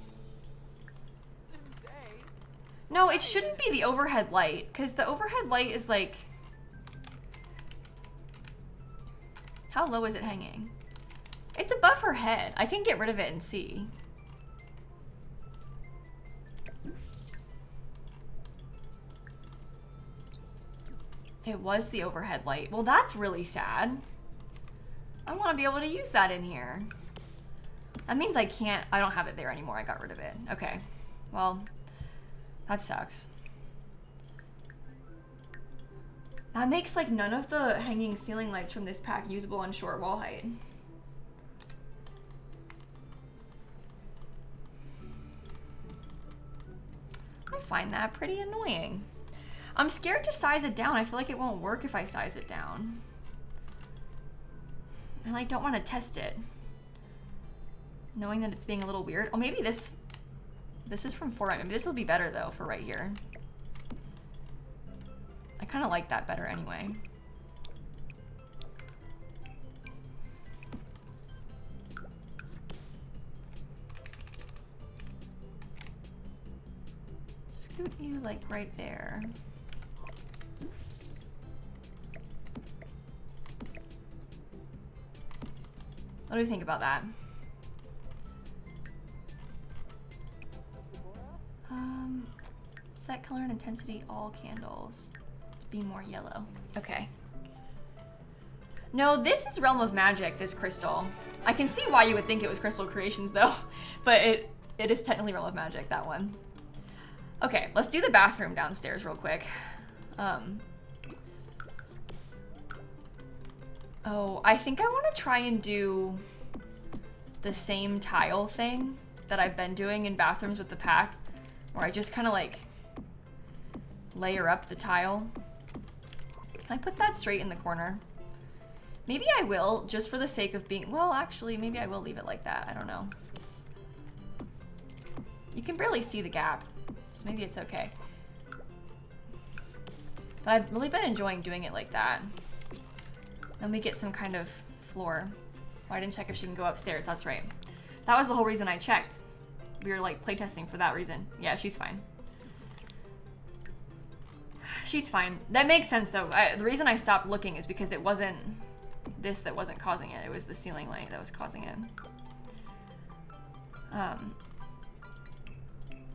A: No, it shouldn't be the overhead light, because the overhead light is like... How low is it hanging? It's above her head. I can get rid of it and see. It was the overhead light. Well, that's really sad. I want to be able to use that in here. That means I can't, I don't have it there anymore. I got rid of it. Okay. Well, that sucks. That makes like none of the hanging ceiling lights from this pack usable on short wall height. I find that pretty annoying. I'm scared to size it down. I feel like it won't work if I size it down. I like don't want to test it. Knowing that it's being a little weird. Oh, maybe this is from 4. Maybe this will be better though for right here. I kind of like that better anyway. Scoot you like right there. What do you think about that? Set color and intensity, all candles. Just be more yellow. Okay. No, this is Realm of Magic, this crystal. I can see why you would think it was Crystal Creations though, but it is technically Realm of Magic, that one. Okay, let's do the bathroom downstairs real quick. Oh, I think I want to try and do the same tile thing that I've been doing in bathrooms with the pack, where I just kind of like layer up the tile. Can I put that straight in the corner? Maybe I will, just for the sake of being, well, actually, maybe I will leave it like that. I don't know. You can barely see the gap, so maybe it's okay. But I've really been enjoying doing it like that. Then we get some kind of floor. Oh, I didn't check if she can go upstairs. That's right. That was the whole reason I checked. We were like playtesting for that reason. Yeah, she's fine. She's fine. That makes sense though. The reason I stopped looking is because it wasn't this that wasn't causing it. It was the ceiling light that was causing it.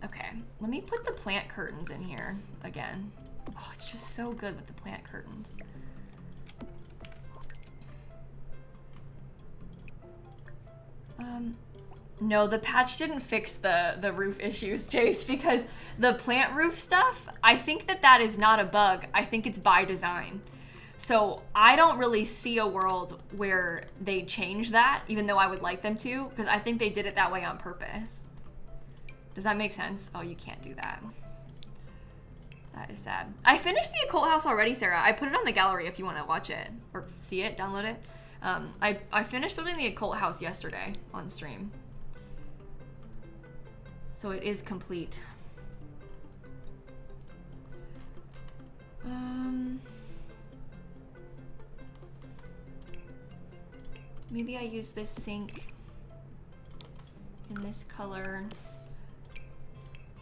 A: Okay, let me put the plant curtains in here again. Oh, it's just so good with the plant curtains. No, the patch didn't fix the roof issues, Jace, because the plant roof stuff, I think that is not a bug. I think it's by design. So I don't really see a world where they change that, even though I would like them to, because I think they did it that way on purpose. Does that make sense? Oh, you can't do that. That is sad. I finished the Occult House already, Sarah. I put it on the gallery if you want to watch it or see it, download it. I finished building the Occult House yesterday on stream. So it is complete. Maybe I use this sink in this color.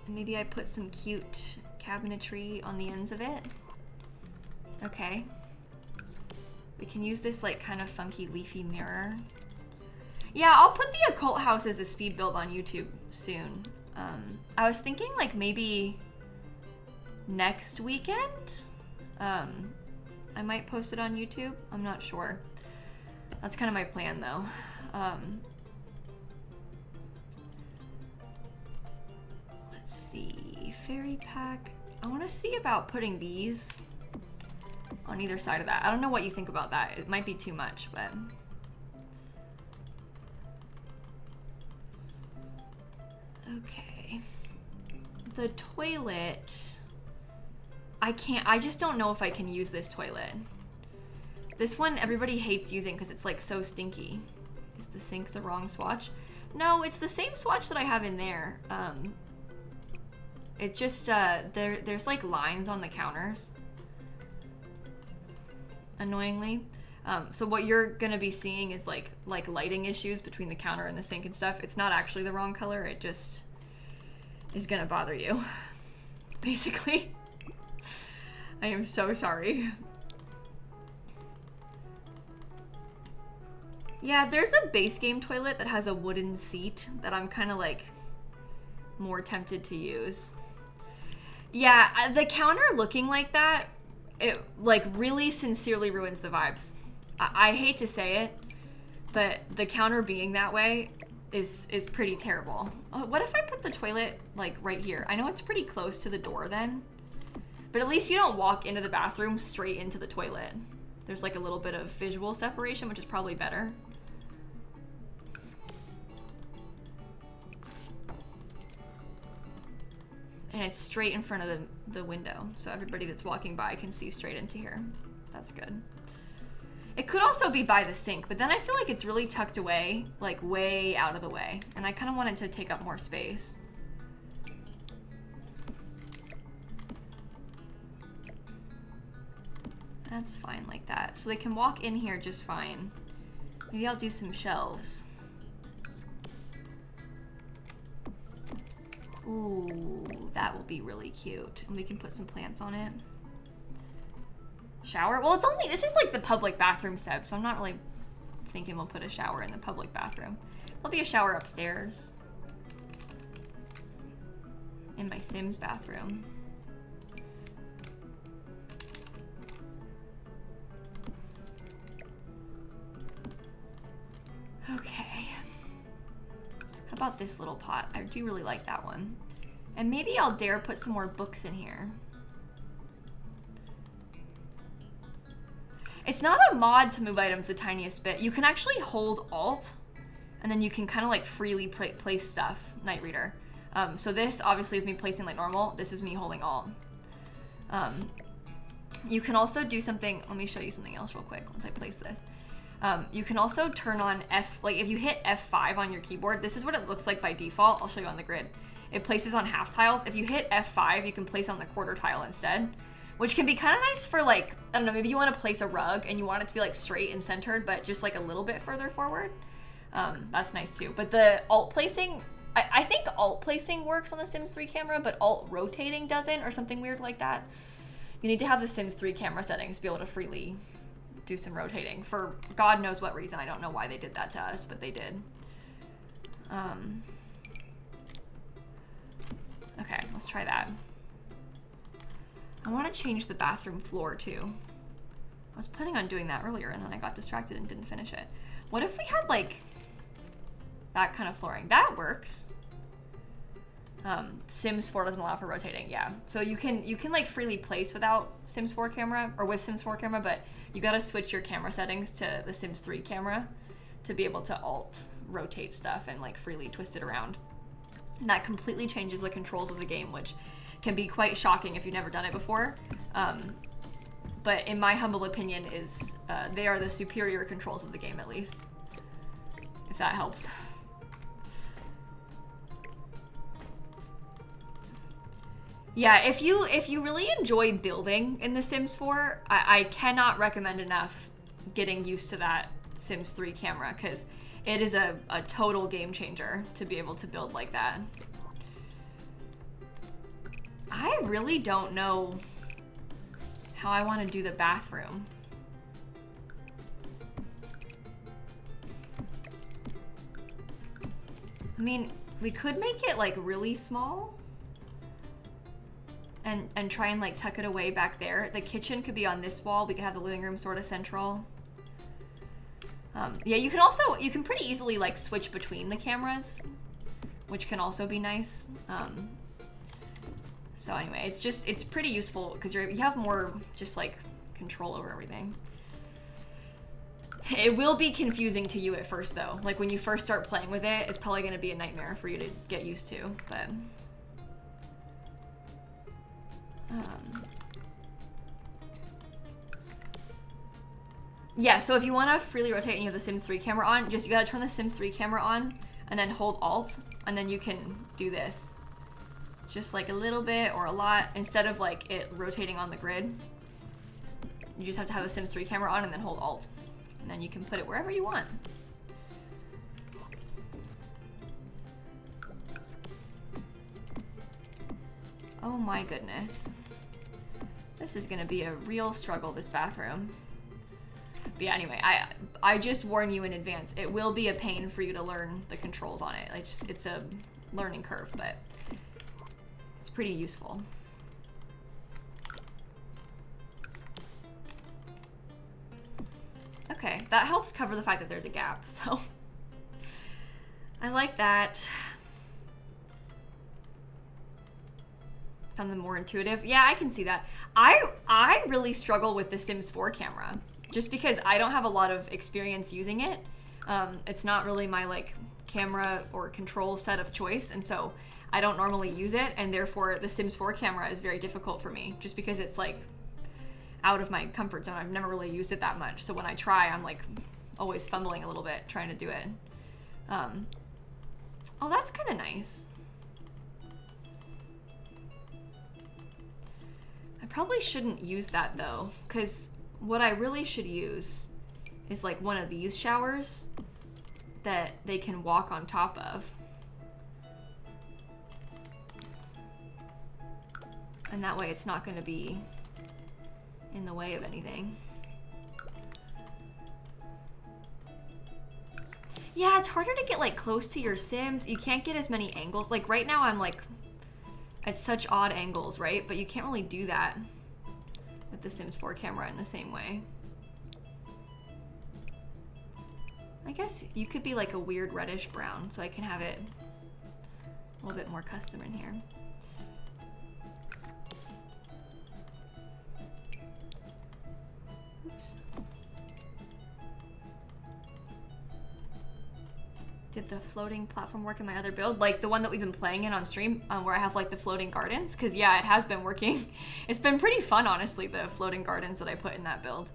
A: And maybe I put some cute cabinetry on the ends of it. Okay. We can use this like kind of funky leafy mirror. Yeah, I'll put the occult house as a speed build on YouTube soon. I was thinking like maybe next weekend. I might post it on YouTube. I'm not sure. That's kind of my plan though. Let's see, fairy pack. I want to see about putting these on either side of that. I don't know what you think about that. It might be too much, but. Okay. The toilet. I just don't know if I can use this toilet. This one everybody hates using because it's like so stinky. Is the sink the wrong swatch? No, it's the same swatch that I have in there. It's just, there's like lines on the counters. Annoyingly. So what you're gonna be seeing is like lighting issues between the counter and the sink and stuff. It's not actually the wrong color, it just is gonna bother you. Basically. I am so sorry. Yeah, there's a base game toilet that has a wooden seat that I'm kind of like more tempted to use. Yeah, the counter looking like that, it like really sincerely ruins the vibes. I hate to say it, but the counter being that way is pretty terrible. Oh, what if I put the toilet like right here? I know it's pretty close to the door then, but at least you don't walk into the bathroom straight into the toilet. There's like a little bit of visual separation, which is probably better. And it's straight in front of the window, so everybody that's walking by can see straight into here. That's good. It could also be by the sink, but then I feel like it's really tucked away, like way out of the way. And I kind of wanted to take up more space. That's fine like that. So they can walk in here just fine. Maybe I'll do some shelves. Ooh, that will be really cute. And we can put some plants on it. Shower? Well, this is like the public bathroom set, so I'm not really thinking we'll put a shower in the public bathroom. There'll be a shower upstairs. In my Sims bathroom. Okay. How about this little pot? I do really like that one. And maybe I'll dare put some more books in here. It's not a mod to move items the tiniest bit. You can actually hold Alt, and then you can kind of like freely place stuff, Night Reader. So this obviously is me placing like normal. This is me holding Alt. You can also do something, let me show you something else real quick once I place this. You can also turn on like if you hit F5 on your keyboard, this is what it looks like by default. I'll show you on the grid. It places on half tiles. If you hit F5, you can place on the quarter tile instead, which can be kind of nice for like, I don't know, maybe you want to place a rug and you want it to be like straight and centered, but just like a little bit further forward. That's nice too. But the alt placing, I think alt placing works on the Sims 3 camera, but alt rotating doesn't, or something weird like that. You need to have the Sims 3 camera settings to be able to freely do some rotating for God knows what reason. I don't know why they did that to us, but they did. Okay, let's try that. I want to change the bathroom floor too. I was planning on doing that earlier and then I got distracted and didn't finish it. What if we had like that kind of flooring? That works. Sims 4 doesn't allow for rotating, yeah. So you can like freely place without Sims 4 camera, or with Sims 4 camera, but you gotta switch your camera settings to the Sims 3 camera to be able to alt rotate stuff and like freely twist it around. And that completely changes the controls of the game, which can be quite shocking if you've never done it before. But in my humble opinion is they are the superior controls of the game, at least. If that helps. Yeah, if you really enjoy building in The Sims 4, I cannot recommend enough getting used to that Sims 3 camera, because it is a total game changer to be able to build like that. I really don't know how I want to do the bathroom. I mean, we could make it like really small and try and like tuck it away back there. The kitchen could be on this wall. We could have the living room sort of central. Yeah, you can pretty easily like switch between the cameras, which can also be nice. So anyway, it's pretty useful because you have more just like control over everything. It will be confusing to you at first though. Like when you first start playing with it, it's probably gonna be a nightmare for you to get used to, but. Yeah, so if you want to freely rotate and you have the Sims 3 camera on, you gotta turn the Sims 3 camera on and then hold Alt, and then you can do this. Just like a little bit or a lot, instead of like it rotating on the grid. You just have to have the Sims 3 camera on and then hold Alt. And then you can put it wherever you want. Oh my goodness. This is gonna be a real struggle, this bathroom. But yeah, anyway, I just warn you in advance. It will be a pain for you to learn the controls on it. It's a learning curve, but it's pretty useful. Okay, that helps cover the fact that there's a gap, so I like that. Found them more intuitive. Yeah, I can see that. I really struggle with the Sims 4 camera just because I don't have a lot of experience using it. It's not really my like camera or control set of choice, and so I don't normally use it, and therefore the Sims 4 camera is very difficult for me just because it's like out of my comfort zone. I've never really used it that much, so when I try, I'm like always fumbling a little bit trying to do it. Oh, that's kind of nice. I probably shouldn't use that though, because what I really should use is like one of these showers that they can walk on top of. And that way it's not going to be in the way of anything. Yeah, it's harder to get like close to your Sims. You can't get as many angles. Like right now I'm like at such odd angles, right? But you can't really do that with the Sims 4 camera in the same way. I guess you could be like a weird reddish brown, so I can have it a little bit more custom in here. Oops. Did the floating platform work in my other build? Like the one that we've been playing in on stream, where I have like the floating gardens? Because yeah, it has been working. It's been pretty fun, honestly, the floating gardens that I put in that build.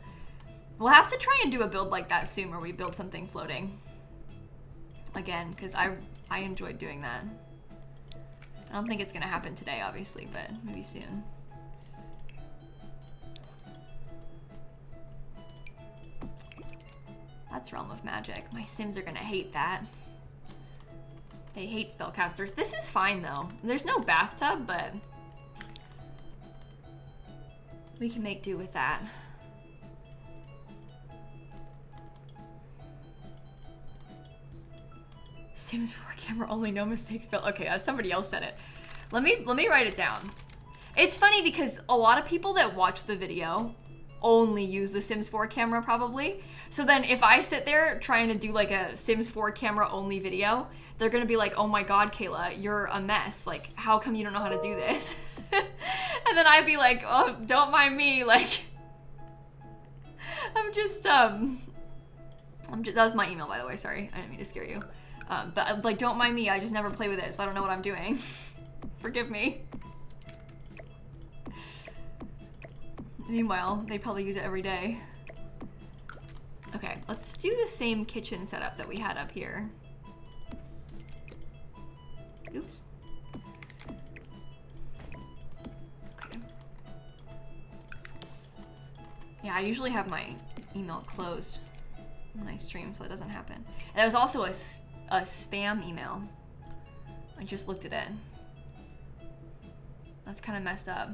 A: We'll have to try and do a build like that soon where we build something floating. Again, because I enjoyed doing that. I don't think it's going to happen today, obviously, but maybe soon. That's Realm of Magic. My Sims are going to hate that. They hate spellcasters. This is fine, though. There's no bathtub, but we can make do with that. Sims 4 camera only, no mistakes built. Okay, somebody else said it. Let me write it down. It's funny because a lot of people that watch the video only use the Sims 4 camera probably. So then if I sit there trying to do like a Sims 4 camera only video, they're gonna be like, oh my God, Kayla, you're a mess. Like, how come you don't know how to do this? And then I'd be like, oh, don't mind me. Like, I'm just, that was my email, by the way, sorry. I didn't mean to scare you. But like, don't mind me, I just never play with it, so I don't know what I'm doing. Forgive me. Meanwhile, they probably use it every day. Okay, let's do the same kitchen setup that we had up here. Oops. Yeah, I usually have my email closed when I stream, so it doesn't happen. And it was also a spam email. I just looked at it. That's kind of messed up.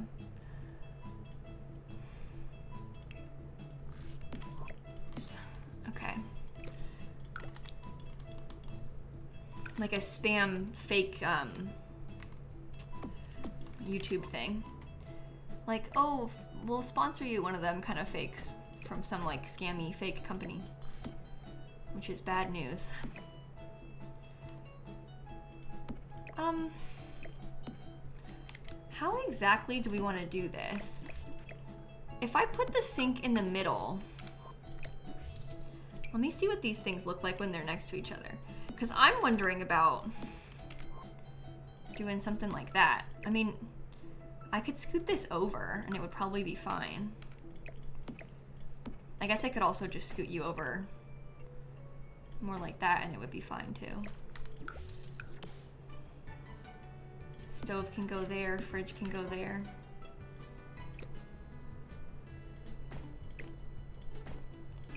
A: Oops. Okay. Like a spam fake YouTube thing. Like, oh, we'll sponsor you, one of them kind of fakes from some like scammy fake company, which is bad news. How exactly do we want to do this? If I put the sink in the middle, let me see what these things look like when they're next to each other. Because I'm wondering about doing something like that. I mean, I could scoot this over and it would probably be fine. I guess I could also just scoot you over more like that and it would be fine too. Stove can go there, fridge can go there.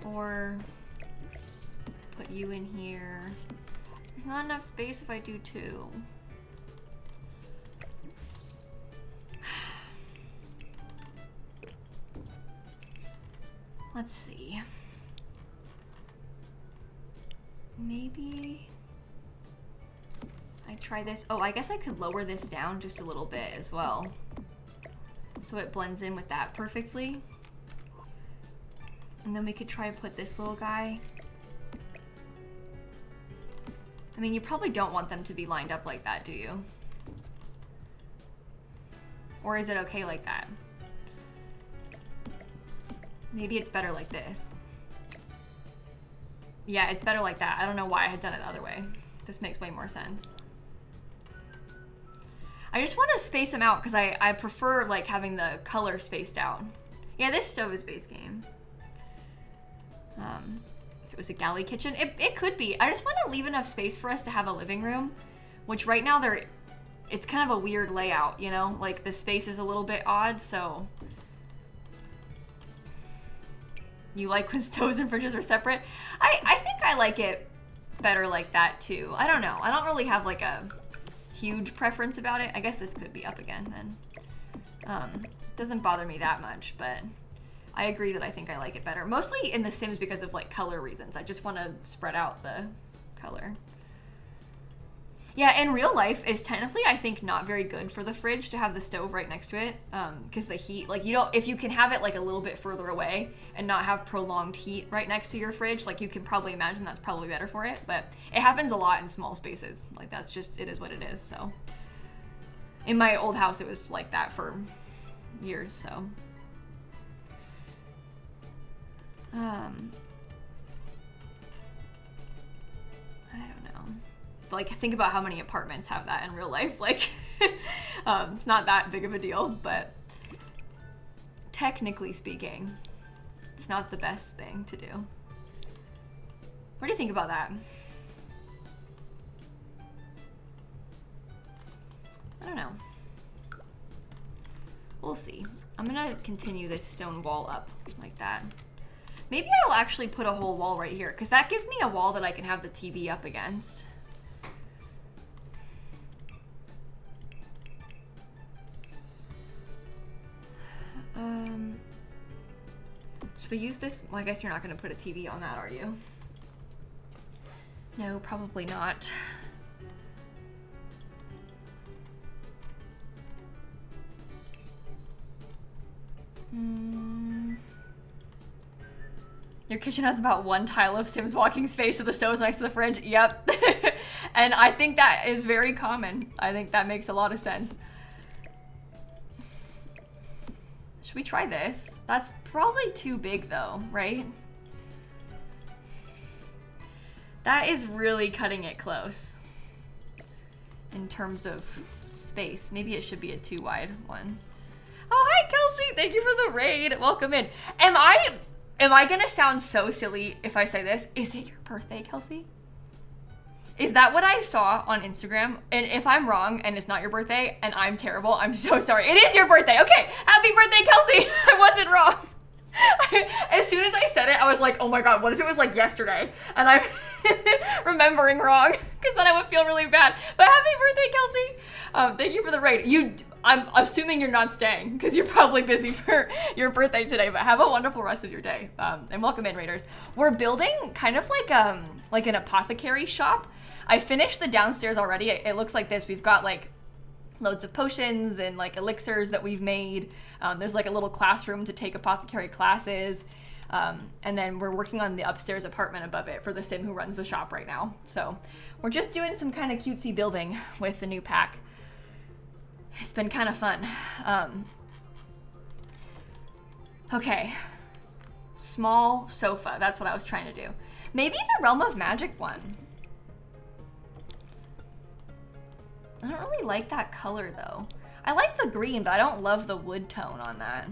A: Or put you in here. There's not enough space if I do two. Let's see. Maybe I try this. Oh, I guess I could lower this down just a little bit as well, so it blends in with that perfectly. And then we could try to put this little guy. I mean, you probably don't want them to be lined up like that, do you? Or is it okay like that? Maybe it's better like this. Yeah, it's better like that. I don't know why I had done it the other way. This makes way more sense. I just want to space them out because I prefer like having the color spaced out. Yeah, this stove is base game. If it was a galley kitchen, it could be. I just want to leave enough space for us to have a living room, which right now it's kind of a weird layout, you know? Like the space is a little bit odd, so. You like when stoves and fridges are separate? I think I like it better like that too. I don't know. I don't really have like a huge preference about it. I guess this could be up again then. Doesn't bother me that much, but I agree that I think I like it better. Mostly in The Sims because of like color reasons. I just want to spread out the color. Yeah, in real life, it's technically, I think, not very good for the fridge to have the stove right next to it, because the heat, like, you don't, if you can have it, like, a little bit further away and not have prolonged heat right next to your fridge, like, you can probably imagine that's probably better for it, but it happens a lot in small spaces. Like, that's just, it is what it is, so. In my old house, it was like that for years, so. I don't know. Like, think about how many apartments have that in real life. Like, it's not that big of a deal, but technically speaking, it's not the best thing to do. What do you think about that? I don't know. We'll see. I'm gonna continue this stone wall up like that. Maybe I'll actually put a whole wall right here, because that gives me a wall that I can have the TV up against. Should we use this? Well, I guess you're not going to put a TV on that, are you? No, probably not. Your kitchen has about one tile of Sims walking space, so the stove's next to the fridge. Yep. And I think that is very common. I think that makes a lot of sense. Should we try this? That's probably too big though, right? That is really cutting it close in terms of space. Maybe it should be a too wide one. Oh, hi Kelsey, thank you for the raid. Welcome in. Am I gonna sound so silly if I say this? Is it your birthday, Kelsey? Is that what I saw on Instagram? And if I'm wrong and it's not your birthday and I'm terrible, I'm so sorry. It is your birthday. Okay, happy birthday, Kelsey. I wasn't wrong. As soon as I said it, I was like, oh my god, what if it was like yesterday? And I'm remembering wrong, because then I would feel really bad. But happy birthday, Kelsey. Thank you for the raid. I'm assuming you're not staying, because you're probably busy for your birthday today, but have a wonderful rest of your day. And welcome in, raiders. We're building kind of like an apothecary shop. I finished the downstairs already. It looks like this. We've got like loads of potions and like elixirs that we've made. There's like a little classroom to take apothecary classes. And then we're working on the upstairs apartment above it for the sim who runs the shop right now. So we're just doing some kind of cutesy building with the new pack. It's been kind of fun. Okay. Small sofa. That's what I was trying to do. Maybe the Realm of Magic one. I don't really like that color though. I like the green, but I don't love the wood tone on that.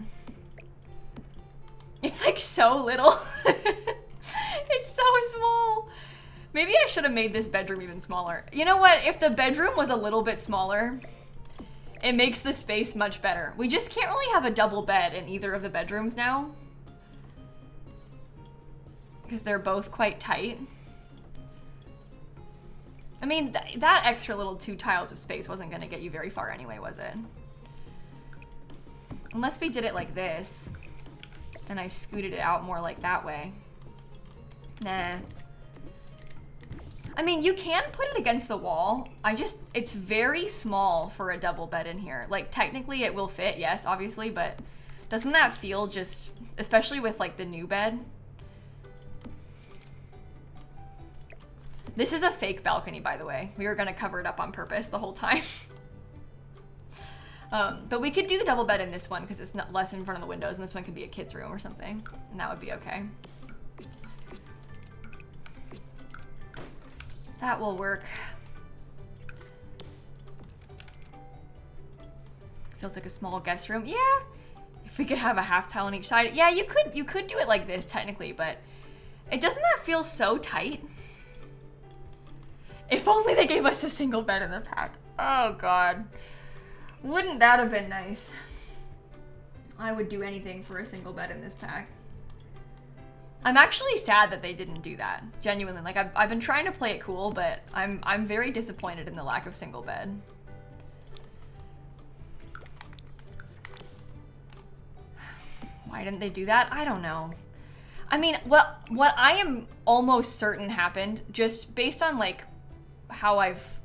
A: It's like so little. It's so small. Maybe I should have made this bedroom even smaller. You know what? If the bedroom was a little bit smaller, it makes the space much better. We just can't really have a double bed in either of the bedrooms now, because they're both quite tight. I mean, that extra little 2 tiles of space wasn't gonna get you very far anyway, was it? Unless we did it like this, and I scooted it out more like that way. Nah. I mean, you can put it against the wall. It's very small for a double bed in here. Like, technically it will fit, yes, obviously, but doesn't that feel just, especially with like the new bed? This is a fake balcony, by the way. We were gonna cover it up on purpose the whole time. But we could do the double bed in this one because it's not less in front of the windows, and this one could be a kid's room or something, and that would be okay. That will work. Feels like a small guest room. Yeah, if we could have a half tile on each side. Yeah, you could do it like this technically, but doesn't that feel so tight? If only they gave us a single bed in the pack. Oh god. Wouldn't that have been nice? I would do anything for a single bed in this pack. I'm actually sad that they didn't do that. Genuinely, like I've been trying to play it cool, but I'm very disappointed in the lack of single bed. Why didn't they do that? I don't know. I mean, what I am almost certain happened, just based on like how I've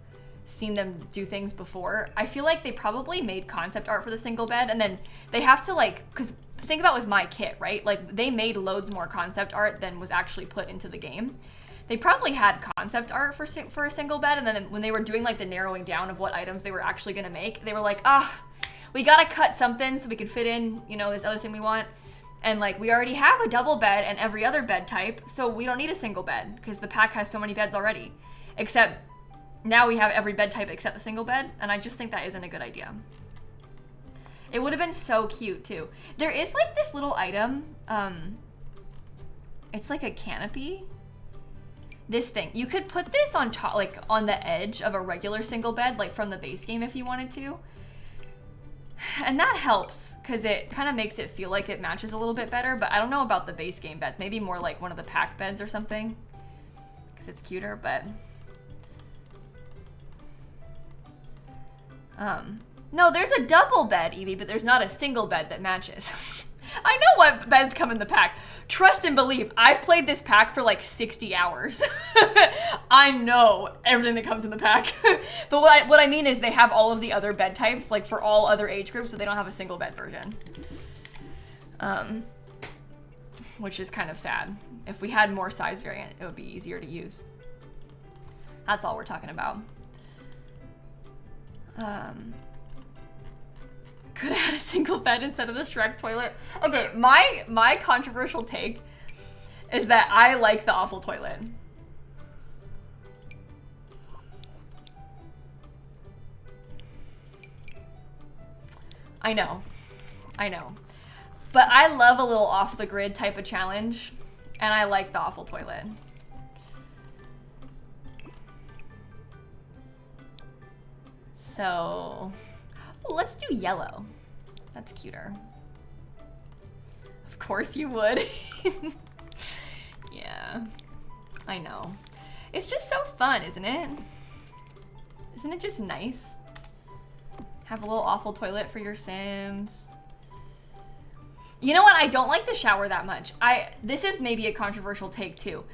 A: seen them do things before, I feel like they probably made concept art for the single bed, and then they have to like, because think about with my kit, right? Like they made loads more concept art than was actually put into the game. They probably had concept art for a single bed, and then when they were doing like the narrowing down of what items they were actually gonna make, they were like, we gotta cut something so we can fit in, you know, this other thing we want. And like, we already have a double bed and every other bed type, so we don't need a single bed because the pack has so many beds already. Except now we have every bed type except the single bed, and I just think that isn't a good idea. It would have been so cute too. There is like this little item, it's like a canopy. This thing, you could put this on top, like on the edge of a regular single bed, like from the base game if you wanted to. And that helps because it kind of makes it feel like it matches a little bit better, but I don't know about the base game beds. Maybe more like one of the pack beds or something because it's cuter, but no, there's a double bed, Evie, but there's not a single bed that matches. I know what beds come in the pack. Trust and believe, I've played this pack for like 60 hours. I know everything that comes in the pack. But what I mean is they have all of the other bed types, like for all other age groups, but they don't have a single bed version. Which is kind of sad. If we had more size variant, it would be easier to use. That's all we're talking about. Could have had a single bed instead of the Shrek toilet. Okay, my controversial take is that I like the awful toilet. I know. But I love a little off the grid type of challenge, and I like the awful toilet. So, let's do yellow. That's cuter. Of course you would. Yeah, I know. It's just so fun, isn't it? Isn't it just nice? Have a little awful toilet for your Sims. You know what? I don't like the shower that much. This is maybe a controversial take too.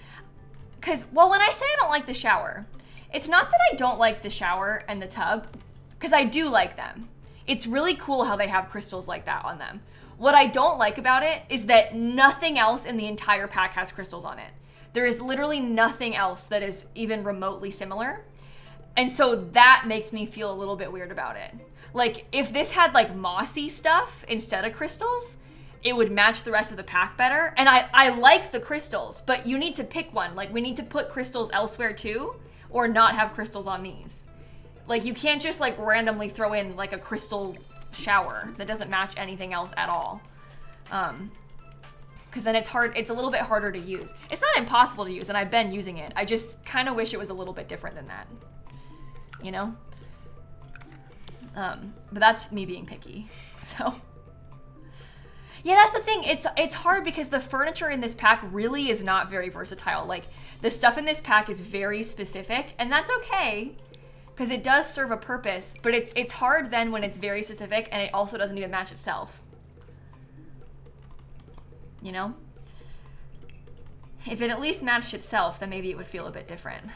A: Because, well, when I say I don't like the shower, it's not that I don't like the shower and the tub, because I do like them. It's really cool how they have crystals like that on them. What I don't like about it is that nothing else in the entire pack has crystals on it. There is literally nothing else that is even remotely similar. And so that makes me feel a little bit weird about it. Like, if this had like mossy stuff instead of crystals, it would match the rest of the pack better. And I like the crystals, but you need to pick one. Like, we need to put crystals elsewhere too, or not have crystals on these. Like, you can't just like randomly throw in like a crystal shower that doesn't match anything else at all. Because then it's a little bit harder to use. It's not impossible to use, and I've been using it. I just kind of wish it was a little bit different than that, you know? But that's me being picky, so. Yeah, that's the thing. It's hard because the furniture in this pack really is not very versatile. Like, the stuff in this pack is very specific, and that's okay, because it does serve a purpose, but it's hard then when it's very specific and it also doesn't even match itself. You know? If it at least matched itself, then maybe it would feel a bit different.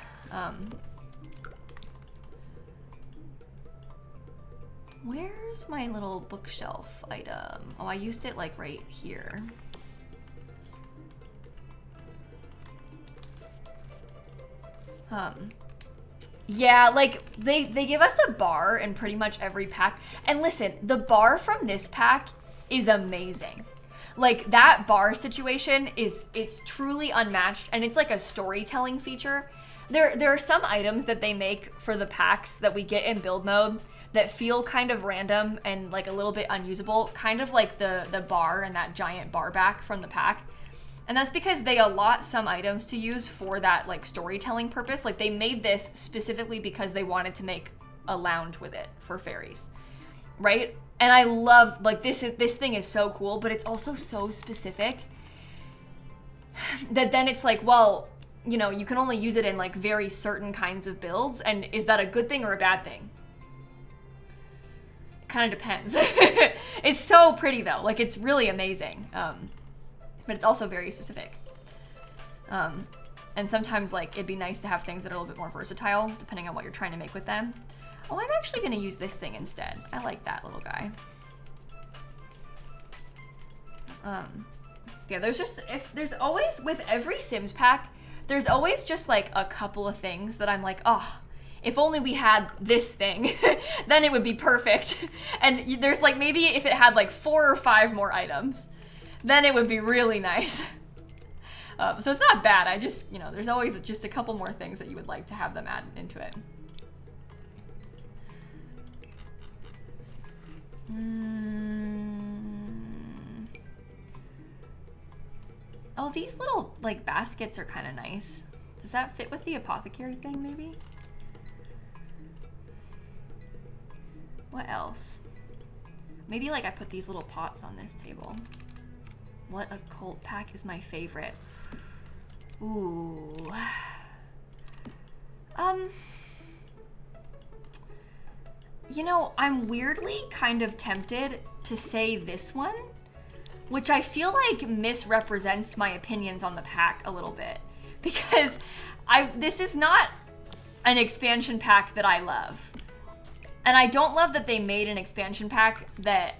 A: Where's my little bookshelf item? Oh, I used it like right here. Yeah, like they give us a bar in pretty much every pack. And listen, the bar from this pack is amazing. Like, that bar situation it's truly unmatched, and it's like a storytelling feature. There are some items that they make for the packs that we get in build mode that feel kind of random and like a little bit unusable, kind of like the bar and that giant bar back from the pack. And that's because they allot some items to use for that like storytelling purpose. Like, they made this specifically because they wanted to make a lounge with it for fairies, right? And I love, like, this thing is so cool, but it's also so specific that then it's like, well, you know, you can only use it in like very certain kinds of builds, and is that a good thing or a bad thing? Kind of depends. It's so pretty though, like, it's really amazing, but it's also very specific, and sometimes like it'd be nice to have things that are a little bit more versatile depending on what you're trying to make with them. Oh, I'm actually gonna use this thing instead. I like that little guy. Yeah, there's always, with every Sims pack, there's always just like a couple of things that I'm like, oh, if only we had this thing, then it would be perfect. And there's like, maybe if it had like 4 or 5 more items, then it would be really nice. So it's not bad. I just, you know, there's always just a couple more things that you would like to have them add into it. Oh, these little like baskets are kind of nice. Does that fit with the apothecary thing maybe? What else? Maybe like I put these little pots on this table. What occult pack is my favorite? Ooh. You know, I'm weirdly kind of tempted to say this one, which I feel like misrepresents my opinions on the pack a little bit, because this is not an expansion pack that I love. And I don't love that they made an expansion pack that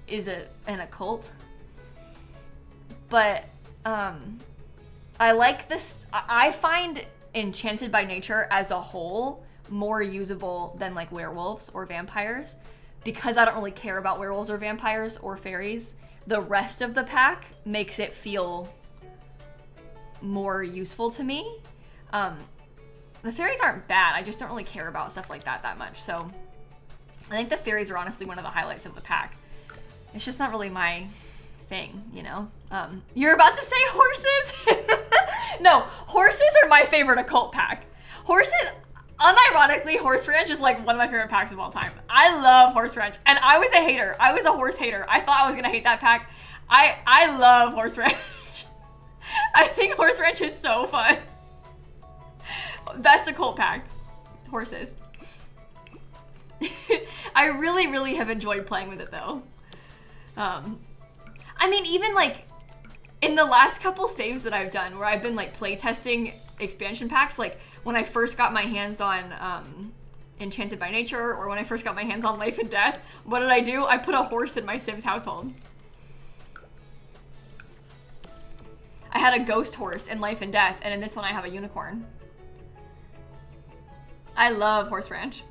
A: is an occult. But I like this. I find Enchanted by Nature as a whole more usable than like werewolves or vampires, because I don't really care about werewolves or vampires or fairies. The rest of the pack makes it feel more useful to me. The fairies aren't bad, I just don't really care about stuff like that much. So I think the fairies are honestly one of the highlights of the pack. It's just not really my thing, you know? You're about to say horses? No, horses are my favorite occult pack. Horses, unironically, Horse Ranch is like one of my favorite packs of all time. I love Horse Ranch, and I was a hater. I was a horse hater. I thought I was gonna hate that pack. I love Horse Ranch. I think Horse Ranch is so fun. Best occult pack. Horses. I really, really have enjoyed playing with it though. I mean, even like in the last couple saves that I've done where I've been like playtesting expansion packs, like when I first got my hands on Enchanted by Nature, or when I first got my hands on Life and Death, what did I do? I put a horse in my Sims household. I had a ghost horse in Life and Death, and in this one I have a unicorn. I love Horse Ranch.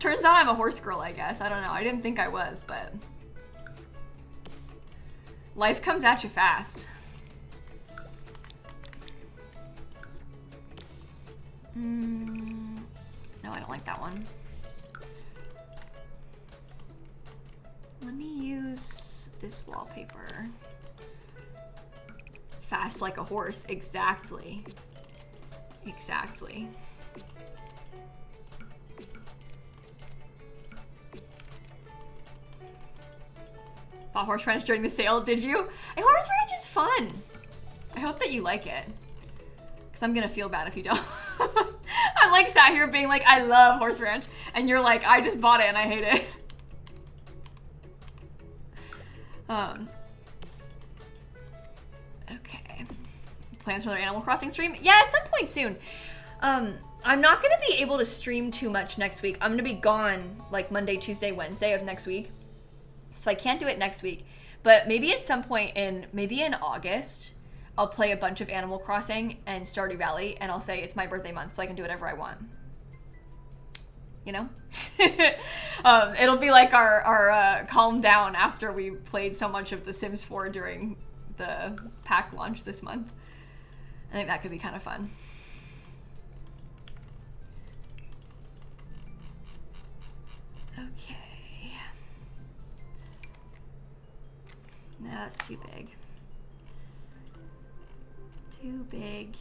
A: Turns out I'm a horse girl, I guess. I don't know. I didn't think I was, but life comes at you fast. No, I don't like that one. Let me use this wallpaper. Fast like a horse, exactly. Exactly. Bought Horse Ranch during the sale, did you? Hey, Horse Ranch is fun. I hope that you like it. Because I'm gonna feel bad if you don't. I like sat here being like, I love Horse Ranch. And you're like, I just bought it and I hate it. Okay. Plans for another Animal Crossing stream? Yeah, at some point soon. I'm not gonna be able to stream too much next week. I'm gonna be gone like Monday, Tuesday, Wednesday of next week. So I can't do it next week. But maybe at some point maybe in August, I'll play a bunch of Animal Crossing and Stardew Valley, and I'll say it's my birthday month so I can do whatever I want. You know? It'll be like our calm down after we played so much of The Sims 4 during the pack launch this month. I think that could be kind of fun. Okay. No, that's too big. Too big.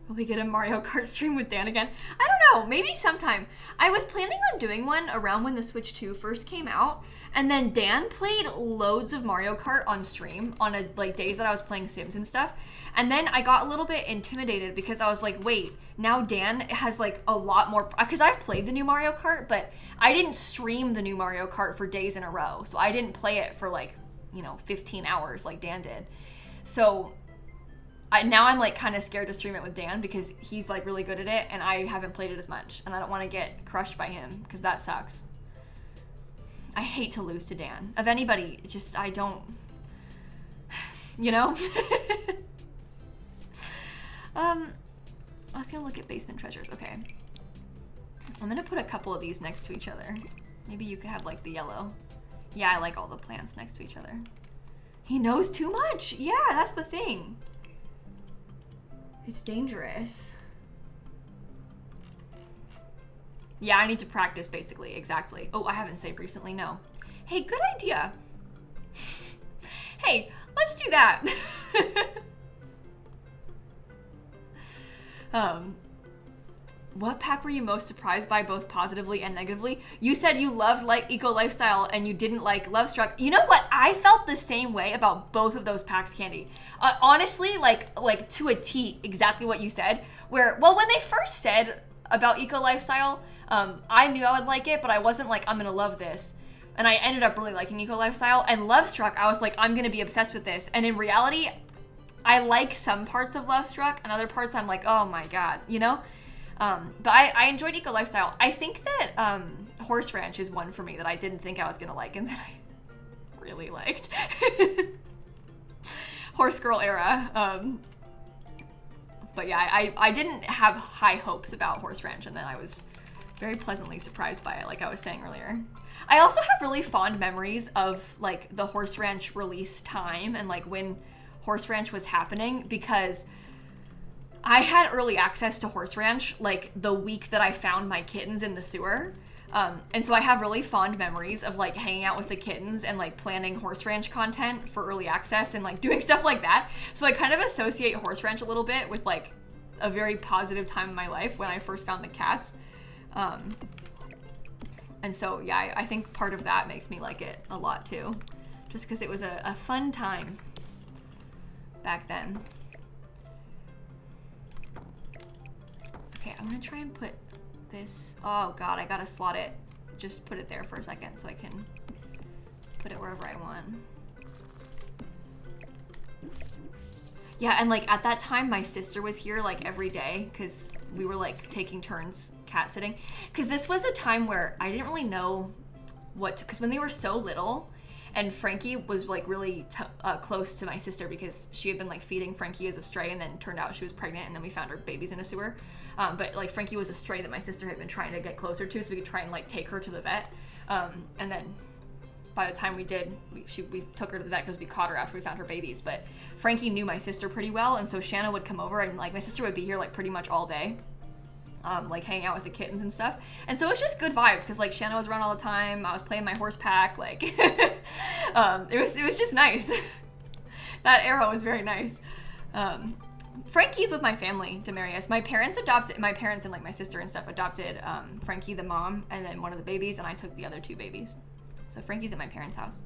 A: Will we get a Mario Kart stream with Dan again? I don't know, maybe sometime. I was planning on doing one around when the Switch 2 first came out, and then Dan played loads of Mario Kart on stream on like days that I was playing Sims and stuff. And then I got a little bit intimidated because I was like, wait, now Dan has like a lot more, because I've played the new Mario Kart, but I didn't stream the new Mario Kart for days in a row. So I didn't play it for like, 15 hours like Dan did. So now I'm like kind of scared to stream it with Dan because he's like really good at it and I haven't played it as much and I don't want to get crushed by him because that sucks. I hate to lose to Dan. Of anybody, just I don't, I was gonna look at basement treasures. Okay. I'm gonna put a couple of these next to each other. Maybe you could have like the yellow. Yeah, I like all the plants next to each other. He knows too much. Yeah, that's the thing. It's dangerous. Yeah, I need to practice basically, exactly. Oh, I haven't saved recently, no. Hey, good idea. Hey, let's do that. What pack were you most surprised by, both positively and negatively? You said you loved Eco Lifestyle and you didn't like Love Struck. You know what? I felt the same way about both of those packs, Candy. Honestly, like to a T, exactly what you said. Where, well, when they first said about Eco Lifestyle, I knew I would like it, but I wasn't like, I'm gonna love this. And I ended up really liking Eco Lifestyle. And Love Struck, I was like, I'm gonna be obsessed with this. And in reality, I like some parts of Love Struck, and other parts I'm like, oh my god, But I enjoyed Eco Lifestyle. I think that Horse Ranch is one for me that I didn't think I was gonna like, and that I really liked. Horse Girl era. But yeah, I didn't have high hopes about Horse Ranch, and then I was very pleasantly surprised by it, like I was saying earlier. I also have really fond memories of like the Horse Ranch release time and like when Horse Ranch was happening, because I had early access to Horse Ranch like the week that I found my kittens in the sewer. And so I have really fond memories of like hanging out with the kittens and like planning Horse Ranch content for early access and like doing stuff like that. So I kind of associate Horse Ranch a little bit with like a very positive time in my life when I first found the cats. And so, yeah, I think part of that makes me like it a lot too. Just because it was a fun time back then. Okay, I'm gonna try and put this, oh God, I gotta slot it. Just put it there for a second so I can put it wherever I want. Yeah, and like at that time, my sister was here like every day because we were like taking turns cat sitting. Because this was a time where I didn't really know what, because when they were so little, and Frankie was like really close to my sister because she had been like feeding Frankie as a stray, and then turned out she was pregnant, and then we found her babies in a sewer. But like Frankie was a stray that my sister had been trying to get closer to so we could try and like take her to the vet. And then by the time we did, we took her to the vet because we caught her after we found her babies. But Frankie knew my sister pretty well, and so Shanna would come over, and like my sister would be here like pretty much all day. Like hanging out with the kittens and stuff. And so it was just good vibes because like Shanna was around all the time. I was playing my horse pack. Like it was just nice. That era was very nice. Frankie's with my family, Demarius. My parents and like my sister and stuff adopted Frankie the mom and then one of the babies, and I took the other 2 babies. So Frankie's at my parents' house.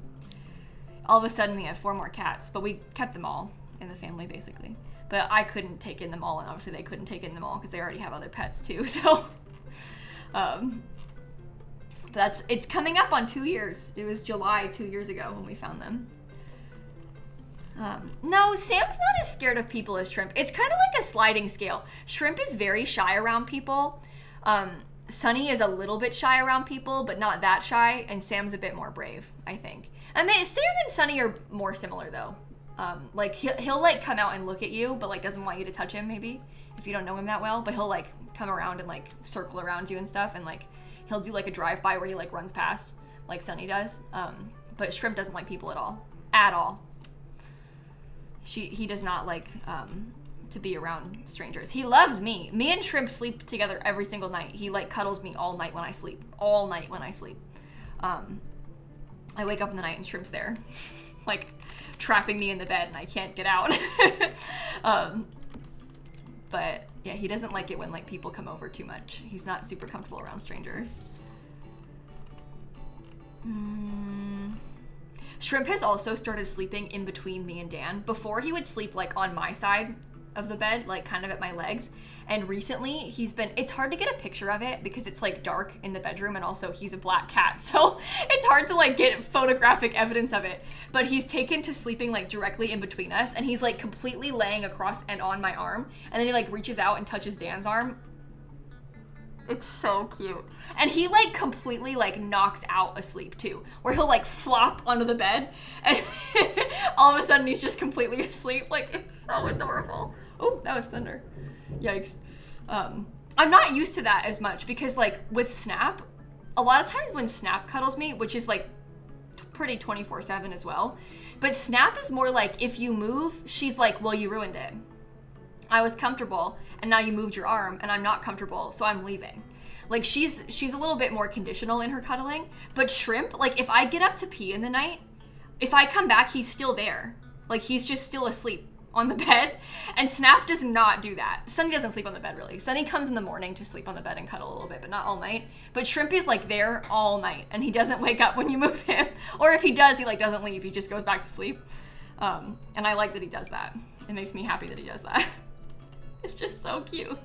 A: All of a sudden we have 4 more cats, but we kept them all in the family basically. But I couldn't take in them all, and obviously they couldn't take in them all because they already have other pets too. So, it's coming up on 2 years. It was July 2 years ago when we found them. No, Sam's not as scared of people as Shrimp. It's kind of like a sliding scale. Shrimp is very shy around people. Sunny is a little bit shy around people, but not that shy, and Sam's a bit more brave, I think. I mean, Sam and Sunny are more similar though. Like he'll like come out and look at you, but like doesn't want you to touch him maybe if you don't know him that well, but he'll like come around and like circle around you and stuff, and like he'll do like a drive-by where he like runs past like Sunny does. But Shrimp doesn't like people at all. He does not like to be around strangers. He loves me. Me and Shrimp sleep together every single night. He like cuddles me all night when I sleep. I wake up in the night and Shrimp's there. Like trapping me in the bed and I can't get out. But yeah, he doesn't like it when like people come over too much. He's not super comfortable around strangers. Shrimp has also started sleeping in between me and Dan. Before he would sleep like on my side of the bed, like kind of at my legs. And recently it's hard to get a picture of it because it's like dark in the bedroom, and also he's a black cat. So it's hard to like get photographic evidence of it. But he's taken to sleeping like directly in between us, and he's like completely laying across and on my arm. And then he like reaches out and touches Dan's arm. It's so cute. And he like completely like knocks out asleep too, where he'll like flop onto the bed and all of a sudden he's just completely asleep. Like it's so adorable. Oh, that was thunder. Yikes. I'm not used to that as much because like with Snap, a lot of times when Snap cuddles me, which is like pretty 24/7 as well, but Snap is more like if you move, she's like, well, you ruined it. I was comfortable and now you moved your arm and I'm not comfortable, so I'm leaving. Like she's a little bit more conditional in her cuddling, but Shrimp, like if I get up to pee in the night, if I come back, he's still there. Like he's just still asleep on the bed, and Snap does not do that. Sunny doesn't sleep on the bed really. Sunny comes in the morning to sleep on the bed and cuddle a little bit, but not all night. But Shrimp is like there all night, and he doesn't wake up when you move him. Or if he does, he like doesn't leave. He just goes back to sleep. And I like that he does that. It makes me happy that he does that. It's just so cute.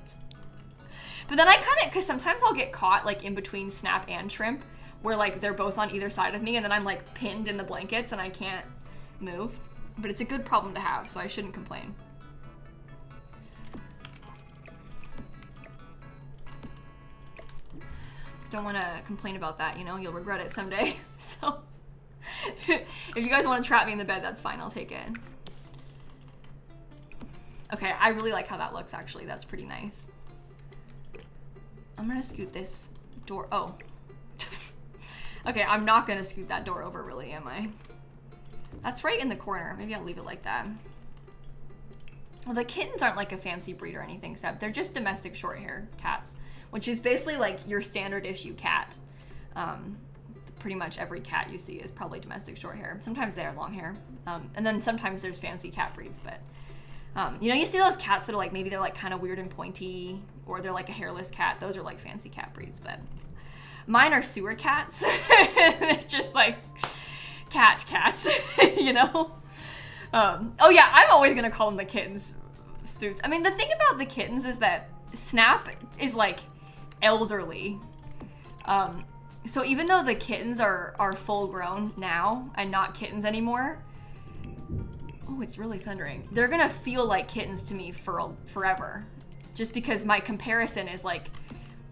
A: But then I kind of, because sometimes I'll get caught like in between Snap and Shrimp, where like they're both on either side of me, and then I'm like pinned in the blankets and I can't move. But it's a good problem to have, so I shouldn't complain. Don't want to complain about that, you know? You'll regret it someday. So if you guys want to trap me in the bed, that's fine. I'll take it. Okay, I really like how that looks, actually. That's pretty nice. I'm going to scoot this door. Oh. Okay, I'm not going to scoot that door over, really, am I? That's right in the corner. Maybe I'll leave it like that. Well, the kittens aren't like a fancy breed or anything, except they're just domestic short hair cats, which is basically like your standard issue cat. Pretty much every cat you see is probably domestic short hair. Sometimes they have long hair. And then sometimes there's fancy cat breeds, but you know, you see those cats that are like, maybe they're like kind of weird and pointy, or they're like a hairless cat. Those are like fancy cat breeds, but Mine are sewer cats. They're just like cats, you know? Oh yeah, I'm always gonna call them the kittens. Suits. I mean, the thing about the kittens is that Snap is like elderly. So even though the kittens are full grown now and not kittens anymore, oh, it's really thundering. They're gonna feel like kittens to me for forever. Just because my comparison is like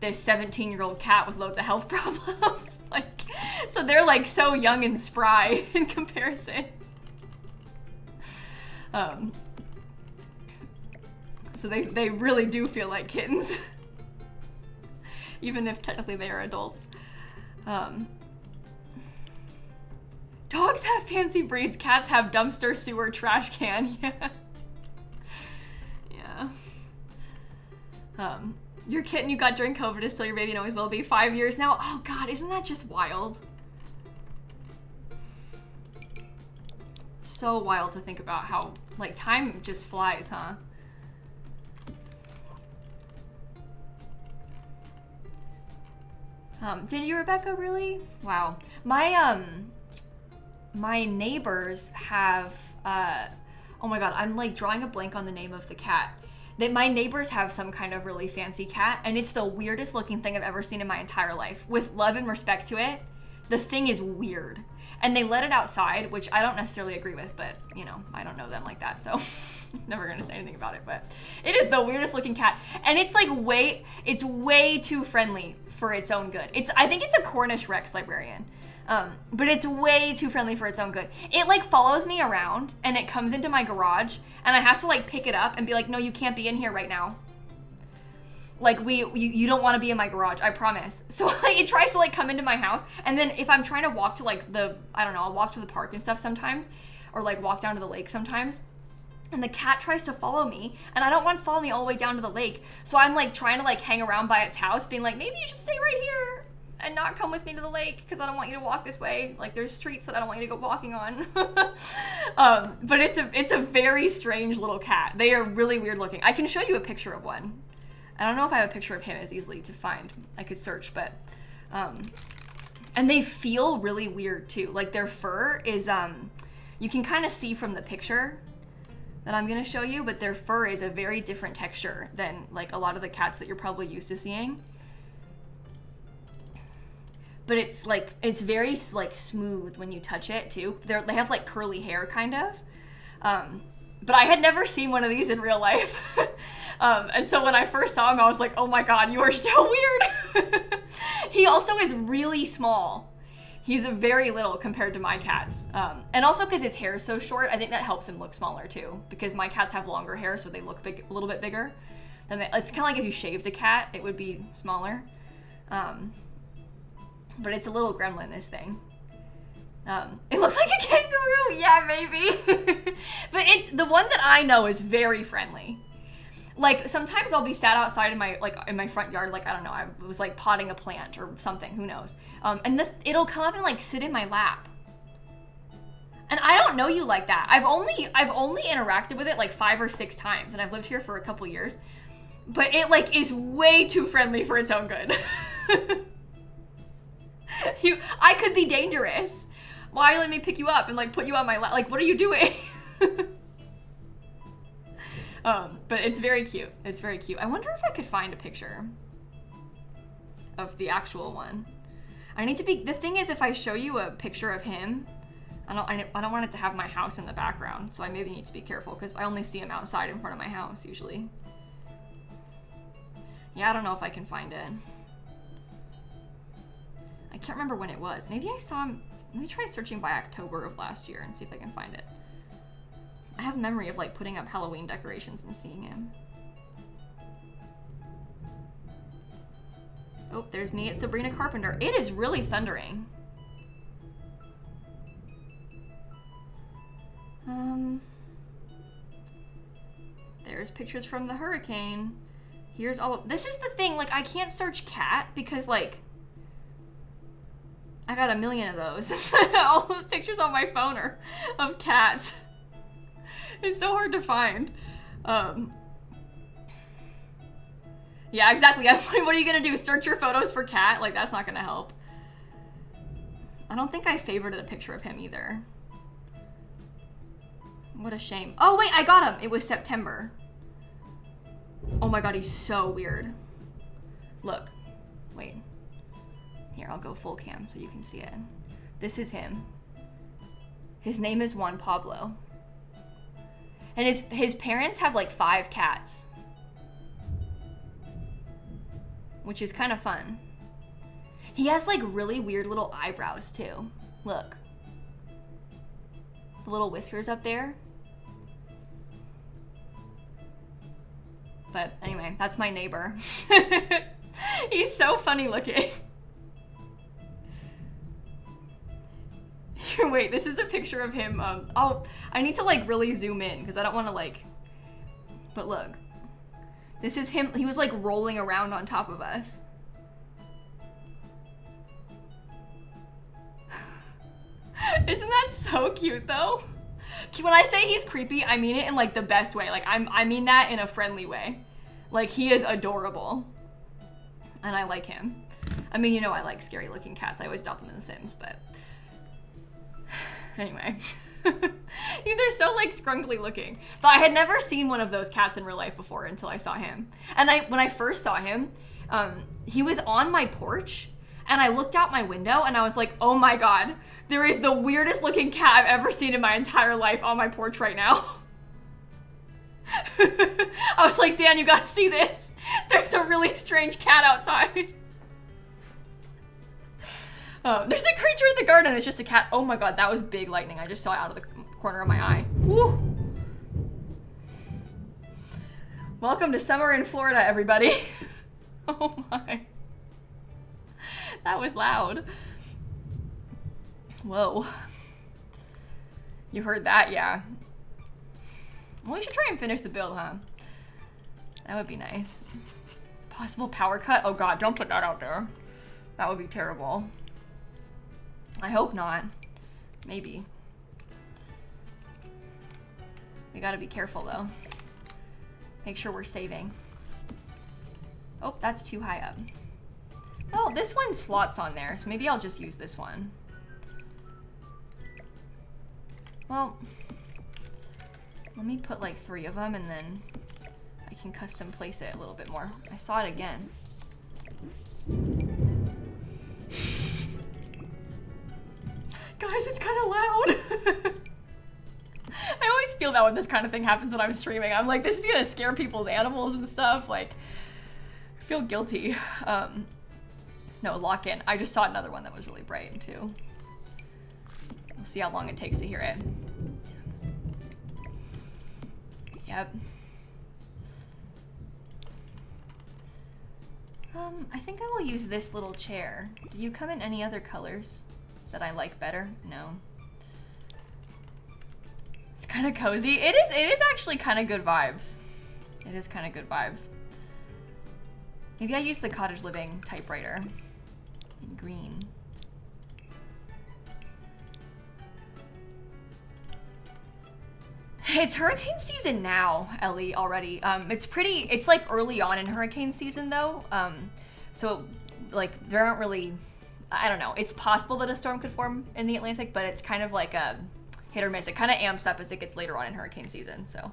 A: this 17-year-old cat with loads of health problems. Like, so they're like so young and spry in comparison. So they really do feel like kittens. Even if technically they are adults. Dogs have fancy breeds, cats have dumpster, sewer, trash can. Yeah. Yeah. Your kitten you got during COVID is still your baby and always will be. 5 years now. Oh God, isn't that just wild? So wild to think about how, like, time just flies, huh? Did you, Rebecca, really? Wow. My neighbors have, oh my God, I'm like drawing a blank on the name of the cat. My neighbors have some kind of really fancy cat, and it's the weirdest looking thing I've ever seen in my entire life. With love and respect to it, the thing is weird. And they let it outside, which I don't necessarily agree with, but you know, I don't know them like that, so never gonna say anything about it, but it is the weirdest looking cat. And it's like it's way too friendly for its own good. I think it's a Cornish Rex librarian. But it's way too friendly for its own good. It like follows me around and it comes into my garage and I have to like pick it up and be like, no, you can't be in here right now. Like you don't want to be in my garage, I promise. So like it tries to like come into my house, and then if I'm trying to walk to like I'll walk to the park and stuff sometimes, or like walk down to the lake sometimes, and the cat tries to follow me, and I don't want it to follow me all the way down to the lake. So I'm like trying to like hang around by its house, being like, maybe you should stay right here and not come with me to the lake because I don't want you to walk this way. Like there's streets that I don't want you to go walking on. But it's a very strange little cat. They are really weird looking. I can show you a picture of one. I don't know if I have a picture of him as easily to find. I could search, but and they feel really weird too. Like their fur is you can kind of see from the picture that I'm gonna show you, but their fur is a very different texture than like a lot of the cats that you're probably used to seeing. But it's very like smooth when you touch it too. They have like curly hair kind of. But I had never seen one of these in real life. And so when I first saw him, I was like, oh my God, you are so weird. He also is really small. He's very little compared to my cats. And also because his hair is so short, I think that helps him look smaller too. Because my cats have longer hair, so they look big, a little bit bigger. It's kind of like if you shaved a cat, it would be smaller. But it's a little gremlin, this thing. It looks like a kangaroo. Yeah, maybe. But the one that I know is very friendly. Like sometimes I'll be sat outside in my front yard, like I don't know, I was like potting a plant or something, who knows. And it'll come up and like sit in my lap. And I don't know you like that. I've only interacted with it like 5 or 6 times, and I've lived here for a couple years. But it like is way too friendly for its own good. I could be dangerous. Why are you letting me pick you up and like put you on my lap? Like, what are you doing? But it's very cute. It's very cute. I wonder if I could find a picture of the actual one. The thing is, if I show you a picture of him, I don't want it to have my house in the background, so I maybe need to be careful because I only see him outside in front of my house usually. Yeah, I don't know if I can find it. I can't remember when it was. Maybe I saw him. Let me try searching by October of last year and see if I can find it. I have memory of like putting up Halloween decorations and seeing him. Oh, there's me at Sabrina Carpenter. It is really thundering. There's pictures from the hurricane. Here's this is the thing, like I can't search cat because like I got a million of those. All the pictures on my phone are of cats. It's so hard to find. Yeah, exactly. What are you gonna do? Search your photos for cat? Like, that's not gonna help. I don't think I favorited a picture of him either. What a shame. Oh, wait, I got him. It was September. Oh my god, he's so weird. Look. Wait. Here, I'll go full cam so you can see it. This is him. His name is Juan Pablo. And his parents have like 5 cats. Which is kind of fun. He has like really weird little eyebrows too. Look. The little whiskers up there. But anyway, that's my neighbor. He's so funny looking. Wait, this is a picture of him. Oh, I need to like really zoom in because I don't want to like, but look. This is him. He was like rolling around on top of us. Isn't that so cute though? When I say he's creepy, I mean it in like the best way. Like I mean that in a friendly way. Like he is adorable. And I like him. I mean, you know I like scary looking cats. I always adopt them in The Sims, but anyway. They're so like scrunkly looking. But I had never seen one of those cats in real life before until I saw him. And when I first saw him, he was on my porch and I looked out my window and I was like, oh my god, there is the weirdest looking cat I've ever seen in my entire life on my porch right now. I was like, Dan, you gotta see this. There's a really strange cat outside. There's a creature in the garden. It's just a cat. Oh my god, that was big lightning. I just saw it out of the corner of my eye. Woo. Welcome to summer in Florida, everybody. Oh my. That was loud. Whoa. You heard that, yeah. Well, we should try and finish the build, huh? That would be nice. Possible power cut? Oh god, don't put that out there. That would be terrible. I hope not. Maybe. We gotta be careful though. Make sure we're saving. Oh, that's too high up. Oh, this one slots on there, so maybe I'll just use this one. Well, let me put like 3 of them and then I can custom place it a little bit more. I saw it again. Guys, it's kind of loud. I always feel that when this kind of thing happens when I'm streaming. I'm like, this is gonna scare people's animals and stuff. Like, I feel guilty. No, lock in. I just saw another one that was really bright too. We'll see how long it takes to hear it. Yep. I think I will use this little chair. Do you come in any other colors that I like better? No. It's kind of cozy. It is actually kind of good vibes. It is kind of good vibes. Maybe I use the cottage living typewriter in green. It's hurricane season now, Ellie, already. It's like early on in hurricane season though. So like there aren't really, I don't know. It's possible that a storm could form in the Atlantic, but it's kind of like a hit or miss. It kind of amps up as it gets later on in hurricane season, so.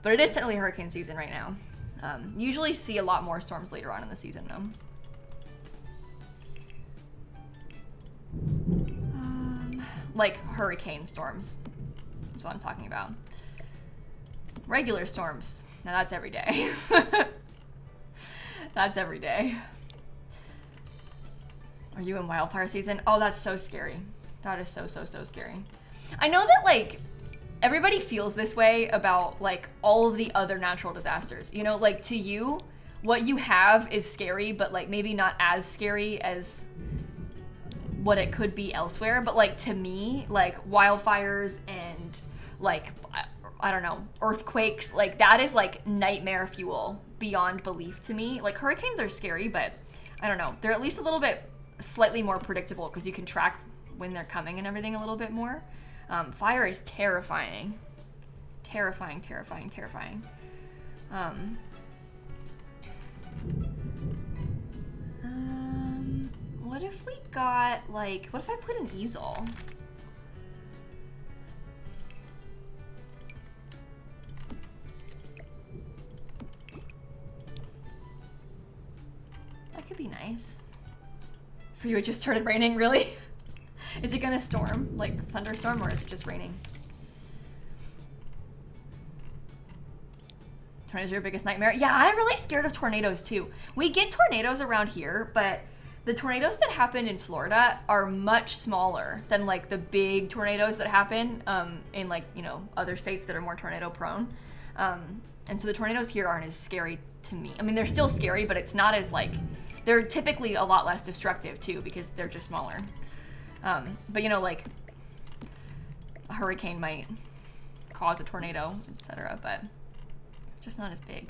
A: But it is technically hurricane season right now. Usually see a lot more storms later on in the season though. Like hurricane storms. That's what I'm talking about. Regular storms. Now that's every day. That's every day. Are you in wildfire season? Oh, that's so scary. That is so scary. I know that like everybody feels this way about like all of the other natural disasters. You know, like to you, what you have is scary, but like maybe not as scary as what it could be elsewhere. But like to me, like wildfires and like, I don't know, earthquakes, like that is like nightmare fuel beyond belief to me. Like hurricanes are scary, but I don't know. They're at least a little bit slightly more predictable because you can track when they're coming and everything a little bit more. Fire is terrifying. Terrifying. if we got like, what if I put an easel? That could be nice. For you, it just started raining, really? Is it gonna storm, like thunderstorm, or is it just raining? Tornadoes are your biggest nightmare? Yeah, I'm really scared of tornadoes too. We get tornadoes around here, but the tornadoes that happen in Florida are much smaller than like the big tornadoes that happen in like, you know, other states that are more tornado prone. And so the tornadoes here aren't as scary to me. I mean, they're still scary, but it's not as like, they're typically a lot less destructive too because they're just smaller. But you know, like a hurricane might cause a tornado, etc., but just not as big.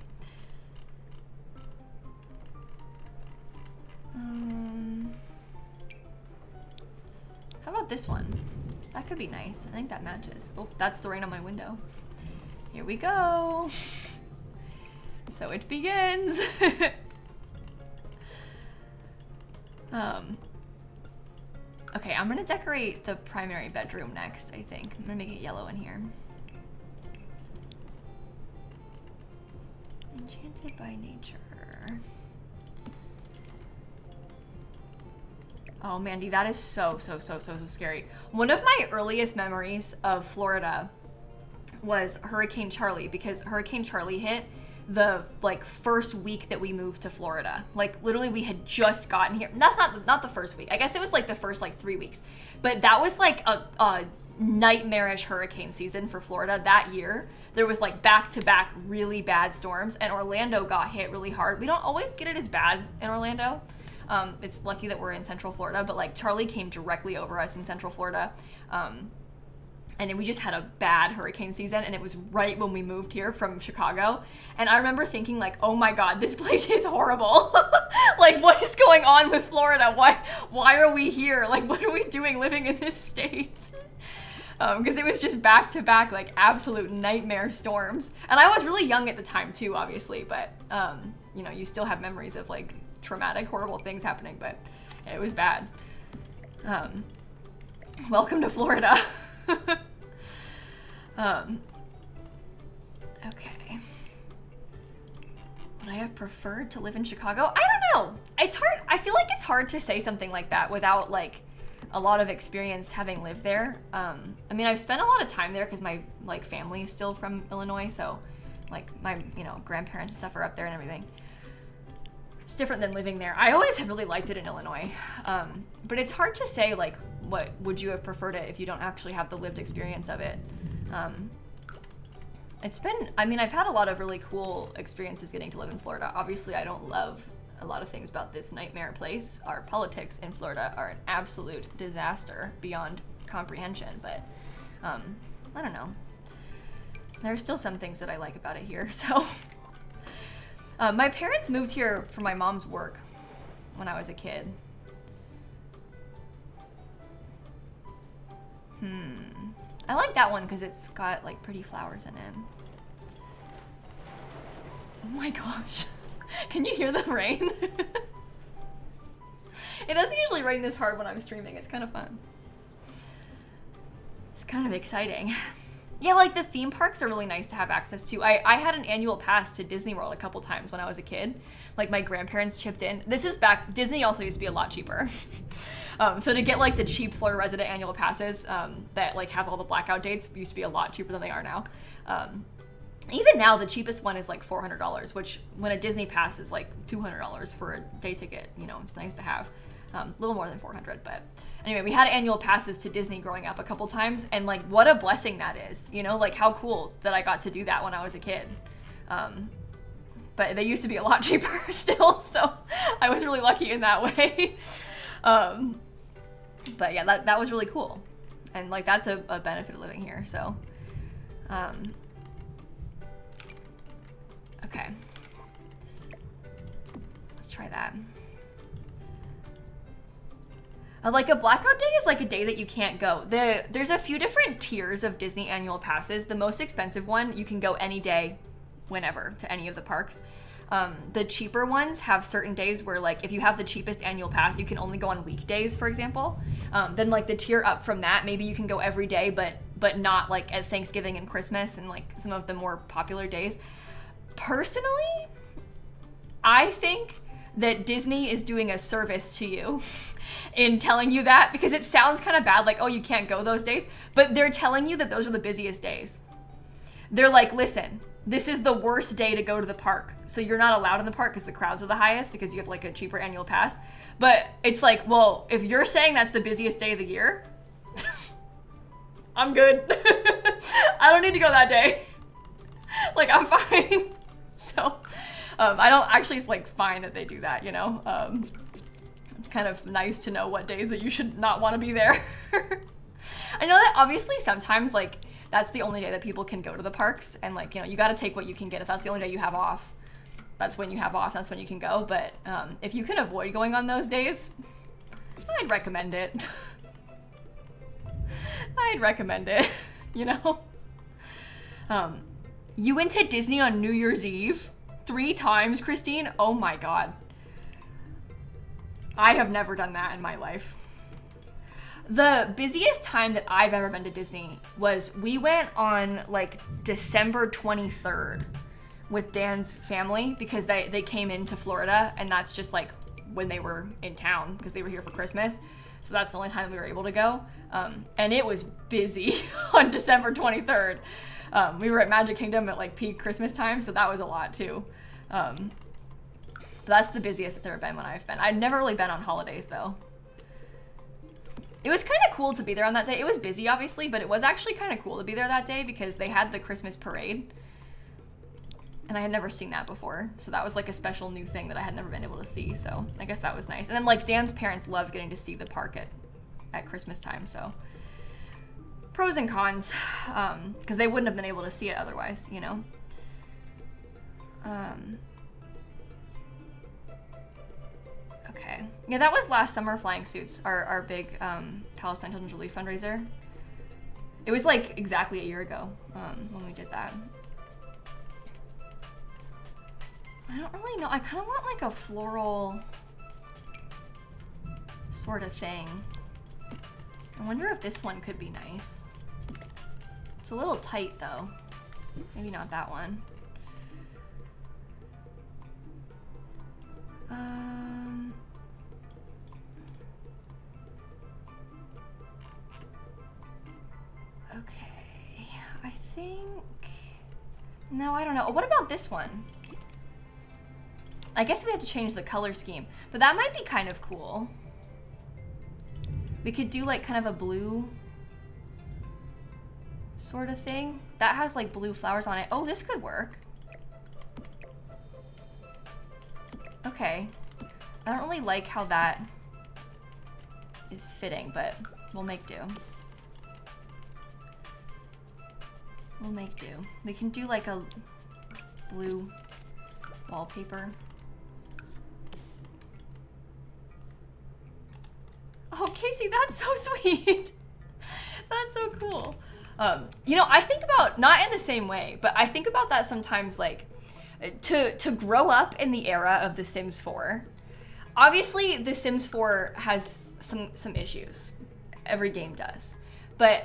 A: How about this one? That could be nice. I think that matches. Oh, that's the rain on my window. Here we go. So it begins. Okay, I'm gonna decorate the primary bedroom next, I think. I'm gonna make it yellow in here. Enchanted by Nature. Oh, Mandy, that is so scary. One of my earliest memories of Florida was Hurricane Charlie, because Hurricane Charlie hit the like first week that we moved to Florida. Like literally we had just gotten here. That's not the first week. I guess it was like the first like 3 weeks. But that was like a nightmarish hurricane season for Florida that year. There was like back-to-back really bad storms, and Orlando got hit really hard. We don't always get it as bad in Orlando. It's lucky that we're in Central Florida, but like Charlie came directly over us in Central Florida. And we just had a bad hurricane season, and it was right when we moved here from Chicago. And I remember thinking like, oh my God, this place is horrible. Like, what is going on with Florida? Why are we here? Like, what are we doing living in this state? Because it was just back to back, like absolute nightmare storms. And I was really young at the time too, obviously, but you know, you still have memories of like traumatic, horrible things happening, but it was bad. Welcome to Florida. Okay. Would I have preferred to live in Chicago? I don't know. It's hard. I feel like it's hard to say something like that without like a lot of experience having lived there. I mean, I've spent a lot of time there because my like family is still from Illinois, so like my, you know, grandparents and stuff are up there and everything. It's different than living there. I always have really liked it in Illinois. But it's hard to say like what would you have preferred it if you don't actually have the lived experience of it. It's been, I mean, I've had a lot of really cool experiences getting to live in Florida. Obviously, I don't love a lot of things about this nightmare place. Our politics in Florida are an absolute disaster beyond comprehension, but I don't know. There are still some things that I like about it here, so. My parents moved here for my mom's work when I was a kid. I like that one because it's got like pretty flowers in it. Oh my gosh. Can you hear the rain? It doesn't usually rain this hard when I'm streaming. It's kind of fun. It's kind of exciting. Yeah, like the theme parks are really nice to have access to. I had an annual pass to Disney World a couple times when I was a kid. Like my grandparents chipped in. This is back, Disney also used to be a lot cheaper. So to get like the cheap Florida resident annual passes that like have all the blackout dates used to be a lot cheaper than they are now. Even now, the cheapest one is like $400, which when a Disney pass is like $200 for a day ticket, you know, it's nice to have. A little more than 400, but anyway, we had annual passes to Disney growing up a couple times, and like what a blessing that is, you know, like how cool that I got to do that when I was a kid. But they used to be a lot cheaper still, so I was really lucky in that way. But yeah, that was really cool, and like that's a benefit of living here. So okay, let's try that. Like a blackout day is like a day that you can't go. There's a few different tiers of Disney annual passes. The most expensive one, you can go any day, whenever, to any of the parks. The cheaper ones have certain days where, like, if you have the cheapest annual pass, you can only go on weekdays, for example. Then, like, the tier up from that, maybe you can go every day, but not, like, at Thanksgiving and Christmas and, like, some of the more popular days. Personally, I think that Disney is doing a service to you in telling you that, because it sounds kind of bad, like, oh, you can't go those days, but they're telling you that those are the busiest days. They're like, listen, this is the worst day to go to the park, so you're not allowed in the park because the crowds are the highest because you have, like, a cheaper annual pass. But it's like, well, if you're saying that's the busiest day of the year, I'm good. I don't need to go that day. Like, I'm fine. So, I don't actually, it's, like, fine that they do that, you know? It's kind of nice to know what days that you should not want to be there. I know that obviously sometimes, like, that's the only day that people can go to the parks, and, like, you know, you got to take what you can get. If that's the only day you have off, that's when you have off, that's when you can go. But if you can avoid going on those days, I'd recommend it. I'd recommend it, you know? You went to Disney on New Year's Eve 3 times, Christine? Oh my God. I have never done that in my life. The busiest time that I've ever been to Disney was, we went on, like, December 23rd with Dan's family, because they came into Florida, and that's just, like, when they were in town, because they were here for Christmas. So that's the only time we were able to go. And it was busy on December 23rd. We were at Magic Kingdom at, like, peak Christmas time, so that was a lot too. But that's the busiest it's ever been when I've been. I've never really been on holidays though. It was kind of cool to be there on that day. It was busy, obviously, but it was actually kind of cool to be there that day because they had the Christmas parade. And I had never seen that before. So that was, like, a special new thing that I had never been able to see. So I guess that was nice. And then, like, Dan's parents loved getting to see the park at Christmas time. So pros and cons, because they wouldn't have been able to see it otherwise, you know? Okay. Yeah, that was last summer, Flying Suits, our big Palestine Children's Relief fundraiser. It was, like, exactly a year ago when we did that. I don't really know. I kind of want, like, a floral sort of thing. I wonder if this one could be nice. It's a little tight, though. Maybe not that one. Okay. I think... No, I don't know. What about this one? I guess we have to change the color scheme, but that might be kind of cool. We could do, like, kind of a blue sort of thing. That has, like, blue flowers on it. Oh, this could work. Okay. I don't really like how that is fitting, but we'll make do. We'll make do. We can do, like, a blue wallpaper. Oh, Casey, that's so sweet. That's so cool. You know, I think about, not in the same way, but I think about that sometimes, like, to grow up in the era of The Sims 4. Obviously, The Sims 4 has some issues. Every game does. But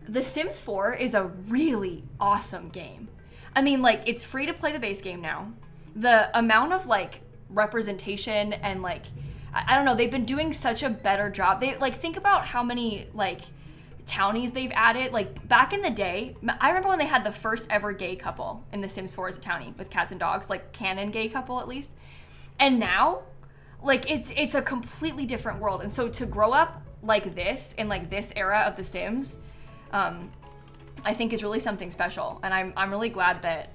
A: The Sims 4 is a really awesome game. I mean, like, it's free to play the base game now. The amount of, like, representation and, like, I don't know, they've been doing such a better job. They, like, think about how many, like, townies they've added. Like, back in the day, I remember when they had the first ever gay couple in The Sims 4 as a townie with cats and dogs, like, canon gay couple at least. And now, like, it's a completely different world. And so to grow up like this, in, like, this era of The Sims, I think is really something special. And I'm really glad that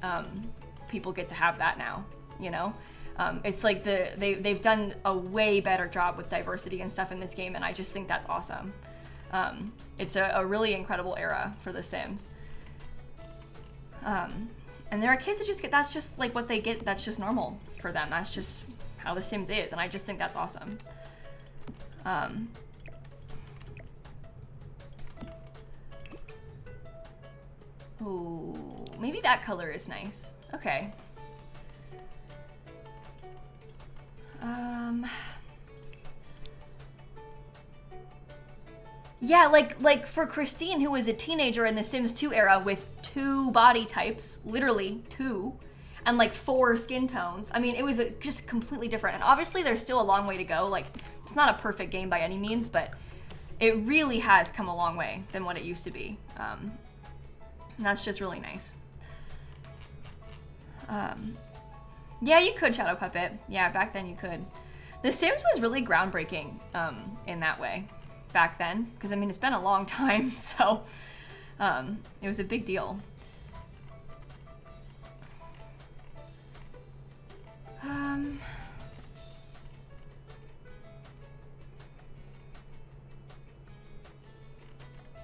A: people get to have that now, you know? It's like they've done a way better job with diversity and stuff in this game, and I just think that's awesome. It's a really incredible era for The Sims. And there are kids that just get, that's just like what they get, that's just normal for them. That's just how The Sims is, and I just think that's awesome. Ooh, maybe that color is nice. Okay. Yeah, like for Christine, who was a teenager in the Sims 2 era with 2 body types, literally 2, and like 4 skin tones. I mean, it was just completely different. And obviously there's still a long way to go. Like, it's not a perfect game by any means, but it really has come a long way than what it used to be. And that's just really nice. Yeah, you could Shadow Puppet. Yeah, back then you could. The Sims was really groundbreaking in that way back then, because I mean, it's been a long time, so it was a big deal.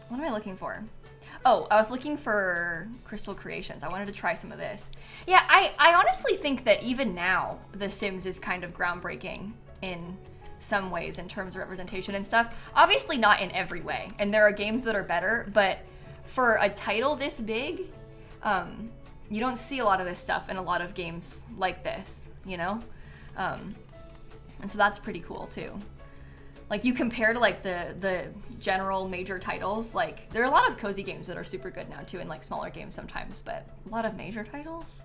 A: What am I looking for? Oh, I was looking for Crystal Creations. I wanted to try some of this. Yeah, I honestly think that even now, The Sims is kind of groundbreaking in some ways in terms of representation and stuff. Obviously not in every way, and there are games that are better, but for a title this big, you don't see a lot of this stuff in a lot of games like this, you know? And so that's pretty cool too. Like, you compare to like the general major titles, like there are a lot of cozy games that are super good now too, and like smaller games sometimes, but a lot of major titles.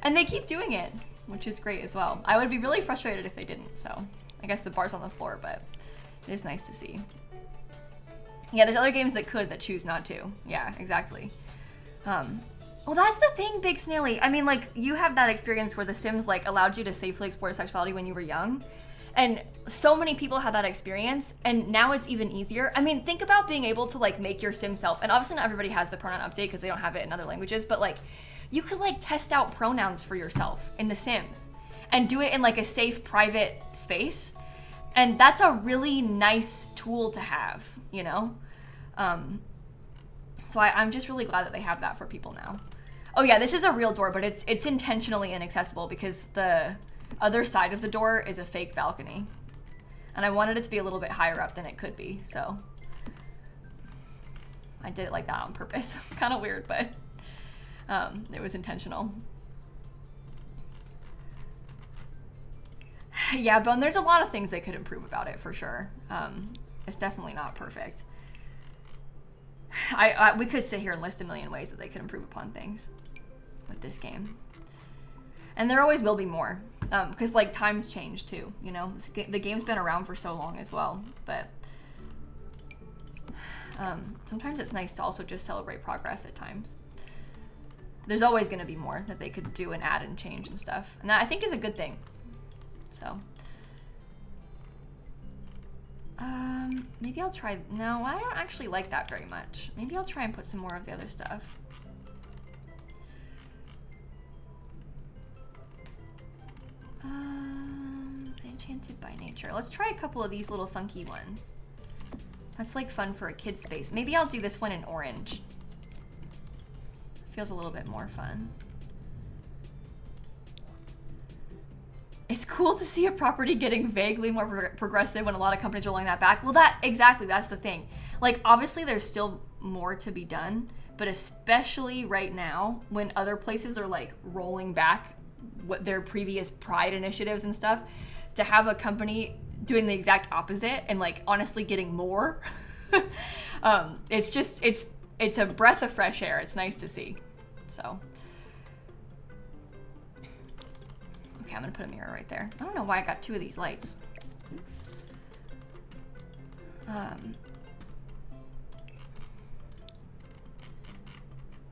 A: And they keep doing it, which is great as well. I would be really frustrated if they didn't, so I guess the bar's on the floor, but it is nice to see. Yeah, there's other games that could that choose not to. Yeah, exactly. Well, that's the thing, Big Snaily. I mean, like, you have that experience where The Sims, like, allowed you to safely explore sexuality when you were young. And so many people had that experience, and now it's even easier. I mean, think about being able to, like, make your Sim self. And obviously not everybody has the pronoun update because they don't have it in other languages, but, like, you could, like, test out pronouns for yourself in The Sims and do it in, like, a safe, private space. And that's a really nice tool to have, you know? So I'm just really glad that they have that for people now. Oh yeah, this is a real door, but it's intentionally inaccessible because the other side of the door is a fake balcony. And I wanted it to be a little bit higher up than it could be, so I did it like that on purpose. Kind of weird, but it was intentional. Yeah, Bone, there's a lot of things they could improve about it for sure. It's definitely not perfect. We could sit here and list a million ways that they could improve upon things with this game. And there always will be more, because like times change too, you know? The game's been around for so long as well, but sometimes it's nice to also just celebrate progress at times. There's always gonna be more that they could do and add and change and stuff. And that I think is a good thing, so. Maybe I'll try, no, I don't actually like that very much. Maybe I'll try and put some more of the other stuff. Enchanted by Nature. Let's try a couple of these little funky ones. That's like fun for a kid's space. Maybe I'll do this one in orange. Feels a little bit more fun. It's cool to see a property getting vaguely more progressive when a lot of companies are rolling that back. Well, that's the thing. Like, obviously there's still more to be done, but especially right now when other places are like rolling back what their previous Pride initiatives and stuff, to have a company doing the exact opposite and like honestly getting more, it's just, it's a breath of fresh air. It's nice to see, so. Okay, I'm gonna put a mirror right there. I don't know why I got 2 of these lights.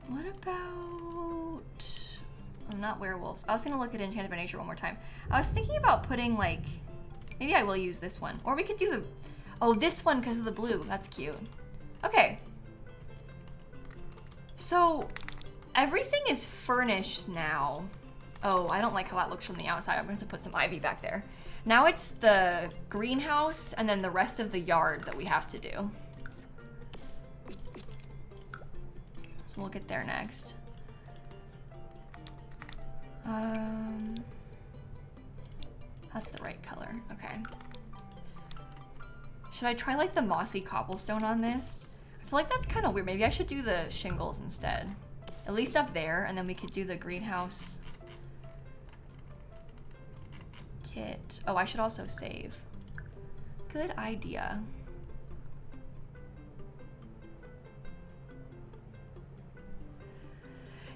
A: What about... I'm not werewolves. I was gonna look at Enchanted by Nature one more time. I was thinking about putting like... Maybe I will use this one. Or we could do the... Oh, this one because of the blue. That's cute. Okay. So, everything is furnished now. Oh, I don't like how that looks from the outside. I'm going to put some ivy back there. Now it's the greenhouse and then the rest of the yard that we have to do. So we'll get there next. That's the right color. Okay. Should I try like the mossy cobblestone on this? I feel like that's kind of weird. Maybe I should do the shingles instead. At least up there, and then we could do the greenhouse. kit. Oh, I should also save. Good idea.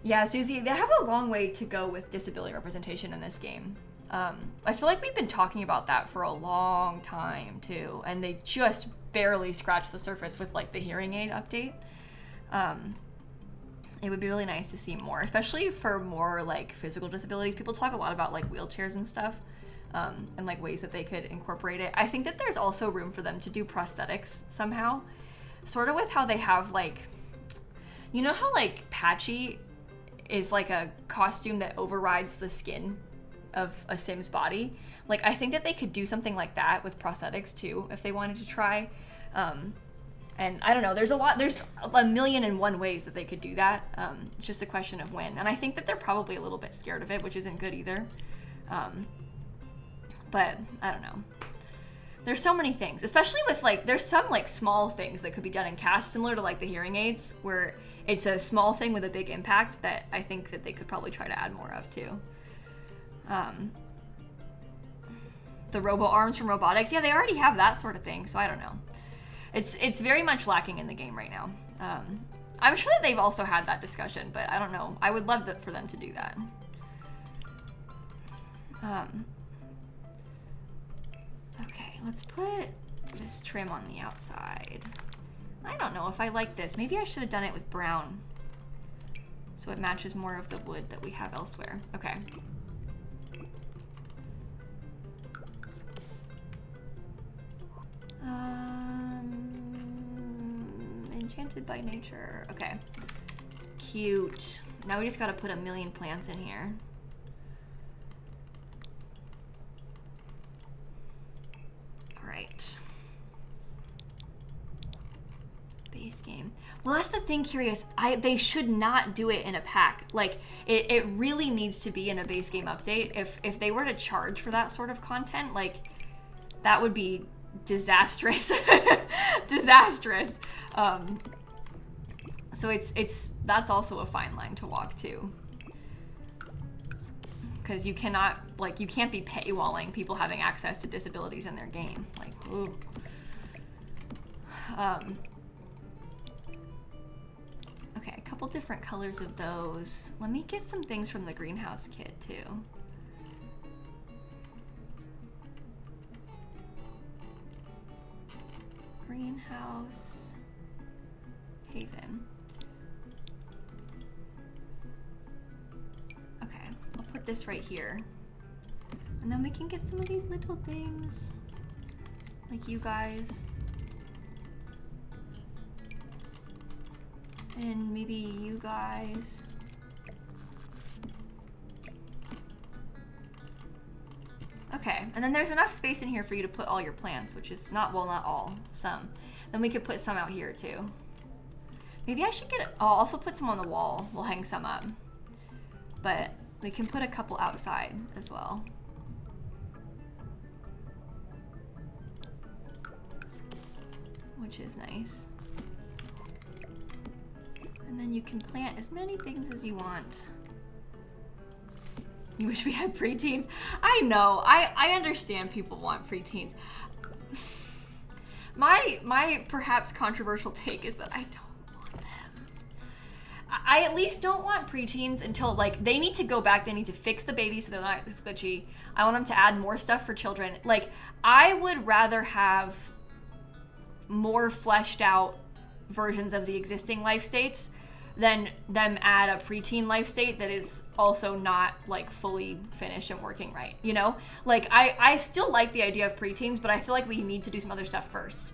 A: Yeah, Susie, they have a long way to go with disability representation in this game. I feel like we've been talking about that for a long time too, and they just barely scratched the surface with like the hearing aid update. It would be really nice to see more, especially for more like physical disabilities. People talk a lot about like wheelchairs and stuff, and like ways that they could incorporate it. I think that there's also room for them to do prosthetics somehow, sort of with how they have like, you know how like Patchy is like a costume that overrides the skin of a Sim's body. Like, I think that they could do something like that with prosthetics too, if they wanted to try. And I don't know, there's a million and one ways that they could do that. It's just a question of when. And I think that they're probably a little bit scared of it, which isn't good either. But I don't know. There's so many things, especially with like, there's some like small things that could be done in cast, similar to like the hearing aids, where it's a small thing with a big impact that I think that they could probably try to add more of too. The robo arms from robotics, yeah, they already have that sort of thing, so I don't know. It's very much lacking in the game right now. I'm sure that they've also had that discussion, but I don't know. I would love for them to do that. Okay, let's put this trim on the outside. I don't know if I like this. Maybe I should have done it with brown, so it matches more of the wood that we have elsewhere. Okay. Enchanted by Nature. Okay. Cute. Now we just gotta put a million plants in here. Alright. Base game. Well, that's the thing, Curious. They should not do it in a pack. Like, it really needs to be in a base game update. If they were to charge for that sort of content, like, that would be disastrous. Disastrous. So that's also a fine line to walk too, because you cannot, like, you can't be paywalling people having access to disabilities in their game. Like, ooh. Okay, a couple different colors of those. Let me get some things from the greenhouse kit too. Greenhouse Haven. Okay, I'll put this right here. And then we can get some of these little things. Like you guys. And maybe you guys. Okay, and then there's enough space in here for you to put all your plants, which is not, well, not all, some. Then we could put some out here too. Maybe I should I'll also put some on the wall. We'll hang some up. But we can put a couple outside as well. Which is nice. And then you can plant as many things as you want. You wish we had preteens? I know, I understand people want preteens. My perhaps controversial take is that I don't want them. I at least don't want preteens until, like, they need to go back, they need to fix the baby so they're not glitchy. I want them to add more stuff for children. Like, I would rather have more fleshed out versions of the existing life states than them add a preteen life state that is also not, like, fully finished and working right, you know? Like, I still like the idea of preteens, but I feel like we need to do some other stuff first.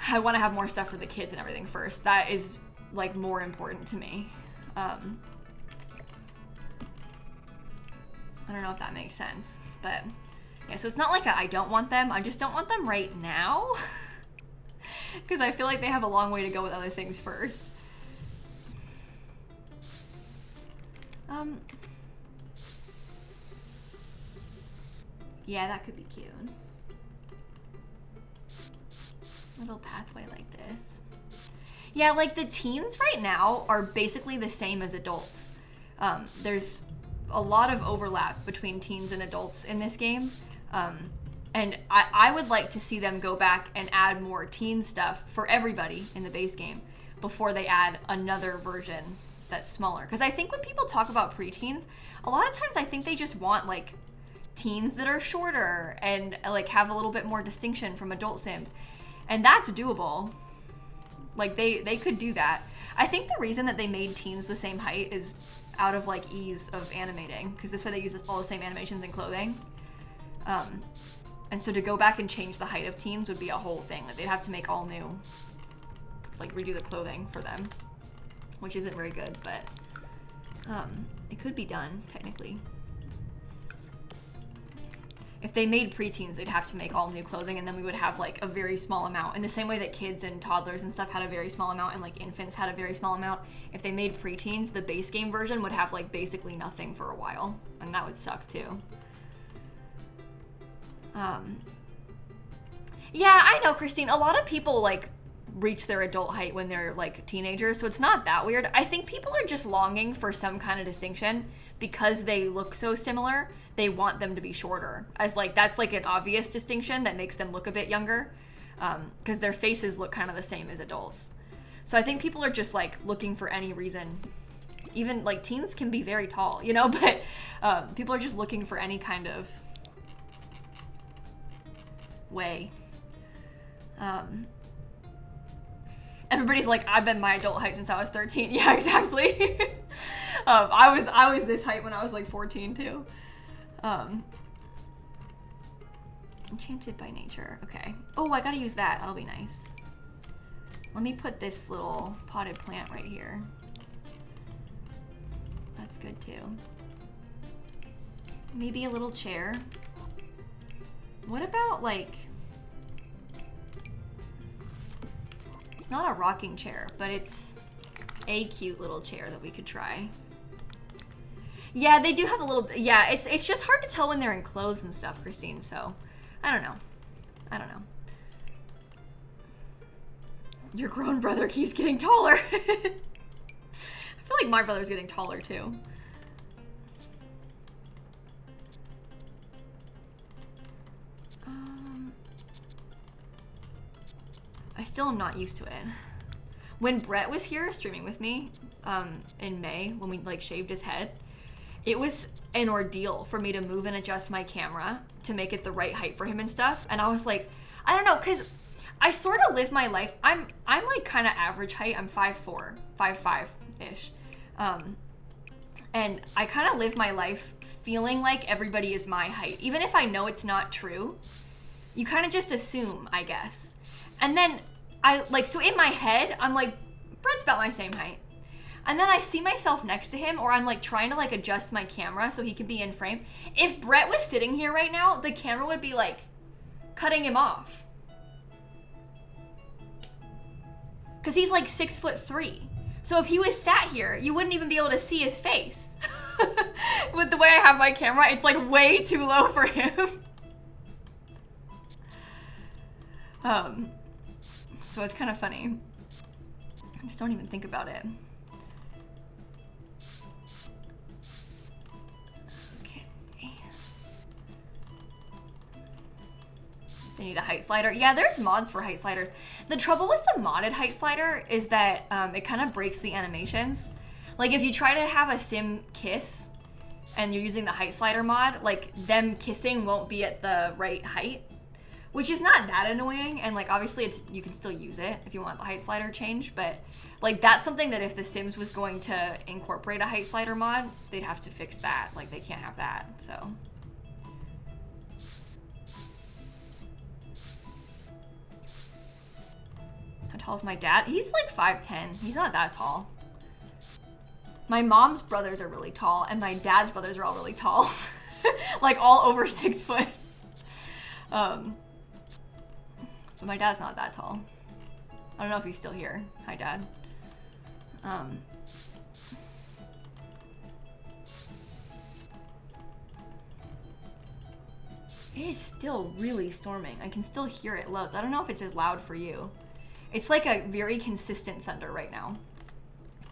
A: I want to have more stuff for the kids and everything first. That is, like, more important to me. I don't know if that makes sense, but yeah, so it's not like I don't want them, I just don't want them right now. Because I feel like they have a long way to go with other things first. Yeah, that could be cute. Little pathway like this. Yeah, like the teens right now are basically the same as adults. There's a lot of overlap between teens and adults in this game. And I would like to see them go back and add more teen stuff for everybody in the base game before they add another version that's smaller. Because I think when people talk about preteens, a lot of times I think they just want like teens that are shorter and like have a little bit more distinction from adult Sims. And that's doable. Like they could do that. I think the reason that they made teens the same height is out of like ease of animating, because this way they use all the same animations and clothing. And so to go back and change the height of teens would be a whole thing. Like they'd have to make all new, like redo the clothing for them, which isn't very good, but it could be done technically. If they made preteens, they'd have to make all new clothing, and then we would have like a very small amount. In the same way that kids and toddlers and stuff had a very small amount, and like infants had a very small amount. If they made preteens, the base game version would have like basically nothing for a while, and that would suck too. Yeah, I know, Christine. A lot of people like reach their adult height when they're like teenagers, so it's not that weird. I think people are just longing for some kind of distinction because they look so similar. They want them to be shorter, as like that's like an obvious distinction that makes them look a bit younger, because their faces look kind of the same as adults. So I think people are just like looking for any reason. Even like teens can be very tall, you know, but people are just looking for any kind of way. Everybody's like, I've been my adult height since I was 13. Yeah, exactly. I was this height when I was like 14 too. Enchanted by Nature. Okay. Oh, I gotta use that. That'll be nice. Let me put this little potted plant right here. That's good too. Maybe a little chair. What about like... It's not a rocking chair, but it's a cute little chair that we could try. Yeah, they do have a little... Yeah, it's just hard to tell when they're in clothes and stuff, Christine, so... I don't know. I don't know. Your grown brother keeps getting taller. I feel like my brother's getting taller, too. I still am not used to it. When Brett was here streaming with me in May, when we like shaved his head, it was an ordeal for me to move and adjust my camera to make it the right height for him and stuff. And I was like, I don't know, because I sort of live my life. I'm like kind of average height. I'm 5'4", 5'5"-ish. And I kind of live my life feeling like everybody is my height. Even if I know it's not true, you kind of just assume, I guess. And then so in my head, I'm like, Brett's about my same height. And then I see myself next to him, or I'm like trying to like adjust my camera so he can be in frame. If Brett was sitting here right now, the camera would be like cutting him off. Cause he's like 6'3". So if he was sat here, you wouldn't even be able to see his face. With the way I have my camera, it's like way too low for him. So it's kind of funny. I just don't even think about it. Okay. They need a height slider. Yeah, there's mods for height sliders. The trouble with the modded height slider is that it kind of breaks the animations. Like if you try to have a sim kiss and you're using the height slider mod, like them kissing won't be at the right height. Which is not that annoying, and like obviously you can still use it if you want the height slider change, but like that's something that if The Sims was going to incorporate a height slider mod, they'd have to fix that. Like they can't have that, so. How tall is my dad? He's like 5'10". He's not that tall. My mom's brothers are really tall, and my dad's brothers are all really tall. Like all over 6 foot. But my dad's not that tall. I don't know if he's still here. Hi, Dad. It is still really storming. I can still hear it loads. I don't know if it's as loud for you. It's like a very consistent thunder right now.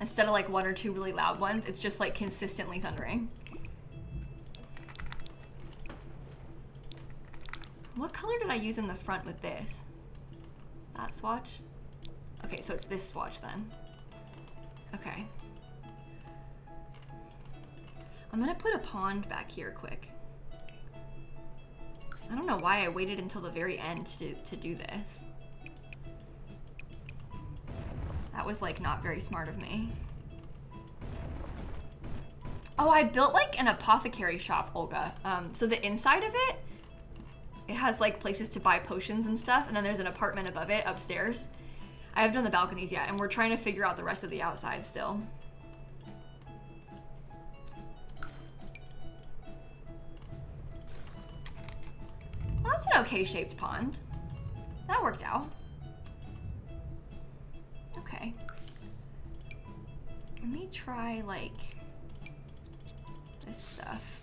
A: Instead of like one or two really loud ones, it's just like consistently thundering. What color did I use in the front with this? That swatch? Okay, so it's this swatch then. Okay. I'm gonna put a pond back here quick. I don't know why I waited until the very end to do this. That was like not very smart of me. Oh, I built like an apothecary shop, Olga. So the inside of it, it has like places to buy potions and stuff, and then there's an apartment above it, upstairs. I haven't done the balconies yet, and we're trying to figure out the rest of the outside still. Well, that's an okay shaped pond. That worked out. Okay. Let me try like this stuff.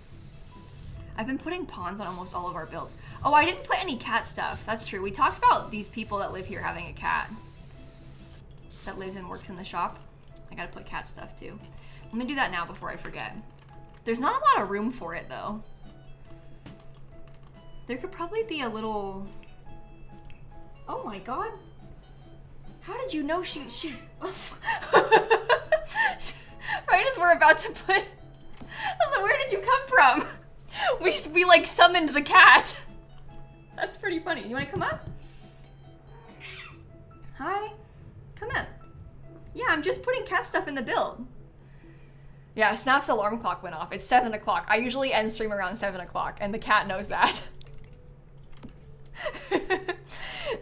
A: I've been putting ponds on almost all of our builds. Oh, I didn't put any cat stuff. That's true. We talked about these people that live here having a cat that lives and works in the shop. I gotta put cat stuff too. Let me do that now before I forget. There's not a lot of room for it though. There could probably be a little... Oh my god. How did you know she... Right as we're about to put... Where did you come from? We like summoned the cat. That's pretty funny. You wanna come up? Hi. Come in. Yeah, I'm just putting cat stuff in the build. Yeah, Snap's alarm clock went off. It's 7 o'clock. I usually end stream around 7 o'clock, and the cat knows that.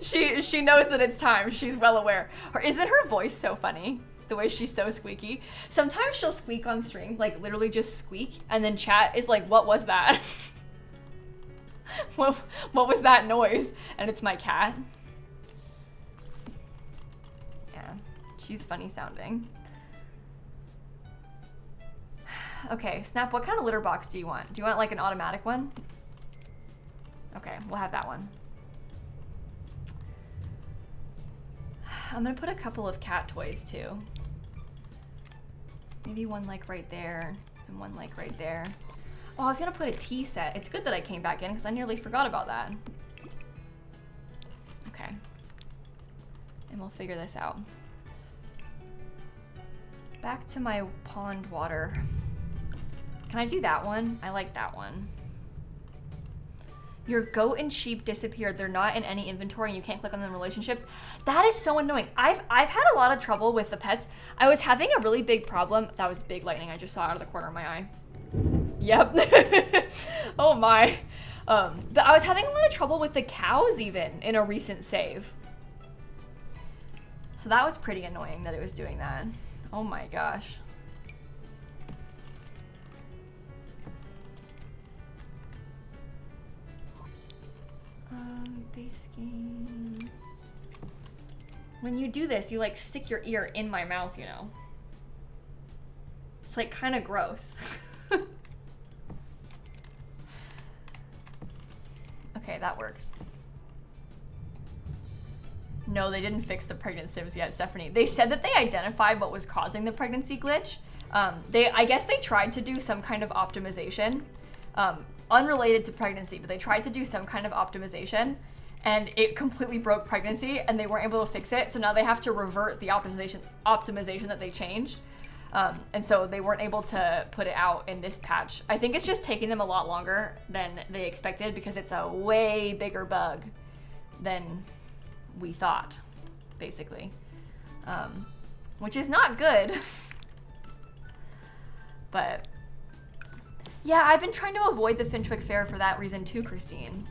A: She knows that it's time. She's well aware. Isn't her voice so funny? The way she's so squeaky. Sometimes she'll squeak on stream, like literally just squeak, and then chat is like, what was that? what was that noise? And it's my cat. Yeah, she's funny sounding. Okay, Snap, what kind of litter box do you want? Do you want like an automatic one? Okay, we'll have that one. I'm gonna put a couple of cat toys too. Maybe one like right there and one like right there. Oh, I was gonna put a tea set. It's good that I came back in because I nearly forgot about that. Okay. And we'll figure this out. Back to my pond water. Can I do that one? I like that one. Your goat and sheep disappeared. They're not in any inventory and you can't click on them in relationships. That is so annoying. I've had a lot of trouble with the pets. I was having a really big problem. That was big lightning I just saw out of the corner of my eye. Yep. Oh my. But I was having a lot of trouble with the cows even in a recent save. So that was pretty annoying that it was doing that. Oh my gosh. Base game. When you do this, you like stick your ear in my mouth, you know. It's like kind of gross. Okay, that works. No, they didn't fix the pregnant Sims yet, Stephanie. They said that they identified what was causing the pregnancy glitch. I guess they tried to do some kind of optimization, unrelated to pregnancy, but they tried to do some kind of optimization and it completely broke pregnancy and they weren't able to fix it. So now they have to revert the optimization that they changed. And so they weren't able to put it out in this patch. I think it's just taking them a lot longer than they expected because it's a way bigger bug than we thought, basically. Which is not good. But yeah, I've been trying to avoid the Finchwick Fair for that reason too, Christine.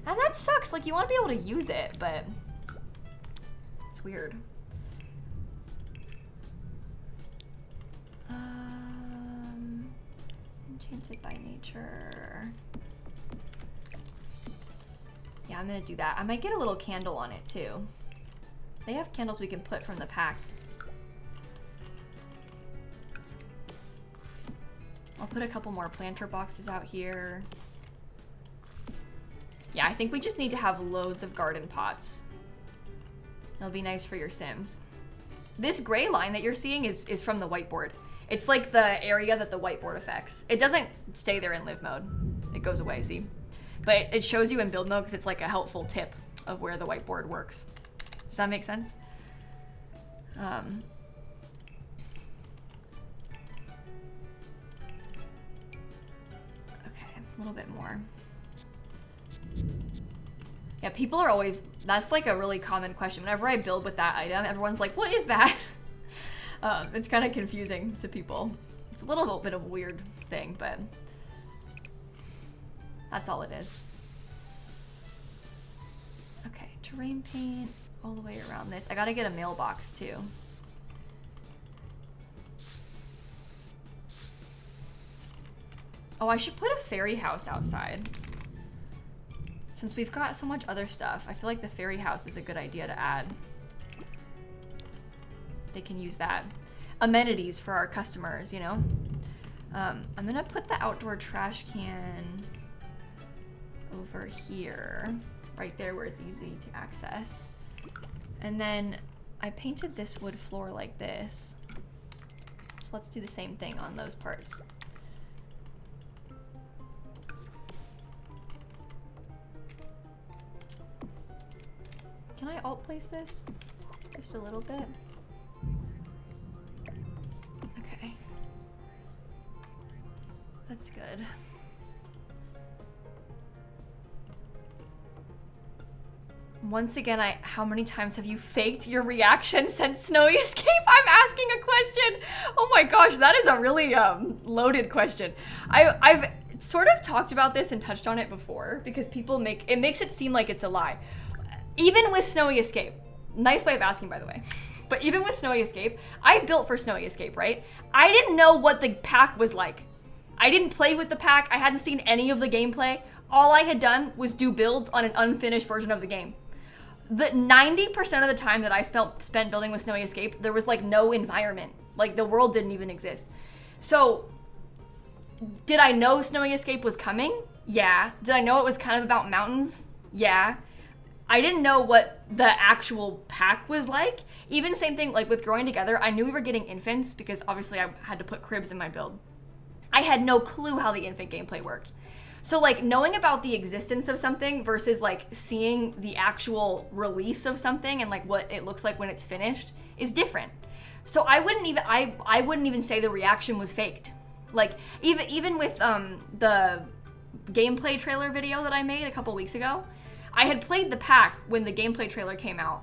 A: And that sucks, like you want to be able to use it, but it's weird. Enchanted by Nature. Yeah, I'm gonna do that. I might get a little candle on it too. They have candles we can put from the pack. I'll put a couple more planter boxes out here. Yeah, I think we just need to have loads of garden pots. That'll be nice for your Sims. This gray line that you're seeing is from the whiteboard. It's like the area that the whiteboard affects. It doesn't stay there in live mode. It goes away, see? But it shows you in build mode because it's like a helpful tip of where the whiteboard works. Does that make sense? Okay, a little bit more. Yeah, people are always, that's like a really common question. Whenever I build with that item, everyone's like, what is that? It's kind of confusing to people. It's a little bit of a weird thing, but that's all it is. Okay, terrain paint all the way around this. I gotta get a mailbox too. Oh, I should put a fairy house outside. Since we've got so much other stuff, I feel like the fairy house is a good idea to add. They can use that. Amenities for our customers, you know? I'm gonna put the outdoor trash can over here, right there where it's easy to access. And then I painted this wood floor like this. So let's do the same thing on those parts. Can I alt place this? Just a little bit? Okay. That's good. Once again, how many times have you faked your reaction since Snowy Escape? I'm asking a question. Oh my gosh, that is a really loaded question. I've sort of talked about this and touched on it before because people makes it seem like it's a lie. Even with Snowy Escape, nice way of asking, by the way, but even with Snowy Escape, I built for Snowy Escape, right? I didn't know what the pack was like. I didn't play with the pack. I hadn't seen any of the gameplay. All I had done was do builds on an unfinished version of the game. The 90% of the time that I spent building with Snowy Escape, there was like no environment. Like the world didn't even exist. So did I know Snowy Escape was coming? Yeah. Did I know it was kind of about mountains? Yeah. I didn't know what the actual pack was like. Even same thing like with Growing Together, I knew we were getting infants because obviously I had to put cribs in my build. I had no clue how the infant gameplay worked. So like knowing about the existence of something versus like seeing the actual release of something and like what it looks like when it's finished is different. So I wouldn't even say the reaction was faked. Like even with the gameplay trailer video that I made a couple weeks ago, I had played the pack when the gameplay trailer came out,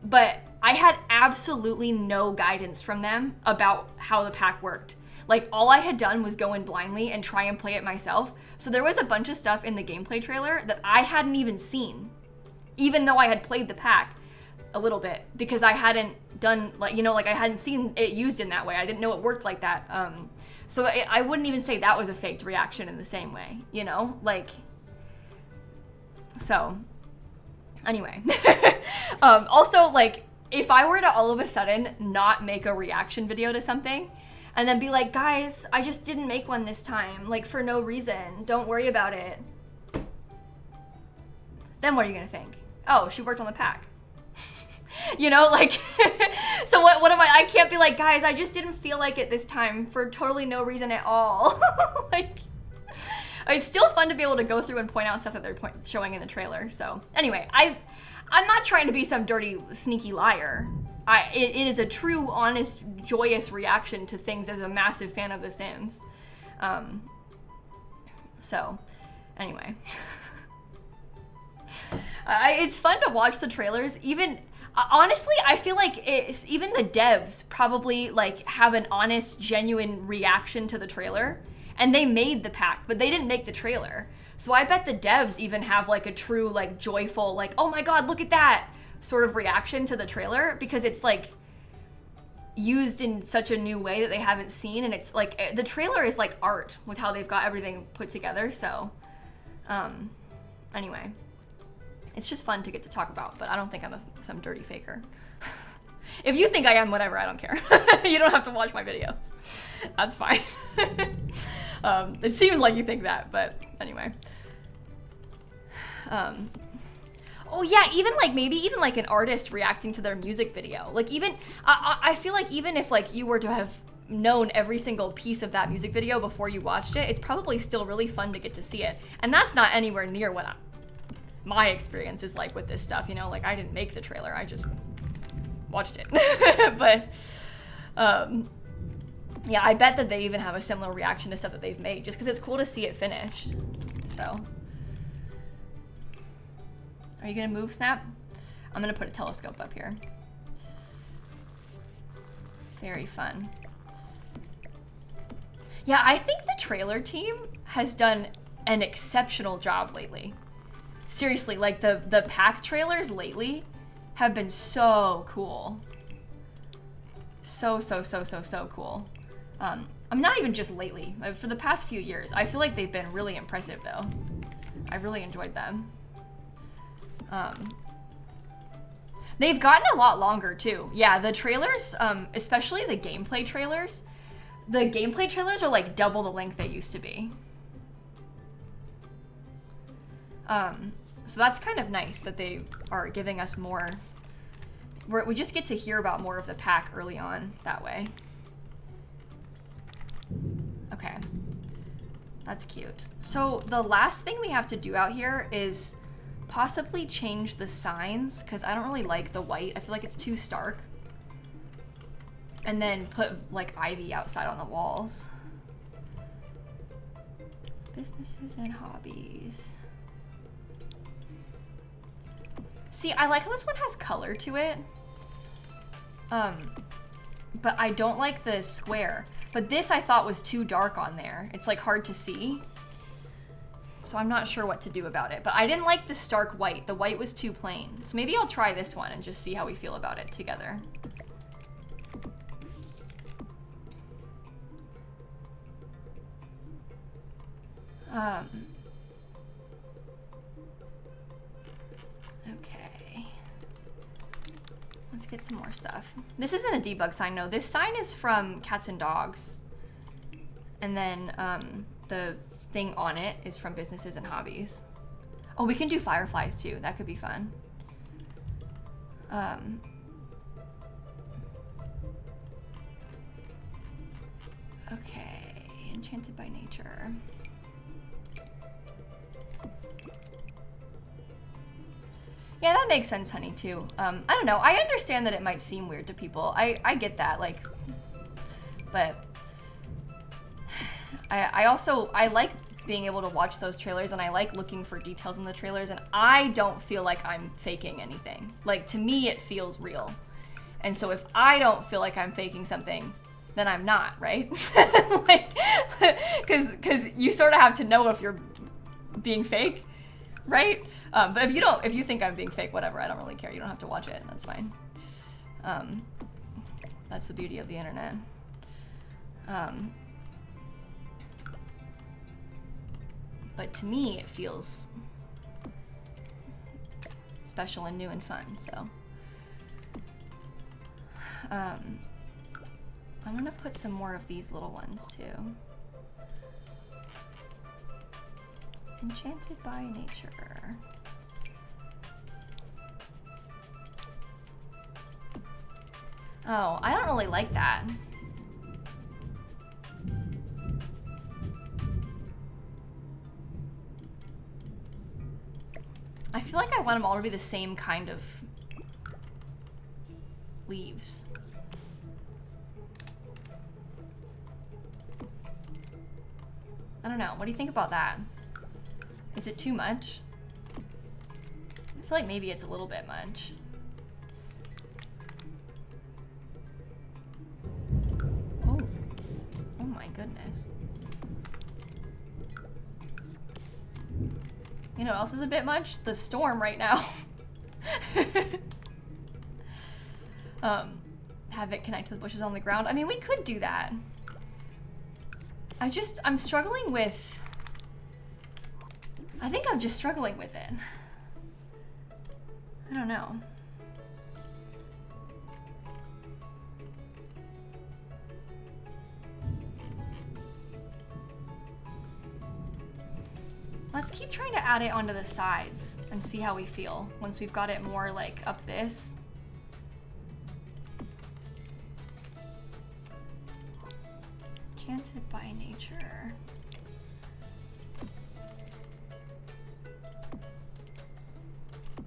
A: but I had absolutely no guidance from them about how the pack worked. Like all I had done was go in blindly and try and play it myself. So there was a bunch of stuff in the gameplay trailer that I hadn't even seen, even though I had played the pack a little bit because I hadn't done like, you know, like I hadn't seen it used in that way. I didn't know it worked like that. So I wouldn't even say that was a faked reaction in the same way, you know, like, so anyway, also like if I were to all of a sudden not make a reaction video to something and then be like, guys, I just didn't make one this time, like for no reason, don't worry about it. Then what are you gonna think? Oh, she worked on the pack. You know, like, so what am I can't be like, guys, I just didn't feel like it this time for totally no reason at all. Like, it's still fun to be able to go through and point out stuff that they're showing in the trailer. So anyway, I'm not trying to be some dirty, sneaky liar. It is a true, honest, joyous reaction to things as a massive fan of The Sims. So anyway, it's fun to watch the trailers. Even honestly, I feel like even the devs probably like have an honest, genuine reaction to the trailer. And they made the pack, but they didn't make the trailer. So I bet the devs even have like a true, like joyful, like, oh my God, look at that sort of reaction to the trailer because it's like used in such a new way that they haven't seen. And it's like, the trailer is like art with how they've got everything put together. So anyway, it's just fun to get to talk about, but I don't think I'm some dirty faker. If you think I am, whatever, I don't care. You don't have to watch my videos. That's fine. It seems like you think that, but anyway. Oh yeah, even like maybe even like an artist reacting to their music video. Like even I feel like even if like you were to have known every single piece of that music video before you watched it, it's probably still really fun to get to see it. And that's not anywhere near what my experience is like with this stuff, you know? Like, I didn't make the trailer, I just watched it. But, yeah, I bet that they even have a similar reaction to stuff that they've made, just because it's cool to see it finished. So. Are you gonna move, Snap? I'm gonna put a telescope up here. Very fun. Yeah, I think the trailer team has done an exceptional job lately. Seriously, like the pack trailers lately have been so cool. So cool. I'm not even just lately. For the past few years, I feel like they've been really impressive though. I really enjoyed them. They've gotten a lot longer too. Yeah, the trailers, especially the gameplay trailers are like double the length they used to be. So that's kind of nice that they are giving us more. We just get to hear about more of the pack early on that way. Okay, that's cute. So the last thing we have to do out here is possibly change the signs, because I don't really like the white. I feel like it's too stark. And then put like ivy outside on the walls. Businesses and hobbies. See, I like how this one has color to it. But I don't like the square. But this I thought was too dark on there. It's like hard to see. So I'm not sure what to do about it. But I didn't like the stark white. The white was too plain. So maybe I'll try this one and just see how we feel about it together. Okay. Let's get some more stuff. This isn't a debug sign, no. This sign is from Cats and Dogs. And then the thing on it is from Businesses and Hobbies. Oh, we can do fireflies too. That could be fun. Okay, Enchanted by Nature. Yeah, that makes sense, honey, too. I don't know. I understand that it might seem weird to people. I get that, like, but I like being able to watch those trailers, and I like looking for details in the trailers, and I don't feel like I'm faking anything. Like, to me, it feels real. And so if I don't feel like I'm faking something, then I'm not, right? Like, because you sort of have to know if you're being fake, right? But if you think I'm being fake, whatever, I don't really care. You don't have to watch it. That's fine. That's the beauty of the internet. But to me, it feels special and new and fun, so. I'm gonna put some more of these little ones too. Enchanted by Nature. Oh, I don't really like that. I feel like I want them all to be the same kind of leaves. I don't know. What do you think about that? Is it too much? I feel like maybe it's a little bit much. Oh. Oh my goodness. You know what else is a bit much? The storm right now. Have it connect to the bushes on the ground. I mean, we could do that. I'm struggling with... I think I'm just struggling with it. I don't know. Let's keep trying to add it onto the sides and see how we feel once we've got it more like up this. Enchanted by Nature.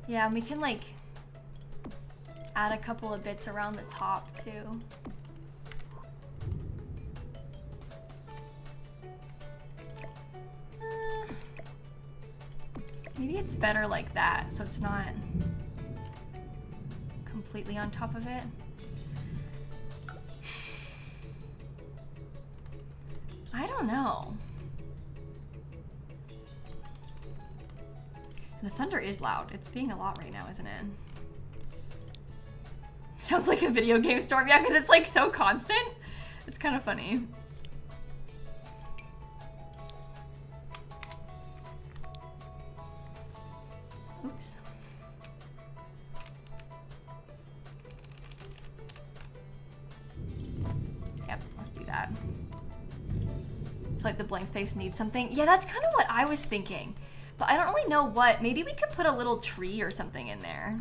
A: Yeah, and we can like add a couple of bits around the top too. Maybe it's better like that, so it's not completely on top of it. I don't know. The thunder is loud. It's being a lot right now, isn't it? Sounds like a video game storm. Yeah, because it's like so constant. It's kind of funny. Oops. Yep, let's do that. It's like the blank space needs something. Yeah, that's kind of what I was thinking. But I don't really know what. Maybe we could put a little tree or something in there.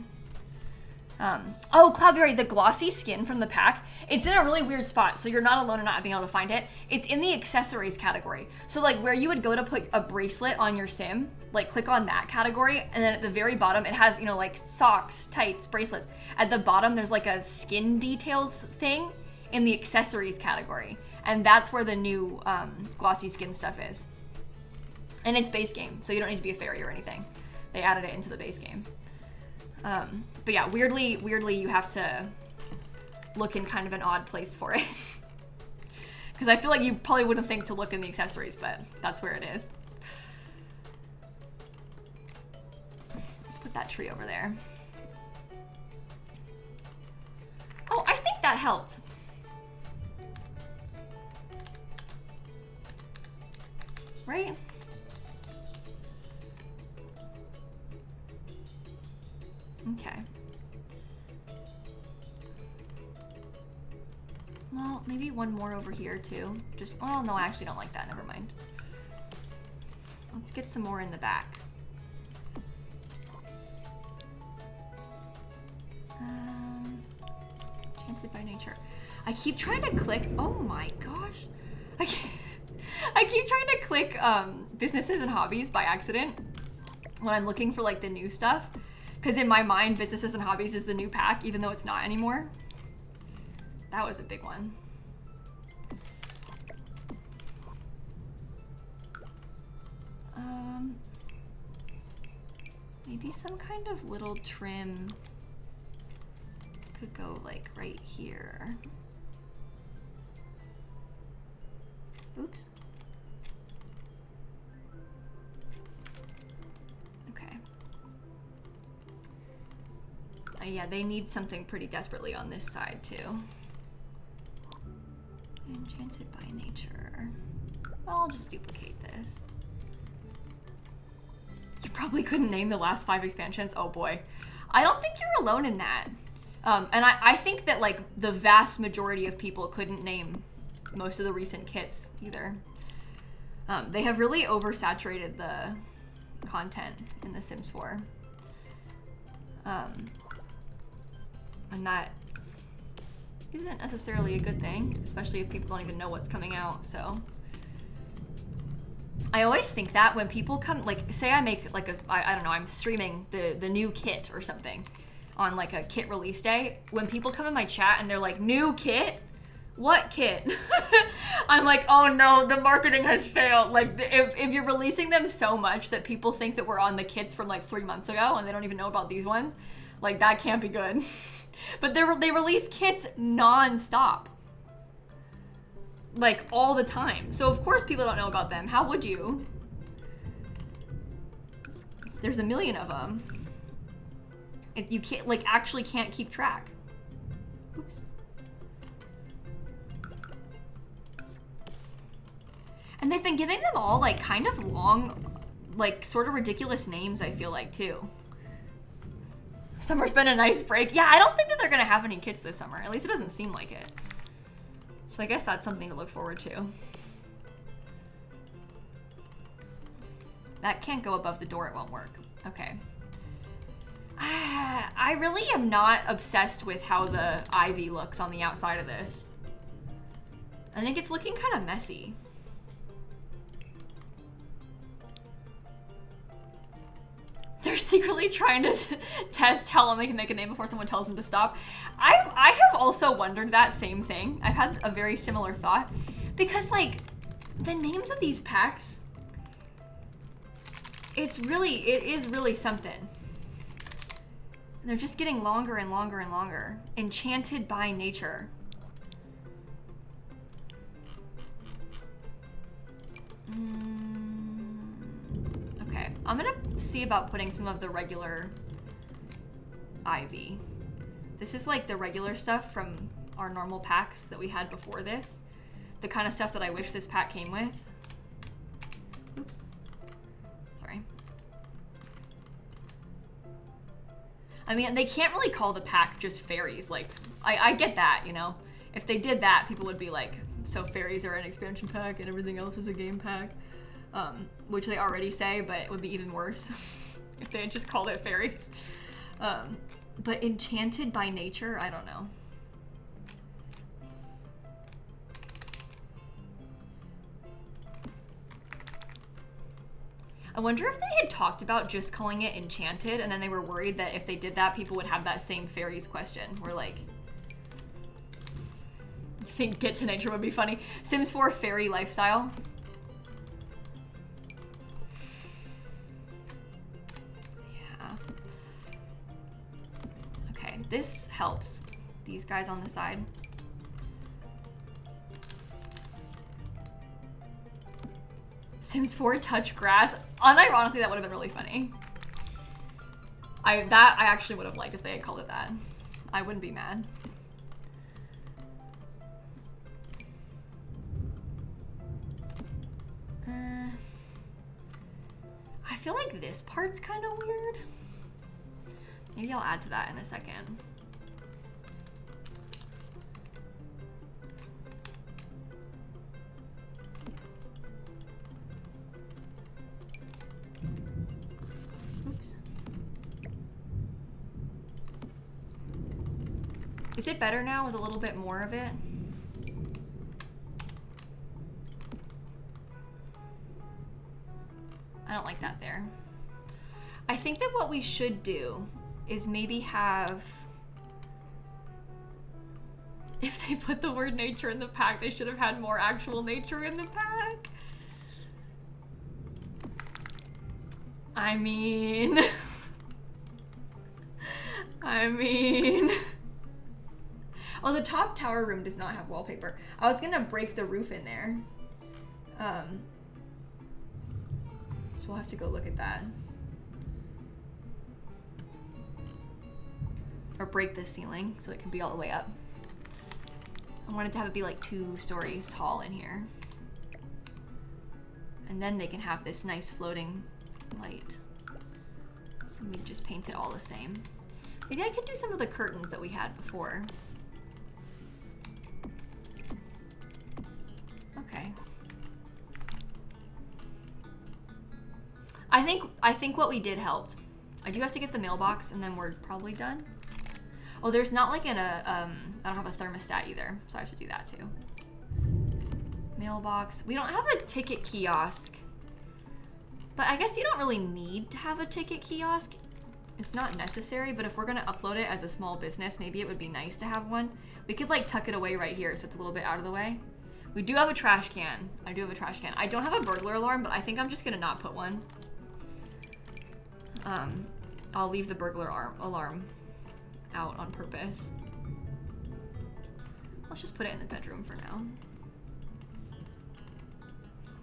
A: Oh, Cloudberry, the glossy skin from the pack, it's in a really weird spot, so you're not alone in not being able to find it. It's in the accessories category. So like where you would go to put a bracelet on your sim, like click on that category, and then at the very bottom it has, you know, like socks, tights, bracelets. At the bottom there's like a skin details thing in the accessories category. And that's where the new glossy skin stuff is. And it's base game, so you don't need to be a fairy or anything. They added it into the base game. But yeah, weirdly you have to look in kind of an odd place for it. Because I feel like you probably wouldn't think to look in the accessories, but that's where it is. Let's put that tree over there. Oh, I think that helped. Right? Okay. Well, maybe one more over here too. Just, well, no, I actually don't like that. Never mind. Let's get some more in the back. Enchanted by Nature. I keep trying to click. Oh my gosh. I keep trying to click businesses and hobbies by accident when I'm looking for like the new stuff. Because in my mind, businesses and hobbies is the new pack, even though it's not anymore. That was a big one. Maybe some kind of little trim could go like right here. Oops. Okay. Yeah, they need something pretty desperately on this side too. Enchanted by Nature. Well, I'll just duplicate this. You probably couldn't name the last 5 expansions. Oh boy. I don't think you're alone in that. And I think that like the vast majority of people couldn't name most of the recent kits either. They have really oversaturated the content in The Sims 4. And that isn't necessarily a good thing, especially if people don't even know what's coming out, so. I always think that when people come, like, say I make like I don't know, I'm streaming the new kit or something on like a kit release day. When people come in my chat and they're like, new kit? What kit? I'm like, oh no, the marketing has failed. Like if you're releasing them so much that people think that we're on the kits from like 3 months ago and they don't even know about these ones, like that can't be good. But they release kits non-stop. Like all the time. So of course people don't know about them. How would you? There's a million of them. If you can't, like, actually can't keep track. Oops. And they've been giving them all like kind of long, like sort of ridiculous names, I feel like too. Summer's been a nice break. Yeah, I don't think that they're gonna have any kits this summer. At least it doesn't seem like it. So I guess that's something to look forward to. That can't go above the door, it won't work. Okay. I really am not obsessed with how the ivy looks on the outside of this. I think it's looking kind of messy. They're secretly trying to test how long they can make a name before someone tells them to stop. I have also wondered that same thing. I've had a very similar thought. Because, like, the names of these packs, it is really something. They're just getting longer and longer and longer. Enchanted by Nature. Okay, I'm gonna see about putting some of the regular ivy. This is like the regular stuff from our normal packs that we had before this. The kind of stuff that I wish this pack came with. Oops. Sorry. I mean, they can't really call the pack just fairies. Like, I get that, you know? If they did that, people would be like, so fairies are an expansion pack and everything else is a game pack. Which they already say, but it would be even worse if they had just called it fairies. But Enchanted by Nature, I don't know. I wonder if they had talked about just calling it Enchanted, and then they were worried that if they did that, people would have that same fairies question. Where like, I think Get to Nature would be funny. Sims 4 fairy lifestyle. Yeah. Okay, this helps. These guys on the side. Sims 4 touch grass. Unironically, that would have been really funny. I actually would have liked if they had called it that. I wouldn't be mad. I feel like this part's kind of weird. Maybe I'll add to that in a second. Is it better now with a little bit more of it? I don't like that there. I think that what we should do is maybe have... If they put the word nature in the pack, they should have had more actual nature in the pack. I mean... Oh, the top tower room does not have wallpaper. I was gonna break the roof in there. So we'll have to go look at that. Or break the ceiling so it can be all the way up. I wanted to have it be like 2 stories tall in here. And then they can have this nice floating light. Let me just paint it all the same. Maybe I could do some of the curtains that we had before. Okay. I think what we did helped. I do have to get the mailbox and then we're probably done. Oh, there's not like I don't have a thermostat either, so I have to do that too. Mailbox. We don't have a ticket kiosk. But I guess you don't really need to have a ticket kiosk. It's not necessary, but if we're gonna upload it as a small business, maybe it would be nice to have one. We could like tuck it away right here so it's a little bit out of the way. We do have a trash can. I do have a trash can. I don't have a burglar alarm, but I think I'm just gonna not put one. I'll leave the burglar alarm out on purpose. Let's just put it in the bedroom for now.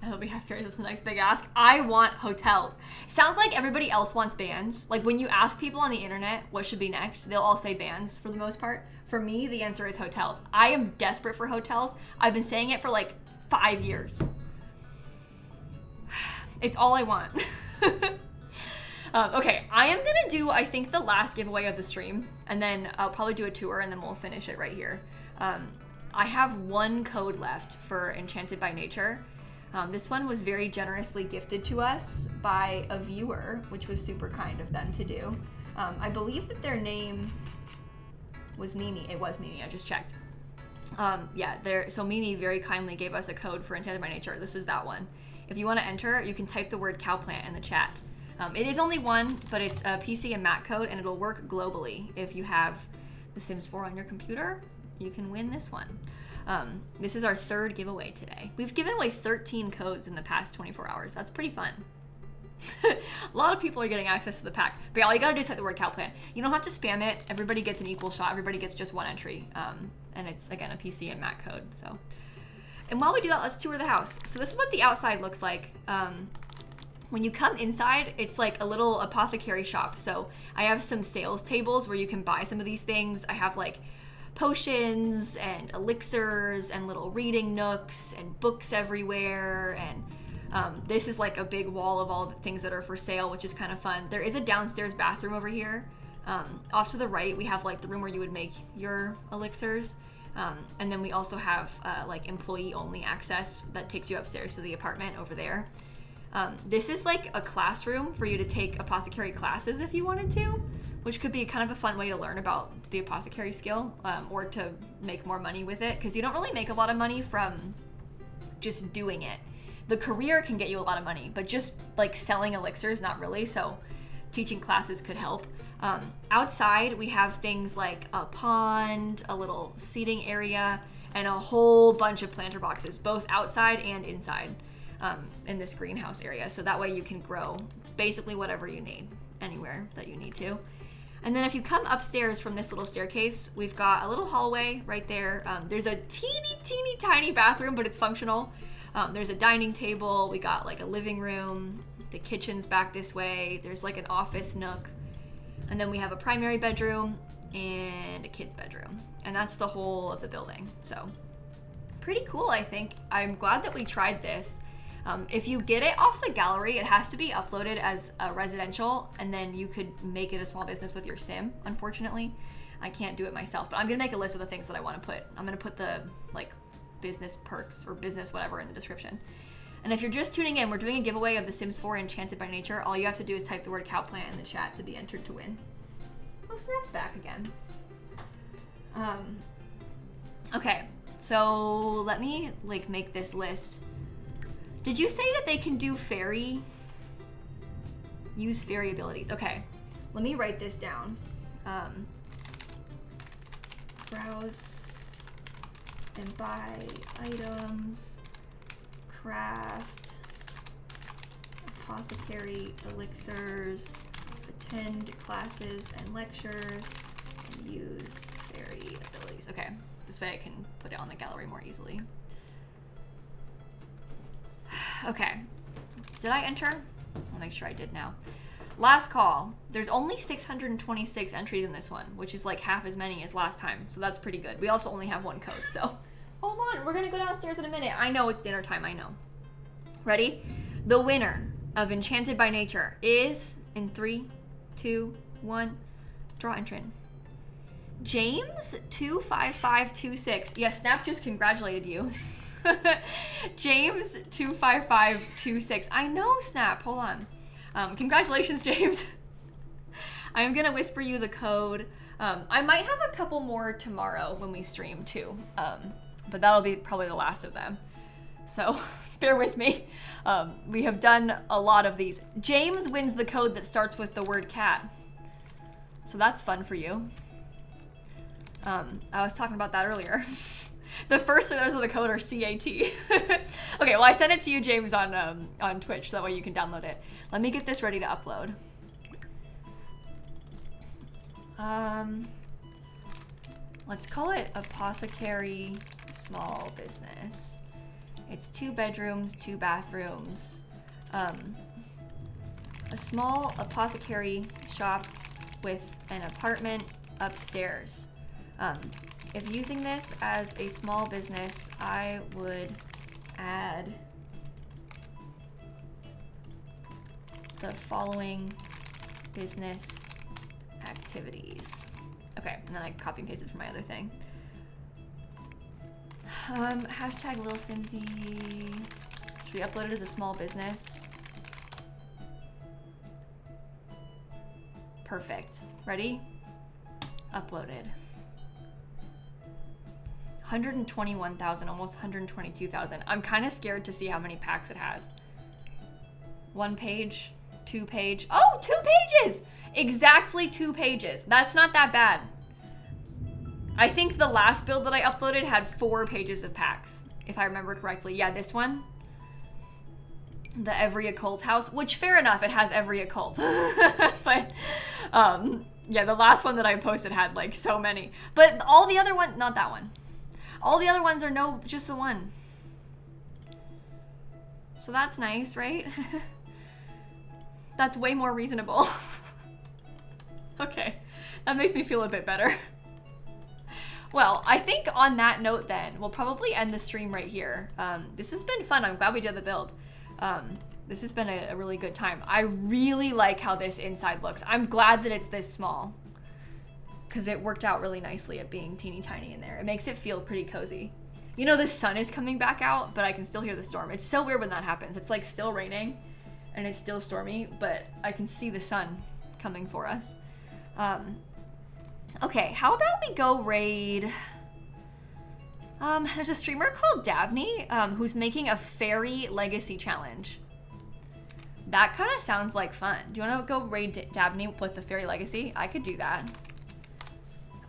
A: Now that we have fairies, what's the next big ask? I want hotels. Sounds like everybody else wants bands. Like when you ask people on the internet what should be next, they'll all say bands for the most part. For me, the answer is hotels. I am desperate for hotels. I've been saying it for like 5 years. It's all I want. Okay, I am gonna do, I think, the last giveaway of the stream, and then I'll probably do a tour, and then we'll finish it right here. I have 1 code left for Enchanted by Nature. This one was very generously gifted to us by a viewer, which was super kind of them to do. I believe that their name was Mimi. It was Mimi, I just checked. Yeah, there. So Mimi very kindly gave us a code for Enchanted by Nature. This is that one. If you want to enter, you can type the word cowplant in the chat. It is only one, but it's a PC and Mac code, and it'll work globally. If you have The Sims 4 on your computer, you can win this one. This is our third giveaway today. We've given away 13 codes in the past 24 hours. That's pretty fun. A lot of people are getting access to the pack. But yeah, all you gotta do is type the word cowplant. You don't have to spam it. Everybody gets an equal shot. Everybody gets just one entry. And it's, again, a PC and Mac code. So, and while we do that, let's tour the house. So this is what the outside looks like. When you come inside, it's like a little apothecary shop. So I have some sales tables where you can buy some of these things. I have like potions and elixirs and little reading nooks and books everywhere. And this is like a big wall of all the things that are for sale, which is kind of fun. There is a downstairs bathroom over here. Off to the right, we have like the room where you would make your elixirs. And then we also have like employee only access that takes you upstairs to the apartment over there. This is like a classroom for you to take apothecary classes if you wanted to, which could be kind of a fun way to learn about the apothecary skill, or to make more money with it, because you don't really make a lot of money from just doing it. The career can get you a lot of money, but just like selling elixirs, not really. So teaching classes could help. Outside, we have things like a pond, a little seating area, and a whole bunch of planter boxes, both outside and inside, in this greenhouse area. So that way you can grow basically whatever you need, anywhere that you need to. And then if you come upstairs from this little staircase, we've got a little hallway right there. There's a teeny tiny bathroom, but it's functional. There's a dining table. We got like a living room. The kitchen's back this way. There's like an office nook. And then we have a primary bedroom and a kid's bedroom. And that's the whole of the building. So pretty cool, I think. I'm glad that we tried this. If you get it off the gallery, it has to be uploaded as a residential, and then you could make it a small business with your sim, unfortunately. I can't do it myself, but I'm gonna make a list of the things that I wanna put. I'm gonna put the like business perks or business whatever in the description. And if you're just tuning in, we're doing a giveaway of The Sims 4 Enchanted by Nature. All you have to do is type the word cowplant in the chat to be entered to win. Oh, Snap's back again. Okay, so let me like make this list. Did you say that they can do fairy? Use fairy abilities. Okay, let me write this down. Browse and buy items, craft, apothecary elixirs, attend classes and lectures, and use fairy abilities. Okay, this way I can put it on the gallery more easily. Okay, did I enter? I'll make sure I did now. Last call. There's only 626 entries in this one, which is like half as many as last time, so that's pretty good. We also only have one code, so hold on, we're gonna go downstairs in a minute. I know it's dinner time, I know. Ready? The winner of Enchanted by Nature is, in 3, 2, 1, draw entrant. James 25526. Yes, Snap just congratulated you. James 25526. I know, Snap. Hold on. Congratulations, James. I'm gonna whisper you the code. I might have a couple more tomorrow when we stream too, but that'll be probably the last of them. So bear with me. We have done a lot of these. James wins the code that starts with the word cat. So that's fun for you. I was talking about that earlier. The first letters of the code are CAT. Okay, well, I sent it to you, James, on Twitch, so that way you can download it. Let me get this ready to upload. Let's call it Apothecary Small Business. It's 2 bedrooms, 2 bathrooms. A small apothecary shop with an apartment upstairs. If using this as a small business, I would add the following business activities. Okay, and then I copy and paste it from my other thing. Hashtag lilsimsie. Should we upload it as a small business? Perfect. Ready? Uploaded. 121,000, almost 122,000. I'm kind of scared to see how many packs it has. 1 page, 2 page. Oh, 2 pages! Exactly 2 pages. That's not that bad. I think the last build that I uploaded had 4 pages of packs, if I remember correctly. Yeah, this one. The every occult house, which fair enough, it has every occult. But, yeah, the last one that I posted had like so many. But all the other ones, not that one. All the other ones are just the one. So that's nice, right? That's way more reasonable. Okay, that makes me feel a bit better. Well, I think on that note then, we'll probably end the stream right here. This has been fun. I'm glad we did the build. This has been a really good time. I really like how this inside looks. I'm glad that it's this small, because it worked out really nicely at being teeny tiny in there. It makes it feel pretty cozy. You know, the sun is coming back out, but I can still hear the storm. It's so weird when that happens. It's like still raining and it's still stormy, but I can see the sun coming for us. Okay, how about we go raid... there's a streamer called Dabney, who's making a fairy legacy challenge. That kind of sounds like fun. Do you want to go raid Dabney with the fairy legacy? I could do that.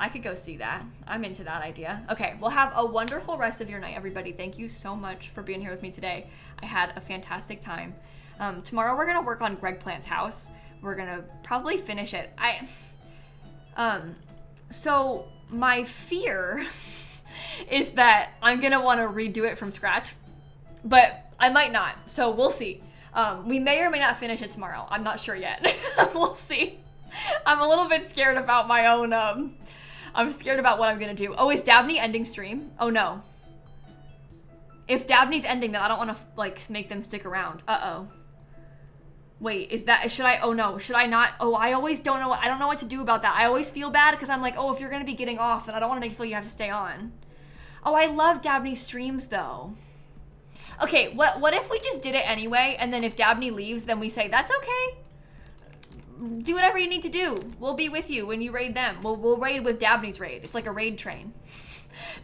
A: I could go see that. I'm into that idea. Okay, well, have a wonderful rest of your night, everybody. Thank you so much for being here with me today. I had a fantastic time. Tomorrow we're gonna work on Greg Plant's house. We're gonna probably finish it. So my fear is that I'm gonna want to redo it from scratch, but I might not, so we'll see. We may or may not finish it tomorrow. I'm not sure yet. We'll see. I'm a little bit scared about my own, I'm scared about what I'm gonna do. Oh, is Dabney ending stream? Oh no. If Dabney's ending, then I don't want to like make them stick around. Uh-oh. Wait, should I, oh no, should I not? Oh, I always don't know, I don't know what to do about that. I always feel bad because I'm like, oh, if you're gonna be getting off, then I don't want to make you feel you have to stay on. Oh, I love Dabney's streams though. Okay, what if we just did it anyway, and then if Dabney leaves, then we say, that's okay. Do whatever you need to do. We'll be with you when you raid them. We'll raid with Dabney's raid. It's like a raid train.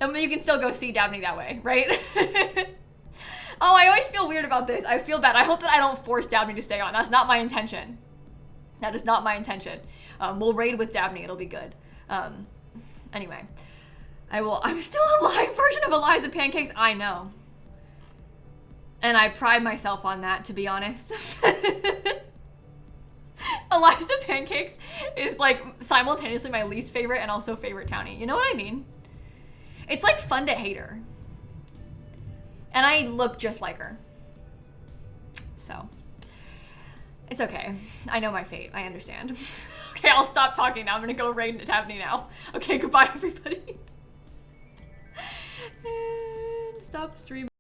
A: Then you can still go see Dabney that way, right? Oh, I always feel weird about this. I feel bad. I hope that I don't force Dabney to stay on. That's not my intention. That is not my intention. We'll raid with Dabney. It'll be good. Anyway, I'm still a live version of Eliza Pancakes. I know. And I pride myself on that, to be honest. Eliza Pancakes is like simultaneously my least favorite and also favorite townie. You know what I mean? It's like fun to hate her. And I look just like her. So, it's okay. I know my fate. I understand. Okay, I'll stop talking now. I'm gonna go raid Dabney now. Okay, goodbye everybody. And stop streaming.